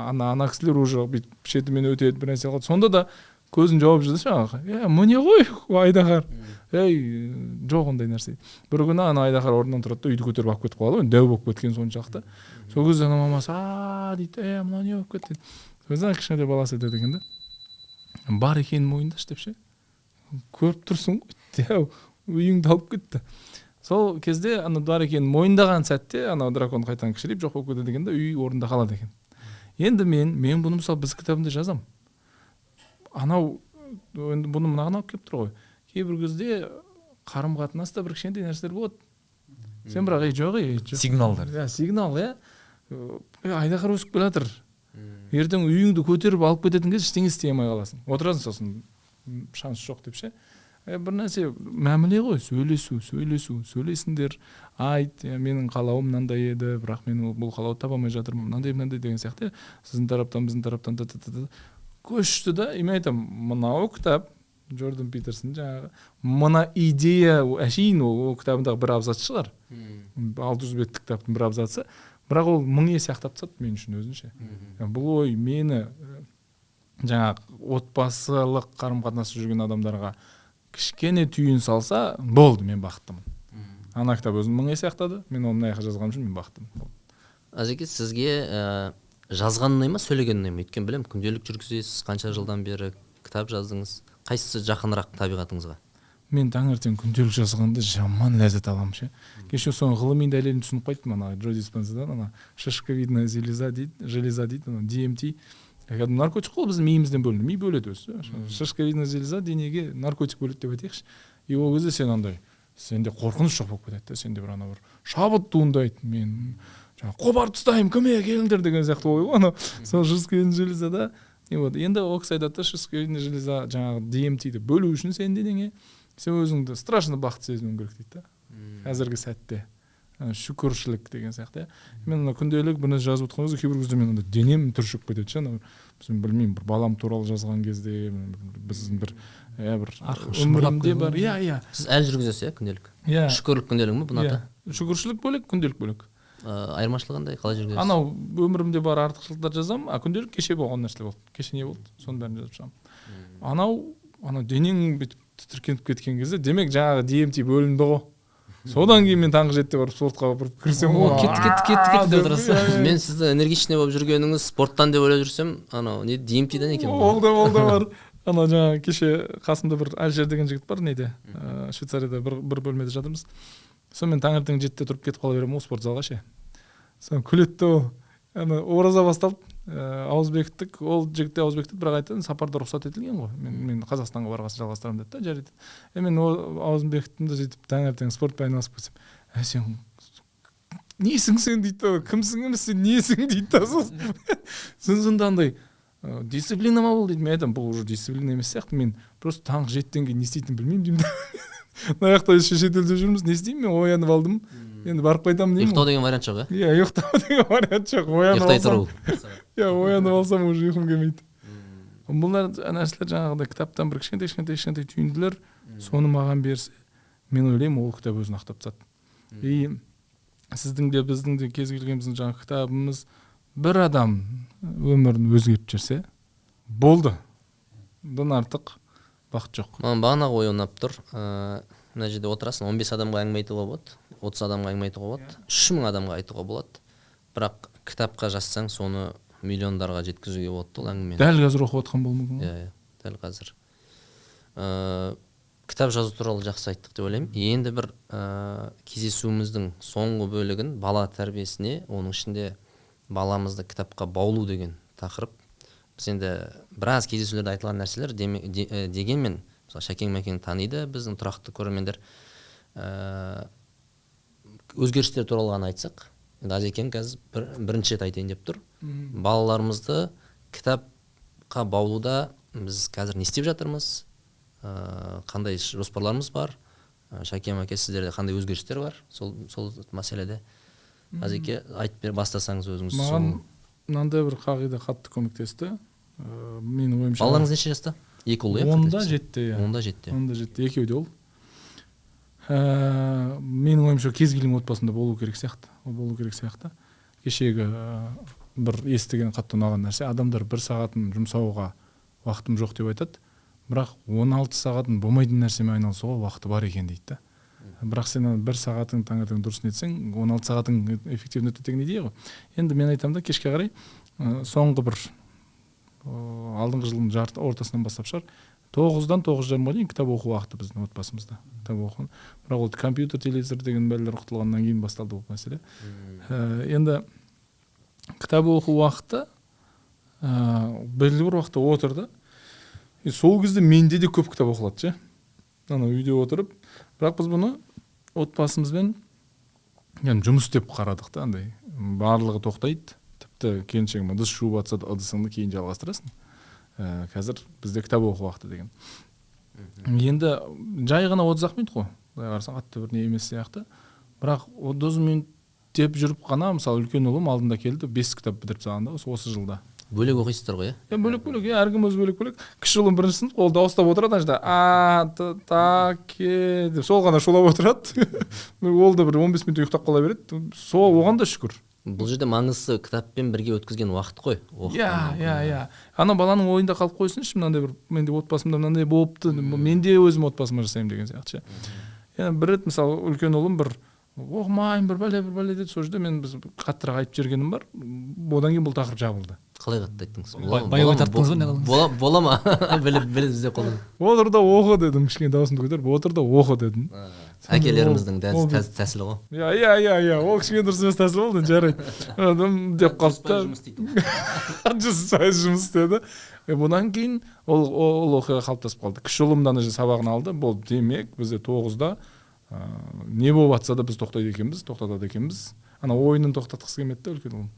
Ана кісілер уже шетімен өтеді, бір нәрсе қалады. Сонда да көзін жауып жүрді жаңағы. Міне ғой айдаһар. Жоқ ондай нәрсе. Бір күні ана айдаһар орнынан тұрады да үйді көтеріп алып кетіп қалады ғой. Дәу болып кеткен соншалықты. Сол кезде ана мамасы дейді, мынау не болып кетті дейді. Сосын кішкентай баласы айтады екен да. Бар екенін мойындашы деп ше. Көріп тұрсың ғой. Үйіңді алып кетті. Сол кезде ана бар екенін мойындаған сәтте ана дракон қайтадан кішірейіп жоқ болып кетеді екен да, үй орнында қалады екен. Енді мен бұны мысалы біз кітабында жазам. Анау бұны мынаған алып келіп тұр ғой. Кейбір кезде қарым-қатынаста бір кішкентай нәрселер болады. Сен бірақ жоқ. Сигналдар. Сигнал, айдаһар өсіп келе жатыр. Ертең үйіңді көтеріп алып кететін кезде ештеңе істей алмай қаласың. Отырасың сосын шанс жоқ деп ше. Бір нәрсе мәміле ғой, сөйлесіңдер, айт, менің қалауым мынандай еді, бірақ мен бұл қалауды таба алмай жатырмын, мынандай деген сияқты. Сіздің тараптан, біздің тараптан көшті да, мен айтамын, мынау кітап Джордан Питерсон жаңағы, мына идея әшейін ол кітабындағы бір абзац шығар. 600 беттік кітаптың бір абзацы, бірақ ол 1000 есе ақтап тастады мен үшін өзінше. Бұл ой мені жаңағы отбасылық қарым-қатынаста жүрген адамдарға кішкене түйін салса, болды, мен бақыттымын. Ана кітап өзін 1000 есе ақтады, мен оны мына жаққа жазған үшін мен бақыттымын. Әзеке, сізге жазған ұнай ма, сөйлеген ұнай ма? Өйткені білемін, күнделік жүргізесіз, қанша жылдан бері кітап жаздыңыз. Қайсысы жақынырақ табиғатыңызға? мен таңертең күнделік жазғанда жаман ләззат аламын ше. Кеше соның ғылыми дәлелін түсініп қайттым, ана Джо Диспензадан, ана шишковидная железа дейді, ана DMT. Кәдімгі наркотик қой, біздің миымызден бөлінді, ми бөледі өзі. Шишковидная железа денеге наркотик бөледі деп айтайықшы. И ол кезде сен андай, сенде қорқыныш жоқ болып кетеді, сенде бір ана бір шабыт туындайды, мен жаңағы қобарып тастаймын, көмек келіңдер деген сияқты ой ғой, ана сол шишковидная железада. И вот енді ол кісі айтады, шишковидная железа жаңағы DMT-ді бөлу үшін сен денеңе сен өзіңді страшно бақыт сезінуің керек дейді да. Қазіргі сәтте шүкіршілік деген сияқты. Мен ана күнделік бір нәрсе жазып отырған кезде кейбір кезде мен андай денем түршігіп кетеді ше. Мен білмеймін, бір балам туралы жазған кезде біздің бір өмірімде бар. Иә. Сіз әлі жүргізесіз, иә, күнделік? Иә. Шүкірлік күнделігі ме бұны аты? Шүкіршілік бөлек, күнделік бөлек. Айырмашылығы қандай, қалай жүргізесіз? Анау өмірімде бар артықшылықтар жазамын, а күнделік кеше болған нәрсе болды. Кеше не болды? Соның бәрін жазып шығамын. Анау денең тітіркеніп кеткен кезде, демек жаңағы DMT бөлінді ғой. Содан кейін мен таңғы 7-те барып спортқа барып кірсем ғой. Кетті деп отырасыз. Мен сізді энергичный болып жүргеніңіз спорттан деп ойлап жүрсем, анау не DMT-дан екен. Ол да бар. Ана жаңағы кеше қасымда бір Әлжер деген жігіт бар, неде? Швейцарияда бір бөлмеде жатырмыз. Сонымен таңертең 7-те тұрып кетіп қала беремін ол спортзалға ше. Сон күлетті ол. Ана ораза басталып, ауызбектік, ол жігітте ауызбектік, бірақ айтты, сапарда рұқсат етілген ғой. Мен Қазақстанға барғасын жалғастырамын деді да, жарайды. Мен ауызбектімді сөйтіп таңертең спортпен айналысып кетсем, сен несің сен дейді, кімсің емес сен несің дейді. Сосын сонда андай дисциплина ма бол дейді. Мен айтамын, бұл уже дисциплина емес сияқты, мен просто таңғы 7-тен кейін не істейтінін білмеймін деймін да. Мына жақта шетелде жүрміз, не істеймін, мен оянып алдым. Енді барып қайтамын деймін. Ұйықтау деген вариант жоқ, иә? Иә, ұйықтау деген вариант жоқ. Ұйықтай тұру. Иә, оянып алсам уже ұйқым келмейді. Бұл нәрселер жаңағыдай кітаптан бір кішкентай түйінділер, соны маған берсе, мен ойлаймын, ол кітап өзін ақтап тастады. И сіздің де біздің де кез келгеніміздің жаңағы кітабымыз бір адам өмірін өзгертіп жүрсе, болды. Бұдан артық бақыт жоқ. Маған бағанағы ой ұнап тұр. Мына жерде отырасың, 15 адамға әңгіме айтуға болады, 30 адамға әңгіме айтуға болады, 3000 адамға айтуға болады. Бірақ кітапқа жазсаң, соны миллиондарға жеткізуге болады ол әңгімені. Дәл қазір оқып отқан болуы мүмкін. Иә, дәл қазір. Кітап жазу туралы жақсы айттық деп ойлаймын. Енді бір кездесуіміздің соңғы бөлігін бала тәрбиесіне, оның ішінде баламызды кітапқа баулу деген тақырып. Біз енді біраз кездесулерде айтылған нәрселер дегенмен, Шәкең Мәкең таниды, біздің тұрақты көрермендер. Өзгерістер туралы ғана айтсақ, енді Азекең қазір бірінші рет айтайын деп тұр. Балаларымызды кітапқа баулуда біз қазір не істеп жатырмыз, қандай жоспарларымыз бар, Шәкең Мәке сіздерде қандай өзгерістер бар сол мәселеде. Азеке айтып бастасаңыз өзіңіз. Маған мынандай бір қағида қатты көмектесті. Менің ойымша. Балаларыңыз неше жаста? 2 ұл, иә? 10-да жетті. 10-да жетті. Екеуі де ол. Менің ойымша кез келген отбасында болу керек сияқты. Кешегі бір естіген қатты ұнаған нәрсе, адамдар 1 сағатын жұмсауға уақытым жоқ деп айтады, бірақ 16 сағатын болмайтын нәрсемен айналысуға уақыты бар екен дейді. Бірақ сен 1 сағатың таңертең дұрыс нетсең, 16 сағатың эффективно өтеді деген идея ғой. Енді мен айтамын да, кешке қарай соңғы бір алдыңғы жылдың ортасынан бастап шығар, 9-дан 9:30-ға дейін кітап оқу уақыты біздің отбасымызда. Кітап оқу. Бірақ ол компьютер, телевизор деген бәлелер құтылғаннан кейін басталды бұл мәселе. Енді кітап оқу уақыты белгілі бір уақытта отырды. Сол кезде менде де көп кітап оқылады, ше. Ана үйде отырып, бірақ біз бұны отбасымызбен жұмыс деп қарадық та, андай барлығы тоқтайды. Тіпті келіншегім ыдыс жуып жатса да ыдысыңды кейін жалғастырасың. Қазір бізде кітап оқу уақыты деген. Енді жай ғана 30 минут қой. Былай қарасаң қатты бір не емес сияқты. Бірақ 30 минут деп жүріп қана, мысалы үлкен ұлым алдында келді, 5 кітап бітіріп тастаған да осы жылда. Бөлек оқисыздар ғой, иә? Бөлек, әркім өзі бөлек. Кіші ұлым 1-ші сынып, ол дауыстап отырады, деп сол ғана шулап отырады. Ол да бір 15 минут ұйықтап қала береді. Сол оған да шүкір. Бұл жерде маңызды кітаппен бірге өткізген уақыт қой. Иә. Ана баланың ойында қалып қойсыншы, мынандай бір менде отбасымда мынандай болыпты, мен де өзім отбасыма жасаймын деген сияқты. Бір рет мысалы үлкен ұлым бір оқымайын бір бәле деді. Сол жерде мен біз қаттырақ айтып жібергенім бар. Одан кейін бұл тақырып жабылды. Қалай қатты айттыңыз? Бай ой тарттыңыз ба, не қылдыңыз? Бола ма? Біліп ізде қолдан. Отыр да оқы дедім, кішкене даусымды көтеріп, отыр да оқы дедім. Әкелеріміздің тәсілі ғой. Иә, ол кішкене дұрыс емес тәсіл болды, жарайды. Деп қалды да. Жұмыс істеді. Бұдан кейін ол оқиға қалыптасып қалды. Кіші ұлым да сабағын алды. Болды, демек бізде 9-да не болып жатса да біз тоқтатады екенбіз. Ана ойынын тоқтатқысы келмеді, үлкен ұлым.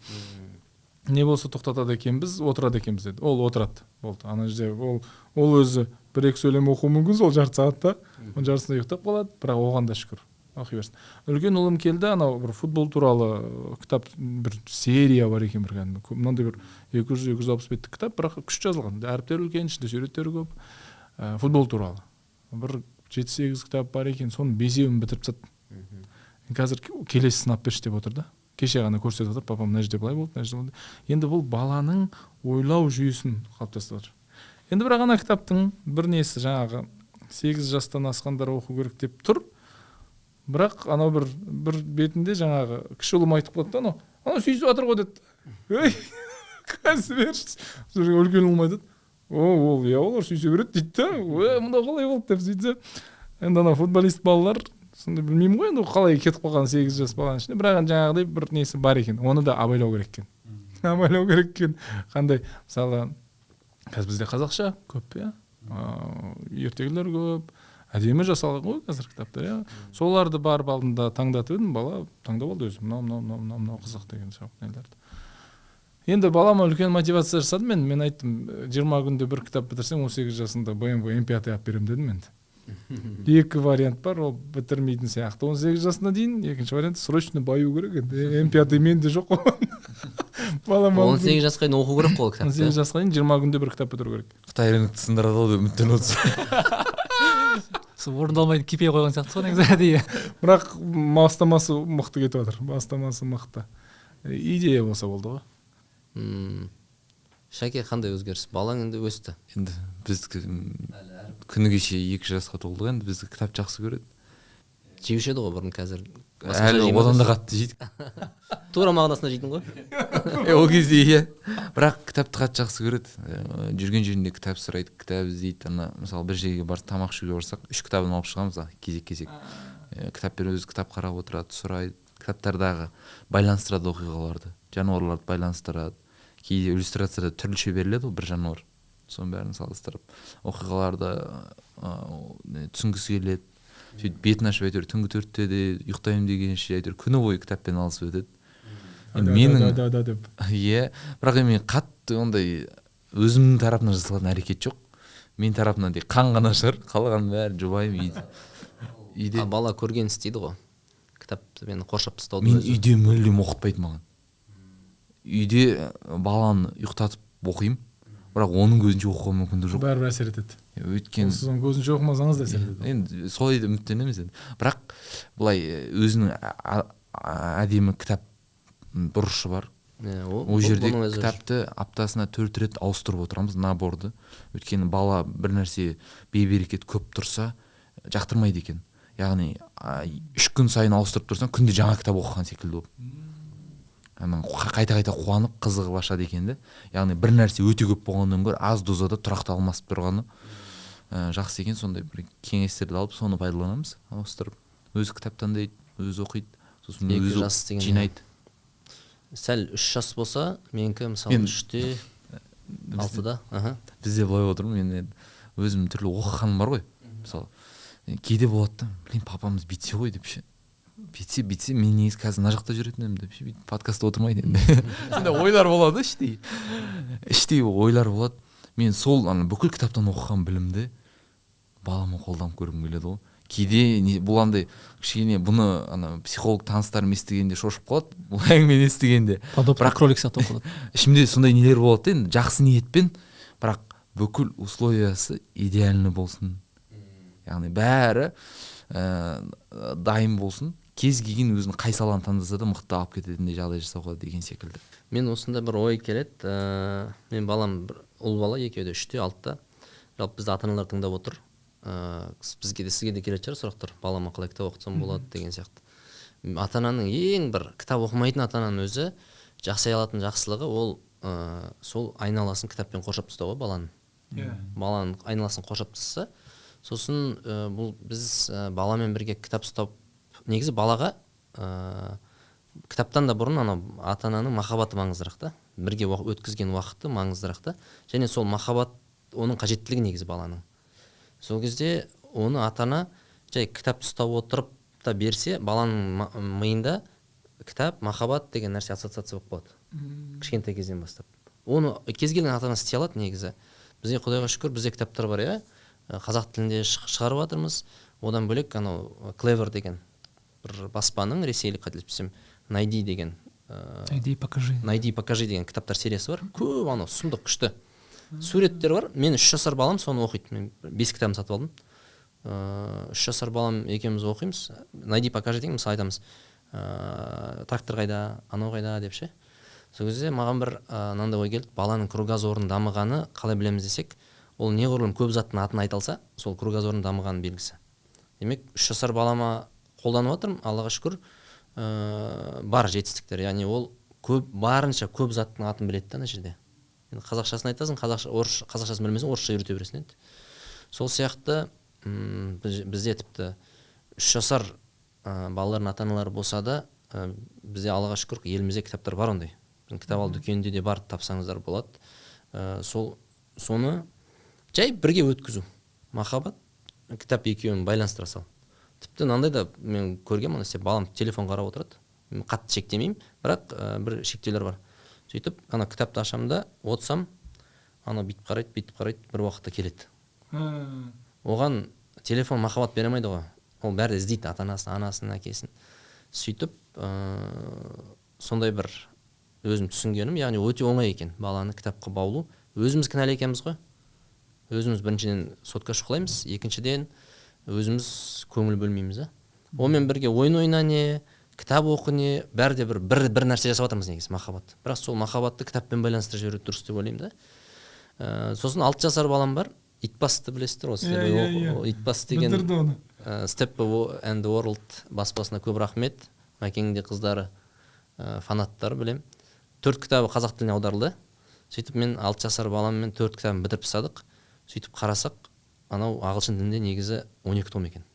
Не болса тоқтатады екенбіз, отырады екенбіз деді. Ол отырады. Болды. Ана жерде ол өзі 1-2 сөйлем оқуы мүмкін сол жарты сағатта. Оның жартысында ұйықтап қалады, бірақ оған да шүкір. Оқи берсін. Үлкен ұлым келді, анау бір футбол туралы кітап, бір серия бар екен бір кәдімгі. Мынандай бір 200-260 беттік кітап, бірақ күшті жазылған. Әріптері үлкен, ішінде суреттері көп. Футбол туралы. Бір 7-8 кітап бар екен, соның 5-еуін бітіріп тастады. Қазір келесі сынап берші деп отыр да. Кеше ғана көрсетіп отыр, папам мына жерде былай болды, мына жерде болды. Енді бұл баланың ойлау жүйесін қалыптастырып отыр. Енді бірақ ана кітаптың бір несі жаңағы 8 жастан асқандар оқу керек деп тұр. Бірақ анау бір бетінде жаңағы кіші ұлым айтып қалды, анау сүйісіп жатыр ғой деді. Ей, қазір берші. Үлкен ұлым айтады. Ол олар сүйісе береді дейді да. Мұнда қалай болды деп сөйтсе. Енді ана футболист балалар сонда білмеймін ғой енді қалай кетіп қалған 8 жас баланың ішінде, бірақ жаңағыдай бір несі бар екен. Оны да абайлау керек екен. Қандай, мысалы, қазір бізде қазақша көп, ертегілер көп, әдемі жасалған ғой қазір кітаптар, соларды барып алдында таңдатып едім, бала таңдап алды өзі, мынау қызық деген нелерді. Енді балама үлкен мотивация жасадым мен айттым, 20 күнде бір кітап бітірсең 18 жасында BMW М5 алып беремін дедім енді. 2 вариант бар, ол бітірмейтін сияқты. 18 жасына дейін, екінші вариант срочно баю керек енді. М5 менде жоқ қой. 18 жасқа дейін оқу керек қой кітапты. 18 жасқа дейін 20 күнде бір кітап бітіру керек. Қытай рынокты сындырады ғой деп үміттеніп отырсыз. Сол орындалмайды кепей қойған сияқты ғой негізі. Бірақ бастамасы мықты кетіп жатыр. Бастамасы мықты. Идея болса болды ғой. Шәке, қандай өзгеріс? Балаң енді өсті. Енді біз күні кеше 2 жасқа толдық, енді бізді кітап жақсы көреді. Жеуші еді ғой бұрын, қазір әлі одан да қатты жейді. Тура мағынасында жейтін ғой. Ол кезде иә. Бірақ кітапты қатты жақсы көреді. Жүрген жерінде кітап сұрайды, кітап іздейді. Мысалы бір жерге барып тамақ ішуге барсақ 3 кітабын алып шығамыз, кезек-кезек. Кітаппен өзі кітап қарап отырады, сұрайды. Кітаптардағы байланыстырады оқиғаларды, жануарларды байланыстырады. Кейде иллюстрацияда түрліше беріледі ғой бір жануар. Соның бәрін салыстырып оқиғаларды түсінгісі келеді. Сөйтіп бетін ашып әйтеуір түнгі 4-те де ұйықтаймын дегенше әйтеуір күні бойы кітаппен алысып өтеді. Деп. Иә, бірақ мен қатты ондай өзімнің тарапымнан жасалатын әрекет жоқ. Мен тарапымнан тек қан ғана шығар, қалғанын бәрін жұбаймын үйде. Бала көрген істейді ғой. Кітапты мен қоршап тастауды өзі. Мен үйде мүлдем оқытпайды маған. Үйде баланы ұйықтатып оқимын, бірақ оның көзінше оқуға мүмкіндігі жоқ. Бәрібір әсер етеді. Өйткені сіз оның көзінше оқымасаңыз да әсер етеді. Енді солай да үміттенеміз енді. Бірақ былай өзінің әдемі кітап бұрышы бар. Ол жерде кітапты аптасына 4 рет ауыстырып отырамыз, наборды. Өйткені бала бір нәрсе бейберекет көп тұрса жақтырмайды екен. Яғни 3 күн сайын ауыстырып тұрсаң, күнде жаңа кітап оқыған секілді болып. Қайта-қайта қуанып қызығып ашады екен де. Яғни бір нәрсе өте көп болғаннан гөрі аз дозада тұрақты алмасып тұрғаны жақсы екен. Сондай бір кеңестерді алып соны пайдаланамыз, ауыстырып. Өзі кітап таңдайды, өзі оқиды, сосын өзі жинайды. Сәл 3 жас болса, менікі мысалы 3-те 6-да. Бізде былай отырмын, мен өзім түрлі оқығаным бар ғой. Мысалы кейде болады да, папамыз бүйтсе ғой деп ше. Бүйтсе, мен негізі қазір мына жақта жүретін едім деп ше, подкастта отырмайды енді. Сондай ойлар болады іштей ойлар болады. Мен сол бүкіл кітаптан оқыған білімді балама қолданып көргім келеді ғой. Кейде бұл андай кішкене бұны психолог таныстарым естігенде шошып қалады, бұл әңгімені естігенде. Подобный кролик сияқты оқылады. Ішімде сондай нелер болады да, енді жақсы ниетпен, бірақ бүкіл условиясы идеальный болсын. Яғни бәрі дайын болсын. Кез келген өзінің қай саланы таңдаса да мықты алып кететіндей жағдай жасауға деген секілді. Мен осында бір ой келеді. Мен балам ұл бала, екеуі де 3-те 6-та. Жалпы бізді ата-аналар тыңдап отыр. Бізге де сізге де келетін шығар сұрақтар. Балама қалай кітап оқытсам болады деген сияқты. ата ананың ең бір кітап оқымайтын ата ананың өзі жақсай алатын жақсылығы ол сол айналасын кітаппен қоршап тастау ғой баланың. Баланың айналасын қоршап тастаса, сосын бұл біз баламен бірге кітап ұстап, негізі балаға кітаптан да бұрын ана ата ананың махаббаты маңыздырақ та, бірге өткізген уақыты маңыздырақ та, және сол махаббат оның қажеттілігі негізі баланың. Сол кезде оны ата ана жай кітап ұстап отырып та берсе, баланың миында кітап, махаббат деген нәрсе ассоциация болып қалады. Кішкентай кезден бастап. Оны кез келген ата ана істей алады негізі. Бізде Құдайға шүкір, бізде кітаптар бар, иә. Қазақ тілінде шығарып жатырмыз. Одан бөлек анау Клевер деген бір баспаның, ресейлік қателеспесем, Найди деген Найди покажи деген кітаптар сериясы бар. Көп анау сұмдық күшті суреттер бар. Мен 3 жасар балам соны оқиды. Мен 5 кітабын сатып алдым. 3 жасар балам екеуміз оқимыз. Найди покажи деген мысалы айтамыз. Трактор қайда, анау қайда деп ше. Сол кезде маған бір мынандай ой келді. Баланың кругозорының дамығаны қалай білеміз десек, ол неғұрлым көп заттың атын айта алса, сол кругозорының дамығанын белгісі. Демек 3 жасар балама қолданып жатырмын, Аллаға шүкір, бар жетістіктер. Яғни ол барынша көп заттың атын біледі да ана жерде. Енді қазақшасын айтасың, қазақшасын білмесең, орысша үйрете бересің енді. Сол сияқты бізде тіпті 3 жасар балалардың ата-аналары болса да, бізде Аллаға шүкір елімізде кітаптар бар ондай. Кітап ал дүкенінде де бар, тапсаңыздар болады. Соны жай бірге өткізу. Махаббат, кітап екеуін байланыстыра сал. Тіпті мынандай да мен көргенмін, балам телефон қарап отырады. Қатты шектемеймін, бірақ бір шектеулер бар. Сөйтіп, ана кітапты ашамын да, отырсам, ана бүйтіп қарайды, бір уақытта келеді. Оған телефон махаббат бере алмайды ғой. Ол бәрі іздейді ата-анасын, анасын, әкесін. Сөйтіп, сондай бір өзім түсінгенім, яғни өте оңай екен баланы кітапқа баулу. Өзіміз кінәлі екенбіз ғой. Өзіміз біріншіден сотқа шұқылаймыз, екіншіден өзіміз көңіл бөлмейміз. Онымен бірге ойын ойна не, кітап оқы не, бәрі де бір нәрсе жасап жатырмыз негізі, махаббат. Бірақ сол махаббатты кітаппен байланыстырып жіберу дұрыс деп ойлаймын да. Сосын 6 жасар балам бар, Итбасты білесіздер ғой. Итбас деген Step and the World баспасына көп рахмет. Мәкеңнің де қыздары, фанаттары білем. 4 кітабы қазақ тіліне аударылды. Сөйтіп мен 6 жасар баламмен 4 кітабын бітіріп тастадық. Сөйтіп қарасақ, анау ағылшын тілінде негізі 12 том екен.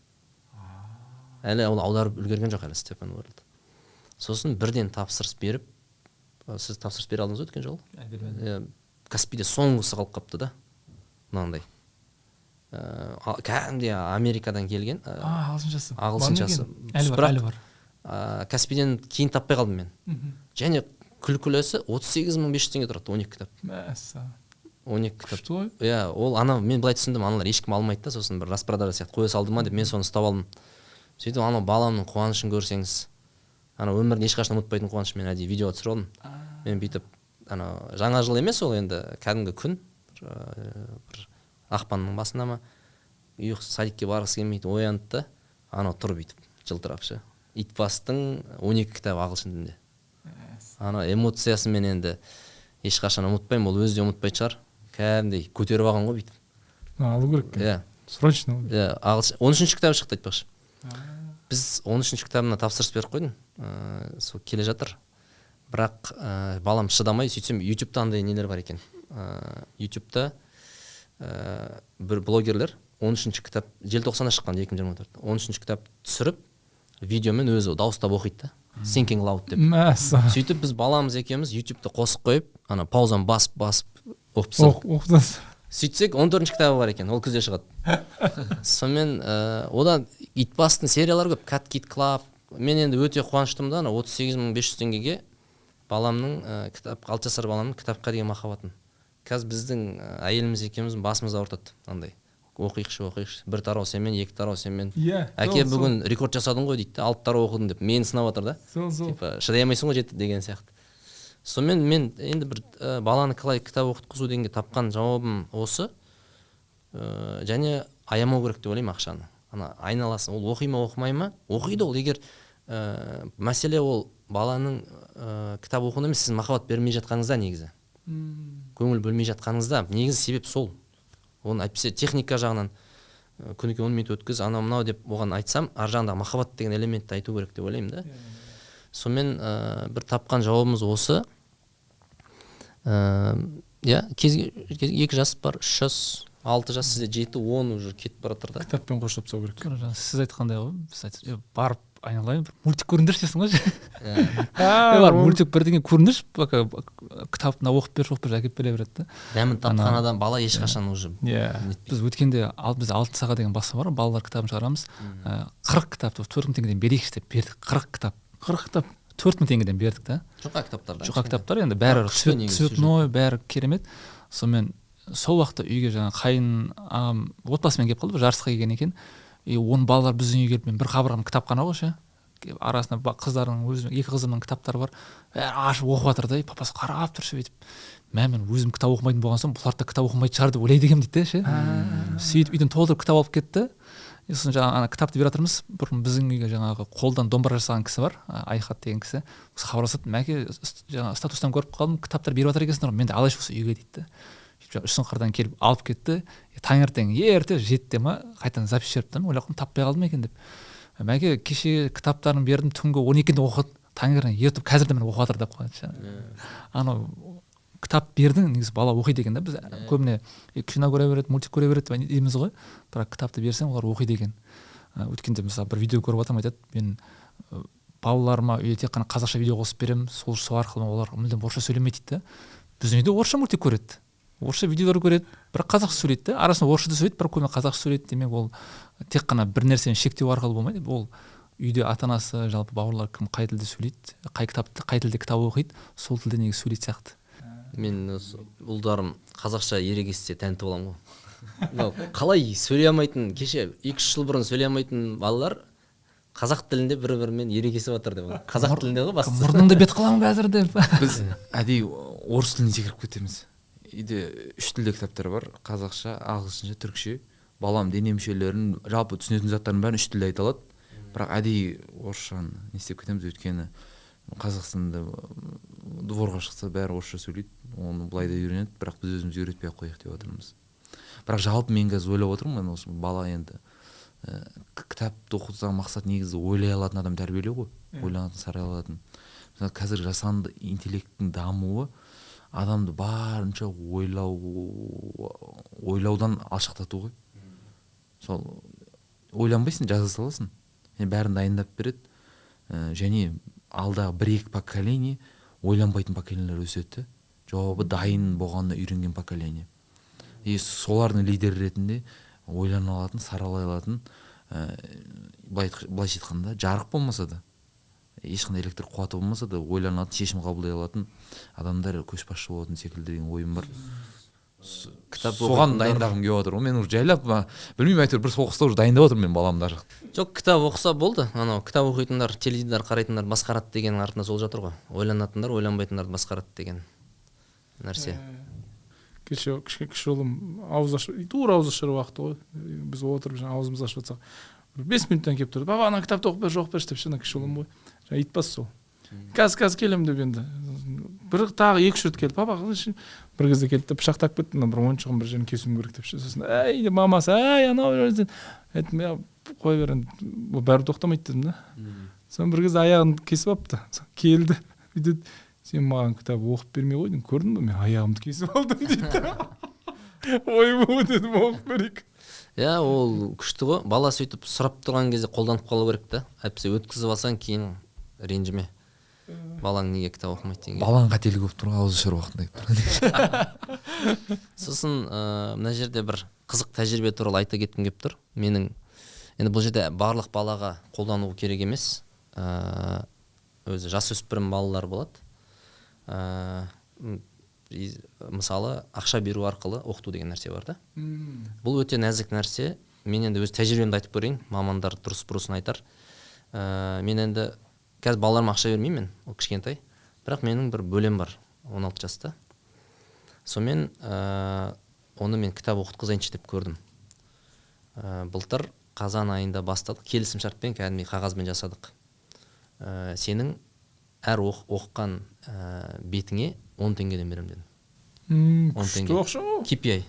Әлі ол аударып үлгерген жоқ әлі Step and the World. Сосын бірден тапсырыс беріп, сіз тапсырыс бере алдыңыз өткен жолы? Каспийде соңғысы қалып қапты да. Мынандай. Кәдімгідей Америкадан келген. Ағылшыншасы. Әлі бар. Каспийден кейін таппай қалдым мен. Және күлкілесі 38.500 теңге тұрады 12 кітап. 12 кітап. Ол мен былай түсіндім, аналар ешкім алмайды да, сосын бір распродажа сияқты қоя салды ма деп мен соны ұстап алдым. Сөйтіп анау баламның қуанышын көрсеңіз, ана өмірін ешқашан ұмытпайтын қуаныш, мен әдейі видео түсіріп алдым. Мен бүйтіп жаңа жыл емес ол, енді кәдімгі күн, бір ақпанның басында ма, садикке барғысы келмейді, оянды да, анау тұр бүйтіп жылтырап ше. Итбастың 12 кітабы ағылшын тілінде. Ана эмоциясын мен енді ешқашан ұмытпаймын, ол өзі де ұмытпайтын шығар. Кәдімгідей көтеріп алған ғой бүйтіп. Алу керек. Срочно. 13-ші кітабы шықты айтпақшы. Біз 13-ші кітабына тапсырыс беріп қойдым. Сол келе жатыр. Бірақ балам шыдамай, сөйтсем YouTube-та андай нелер бар екен. YouTube-та бір блогерлер 13-ші кітап, желтоқсанда шыққан 2024. 13-ші кітап түсіріп, видеомен өзі дауыстап оқиды да. Thinking loud деп. Сөйтіп біз баламыз екеуміз YouTube-та қосып қойып, ана паузаны басып оқып тастадық. Сөйтсек 14-ші кітабы бар екен, ол күзде шығады. Сонымен одан Итбастың сериялары көп, Cat Kid Club. Мен енді өте қуаныштымын да, 38.500 теңгеге баламның 6 жасар баламның кітапқа деген махаббатын. Қазір біздің әйеліміз екеуміздің басымызда ортады. Андай оқиықшы, бір тарау сенмен, 2 тарау сенмен. Әке бүгін рекорд жасадың ғой дейді, 6 тарау оқыдың деп мені сынап жатыр да. Типа шыдай алмайсың ғой жетті деген сияқты. Сонымен мен енді бір баланы қалай кітап оқытқызу дегенге тапқан жауабым осы. Және аямау керек деп ойлаймын ақшаны. Ана айналасын, ол оқи ма, оқымай ма? Оқиды ол, егер мәселе ол баланың кітап оқуында емес, сіз махаббат бермей жатқаныңызда негізі. Көңіл бөлмей жатқаныңызда негізі себеп сол. Оны әйтпесе техника жағынан күніге 10 минут өткіз анау мынау деп оған айтсам ар жағындағы махаббат деген элементті айту керек деп ойлаймын да. Сонымен бір тапқан жауабымыз осы. Иә, 2 жас бар, 3 жас, 6 жас, сізде 7-10 уже кетіп бара жатыр да. Кітаппен қоштап тастау керек. Сіз айтқандай ғой, біз айтып барып айналайын бір мультик көріңдерші десің ғой. Бар Мультик бірдеңе көріңдерші, пока кітапты оқып берші әкеп бере береді да. Дәмін тапқан адам бала ешқашан уже. Біз өткенде біз 6 сағат деген басы бар, балалар кітабын шығарамыз. 40 кітапты 4000 теңгеден берейікші деп бердік. 40 кітап 4000 теңгеден бердік та. Жұқа кітаптар. Жұқа кітаптар енді бәрі цветной, бәрі керемет. Сонымен сол уақытта үйге жаңа қайын ағам отбасымен келіп қалды, жарысқа келген екен. И оның балалар біздің үйге келіп, мен бір қабырғам кітапхана ғой ше. Арасында қыздарының өзінің 2 қызымның кітаптары бар. Бәрі ашып оқып жатыр да, папасы қарап тұр сөйтіп. Мен өзім кітап оқымайтын болған соң, бұлар да кітап оқымайтын шығар деп ойлайды екенмін дейді ше. Сөйтіп үйден толтырып кітап алып кетті. Сосын жаңа кітапты бере жатырмыз. Бұрын біздің үйге жаңағы қолдан домбыра жасаған кісі бар, Айхат деген кісі. Хабарласады, мәке жаңа статустан көріп қалдым, кітаптар беріп жатыр екенсіңдер, мен де алайыншы осы үйге дейді. Үшінқардан келіп алып кетті. Таңертең ерте 7-те ма қайтадан запись жіберіпті. Ойлап қалдым, таппай қалдым екен деп. Мәке кеше кітаптарын бердім, түнгі 12-де оқыды. Таңертең ертіп қазір де мен оқып жатыр деп қояды. Анау кітап бердің, негізі бала оқиды екен да. Біз көбіне кино көре береді, мультик көре береді деп дейміз ғой. Бірақ кітапты берсең, олар оқиды екен. Өткенде мысалы бір видео көріп жатырмын, айтады, мен балаларыма үйде тек қана қазақша видео қосып беремін, сол арқылы олар мүлдем орысша сөйлемейді дейді. Біздің үйде орысша мультик көреді. Орысша видеолар көреді, бірақ қазақша сөйлейді. Арасында орысша да сөйлейді, бірақ көбіне қазақша сөйлейді. Демек ол тек қана бір нәрсені шектеу арқылы болмайды. Ол үйде ата-анасы, жалпы бауырлар кім қай тілде сөйлейді, қай тілде кітап оқиды, сол тілде негізі сөйлейді сияқты. Мен ұлдарым қазақша ерегессе тәнті боламын ғой. Қалай сөйлей алмайтын, кеше 2-3 жыл бұрын сөйлей алмайтын балалар қазақ тілінде бір-бірімен ерегесіп жатыр деп. Қазақ тілінде ғой бастысы. Мұрныңды бет қыламын қазір деп. Біз әдейі орыс тіліне секіріп кетеміз. Үйде 3 тілде кітаптар бар, қазақша, ағылшынша, түркше. Балам дене мүшелерін, жалпы түсінетін заттардың бәрін 3 тілде айта алады. Бірақ әдейі орысшаны не істеп кетеміз, өйткені Қазақстанда дворға шықса бәрі орысша сөйлейді. Оны былай да үйренеді, бірақ біз өзіміз үйретпей ақ қояйық деп отырмыз. Бірақ жалпы мен қазір ойлап отырмын, мен осы бала енді кітапты оқытудағы мақсат негізі ойлай алатын адам тәрбиелеу ғой, ойланатын, сарай алатын. Қазір жасанды интеллекттің дамуы адамды барынша ойлаудан алшақтату ғой. Сол ойланбайсың, жаза саласың. Бәрін дайындап береді. Және алдағы 1-2 поколение ойланбайтын поколениелер өседі. Жауабы дайын болғанда үйренген поколение. И солардың лидері ретінде ойлана алатын, саралай алатын, былайша айтқанда жарық болмаса да, ешқандай электр қуаты болмаса да ойлана алатын, шешім қабылдай алатын адамдар көшбасшы болатын секілді деген ойым бар. Соған дайындағым келіп отыр. Мен уже жайлап, білмеймін, әйтеуір бір соғыста уже дайындап отырмын мен баламды ар жақта. Жоқ, кітап оқыса болды. Анау кітап оқитындар, теледидар қарайтындар басқарады деген артында сол жатыр ғой. Ойланатындар, ойланбайтындарды басқарады деген нәрсе. Кеше кіші ұлым ауыз ашып, тура ауыз ашар уақыты ғой. Біз отырып аузымызды ашып жатсақ, 5 минуттан келіп тұрды. Баба, ана кітапты оқып бер, жоқ берші деп шына кіші ұлым ғой. Жаңа итпас сол. Қазір келем деп енді. Бір тағы 2-3 рет келді. Папа, бір кезде келді де пышақтап кетті. Бір ойыншығын бір жерін кесуім керек деп. Сосын, әй деп мамасы, әй анау айттым, қой бер енді. Бұл бәрі тоқтамайды дедім да. Сосын бір кезде аяғын кесіп алыпты. Келді. Бүйтеді. Сен маған кітап оқып бермей қойдың, көрдің бе? Мен аяғымды кесіп алдым дейді. Ойбу дедім, оқып берейік. Иә, ол күшті ғой. Бала сөйтіп сұрап тұрған кезде қолданып қалу керек та. Әйтпесе өткізіп алсаң кейін ренжіме. Балаң неге кітап оқымайды деген. Балаң қателік болып тұр, ауыз ашар уақытында. Сосын мына жерде бір қызық тәжірибе туралы айта кеткім келіп тұр. Менің енді бұл жерде барлық балаға қолдану керек емес. Өзі жасөспірім балалар болады. Мысалы, ақша беру арқылы оқыту деген нәрсе бар да. Бұл өте нәзік нәрсе. Мен енді өз тәжірибемді айтып көрейін. Мамандар дұрыс-бұрысын айтар. Мен енді қазір балаларыма ақша бермеймін, ол кішкентай. Бірақ менің бір бөлем бар, 16 жаста. Сонымен оны мен кітап оқытқызайыншы деп көрдім. Былтыр қазан айында бастадық, келісім шартпен кәдімгі қағазбен жасадық. Сенің әр оқыған бетіңе 10 теңгеден берем дедім. 10 теңге. KPI.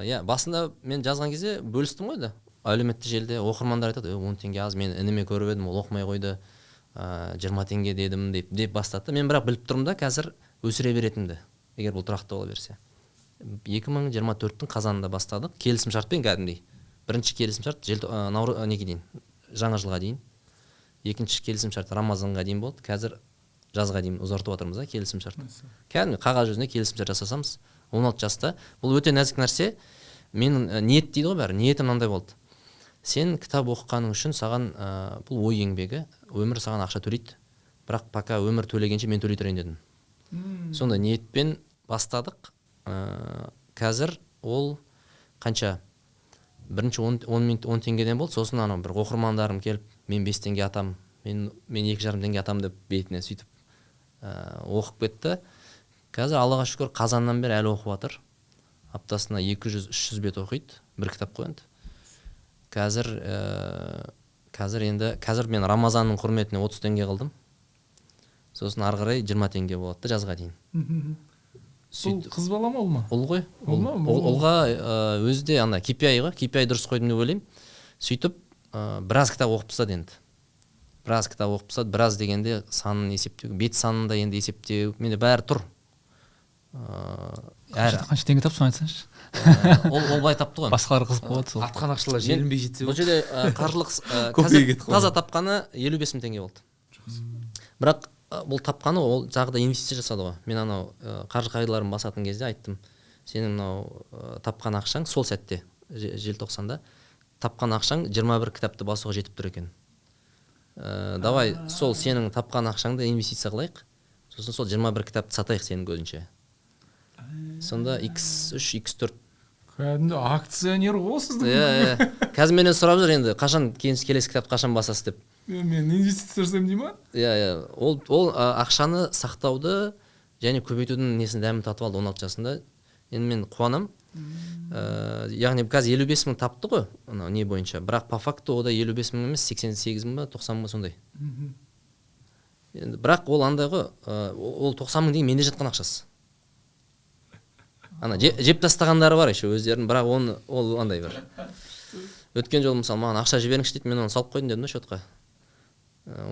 иә басында мен жазған кезде бөлістім ғой да әлеуметтік желіде. Оқырмандар айтады 10 теңге аз, мен ініме көріп едім, ол оқымай қойды, 20 теңге дедім деп бастады. Мен бірақ біліп тұрмын да қазір өсіре беретінімді, егер бұл тұрақты бола берсе. 2024-тің қазанында бастадық келісім шартпен кәдімгідей. Бірінші келісім шарт неге дейін, жаңа жылға дейін. Екінші келісім шарт Рамазанға дейін болды. Қазір жазға дейін ұзартып жатырмыз да келісім шарт. Кәдімгі қағаз жүзінде келісім шарт жасасамыз 16 жаста. Бұл өте нәзік нәрсе. Мен ниет дейді ғой бәрі. Ниетім мынандай болды. Сен кітап оқығаның үшін саған бұл ой еңбегі, өмір саған ақша төлейді. Бірақ пока өмір төлегенше мен төлей тұрайын дедім. Сонда ниетпен бастадық. Қазір ол қанша бірінші 10 теңгеден болды. Сосын анау бір оқырмандарым келіп, мен 5 теңге атам, мен 2,5 теңге атам деп бетіне сөйтіп оқып кетті. Қазір Аллаға шүкір қазаннан бері әлі оқып жатыр. Аптасына 200-300 бет оқиды, бір кітап қой енді. Қазір мен Рамазанның құрметіне 30 теңге қылдым. Сосын ары қарай 20 теңге болады да жазға дейін. Бұл қыз бала ма, ол ма? Ұл ғой. Ұлға өзі де ана KPI ғой. KPI дұрыс қойдым деп ойлаймын. Сөйтіп біраз кітап оқып тастады енді. Біраз дегенде санын есептеу, бет санын да енді есептеу. Менде бәрі тұр. Қанша теңге тапсын айтсаңшы. Ол былай тапты ғой. Басқалар қызық болады сол. Атқан ақшалар желінбей жетсе бұл жерде қаржылық таза тапқаны 55 мың теңге болды. Бірақ бұл тапқаны ол жағы да инвестиция жасады ғой. Мен анау қаржы қағидаларын басатын кезде айттым, сенің мынау тапқан ақшаң сол сәтте желтоқсанда тапқан ақшаң 21 кітапты басуға жетіп тұр екен. Давай сол сенің тапқан ақшаңды инвестиция қылайық, сосын сол 21 кітапты сатайық сенің көзінше. Сонда X3, X4 кәдімгі акционер ғой сіздің. Иә. Қазір менен сұрап жүр енді, қашан келесі кітап қашан басасыз деп. Мен инвестиция жасаймын дей ма? Иә. Ол ақшаны сақтауды және көбейтудің несін дәмін татып алды 16 жасында. Енді мен қуанам. Яғни қазір 55 мың тапты ғой, не бойынша. Бірақ по факту ода 55 мың емес, 88 мың ба, 90 мың ба сондай. Енді бірақ ол андай ғой, ол 90 мың деген менде жатқан ақшасы. Ана жеп тастағандары бар еще өздерін, бірақ ол андай бір. Өткен жолы мысалы маған ақша жіберіңізші дейді, мен оны салып қойдым дедім да счетқа.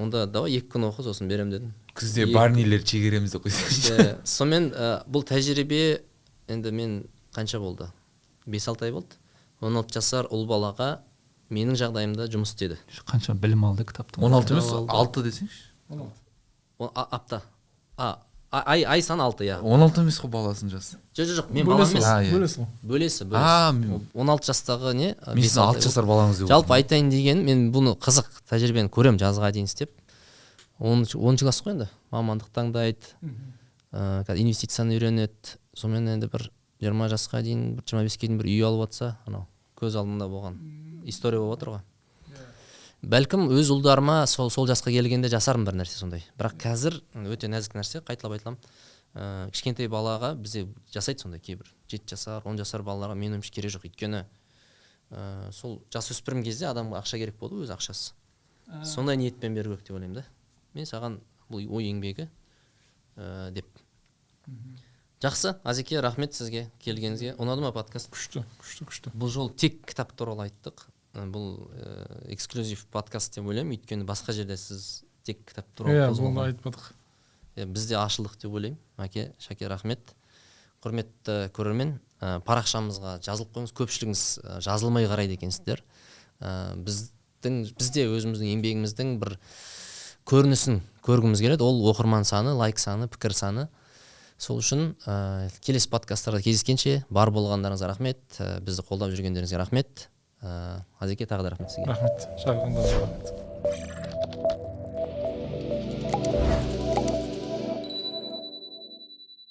Онда давай 2 күн оқы, сосын берем дедім. Күзде барнилер шегереміз деп қойсаңшы. Сонымен бұл тәжірибе енді мен қанша болды? 5-6 ай болды. 16 жасар ұл балаға менің жағдайымда жұмыс істеді. Қанша білім алды кітаптың? 16 емес, 6 десеңші. 16. Апта. Ай сан 6, иә. 16 емес қой баласын жасы. Жоқ, мен балам емес. Бөлесі. 16 жастағы не? Мен сіздің 6 жасар балаңыз деп. Жалпы айтайын деген, мен бұны қызық тәжірибені көрем жазға дейін істеп. 10 класс қой енді. Мамандық таңдайды. Инвестицияны үйренеді. Сонымен енді бір 20 жасқа дейін, 25-ке дейін бір үй алып жатса, анау көз алдында болған история болып отыр ғой. Бәлкім өз ұлдарыма сол жасқа келгенде жасарым бір нәрсе сондай. Бірақ қазір өте нәзік нәрсе, қайталап айтылам. Кішкентай балаға бізде жасайды сондай кейбір 7 жасар, 10 жасар балаларға мен ойымша керек жоқ. Өйткені сол жасөспірім кезде адамға ақша керек болды, өз ақшасы. Сондай ниетпен беру керек деп ойлаймын да. Мен саған бұл ой еңбегі деп. Жақсы, Азеке, рахмет сізге келгеніңізге. Ұнады ма подкаст? Күшті. Бұл жол тек кітап туралы айттық. Бұл эксклюзив подкаст деп ойлаймын, өйткені басқа жерде сіз тек кітап туралы қозғалған. Иә, айтпадық. Бізде ашылдық деп ойлаймын. Мәке, Шаке, рахмет. Құрметті көрермен, парақшамызға жазылып қойыңыз. Көпшілігіңіз жазылмай қарайды екенсіздер. Бізде өзіміздің еңбегіміздің бір көрінісін көргіміз келеді. Ол оқырман саны, лайк саны, пікір саны. Сол үшін келесі подкасттарда кездескенше бар болғандарыңызға рахмет, бізді қолдап жүргендеріңізге рахмет. Азеке, тағы да рахмет сізге. Рахмет. Шақырғандарыңызға рахмет.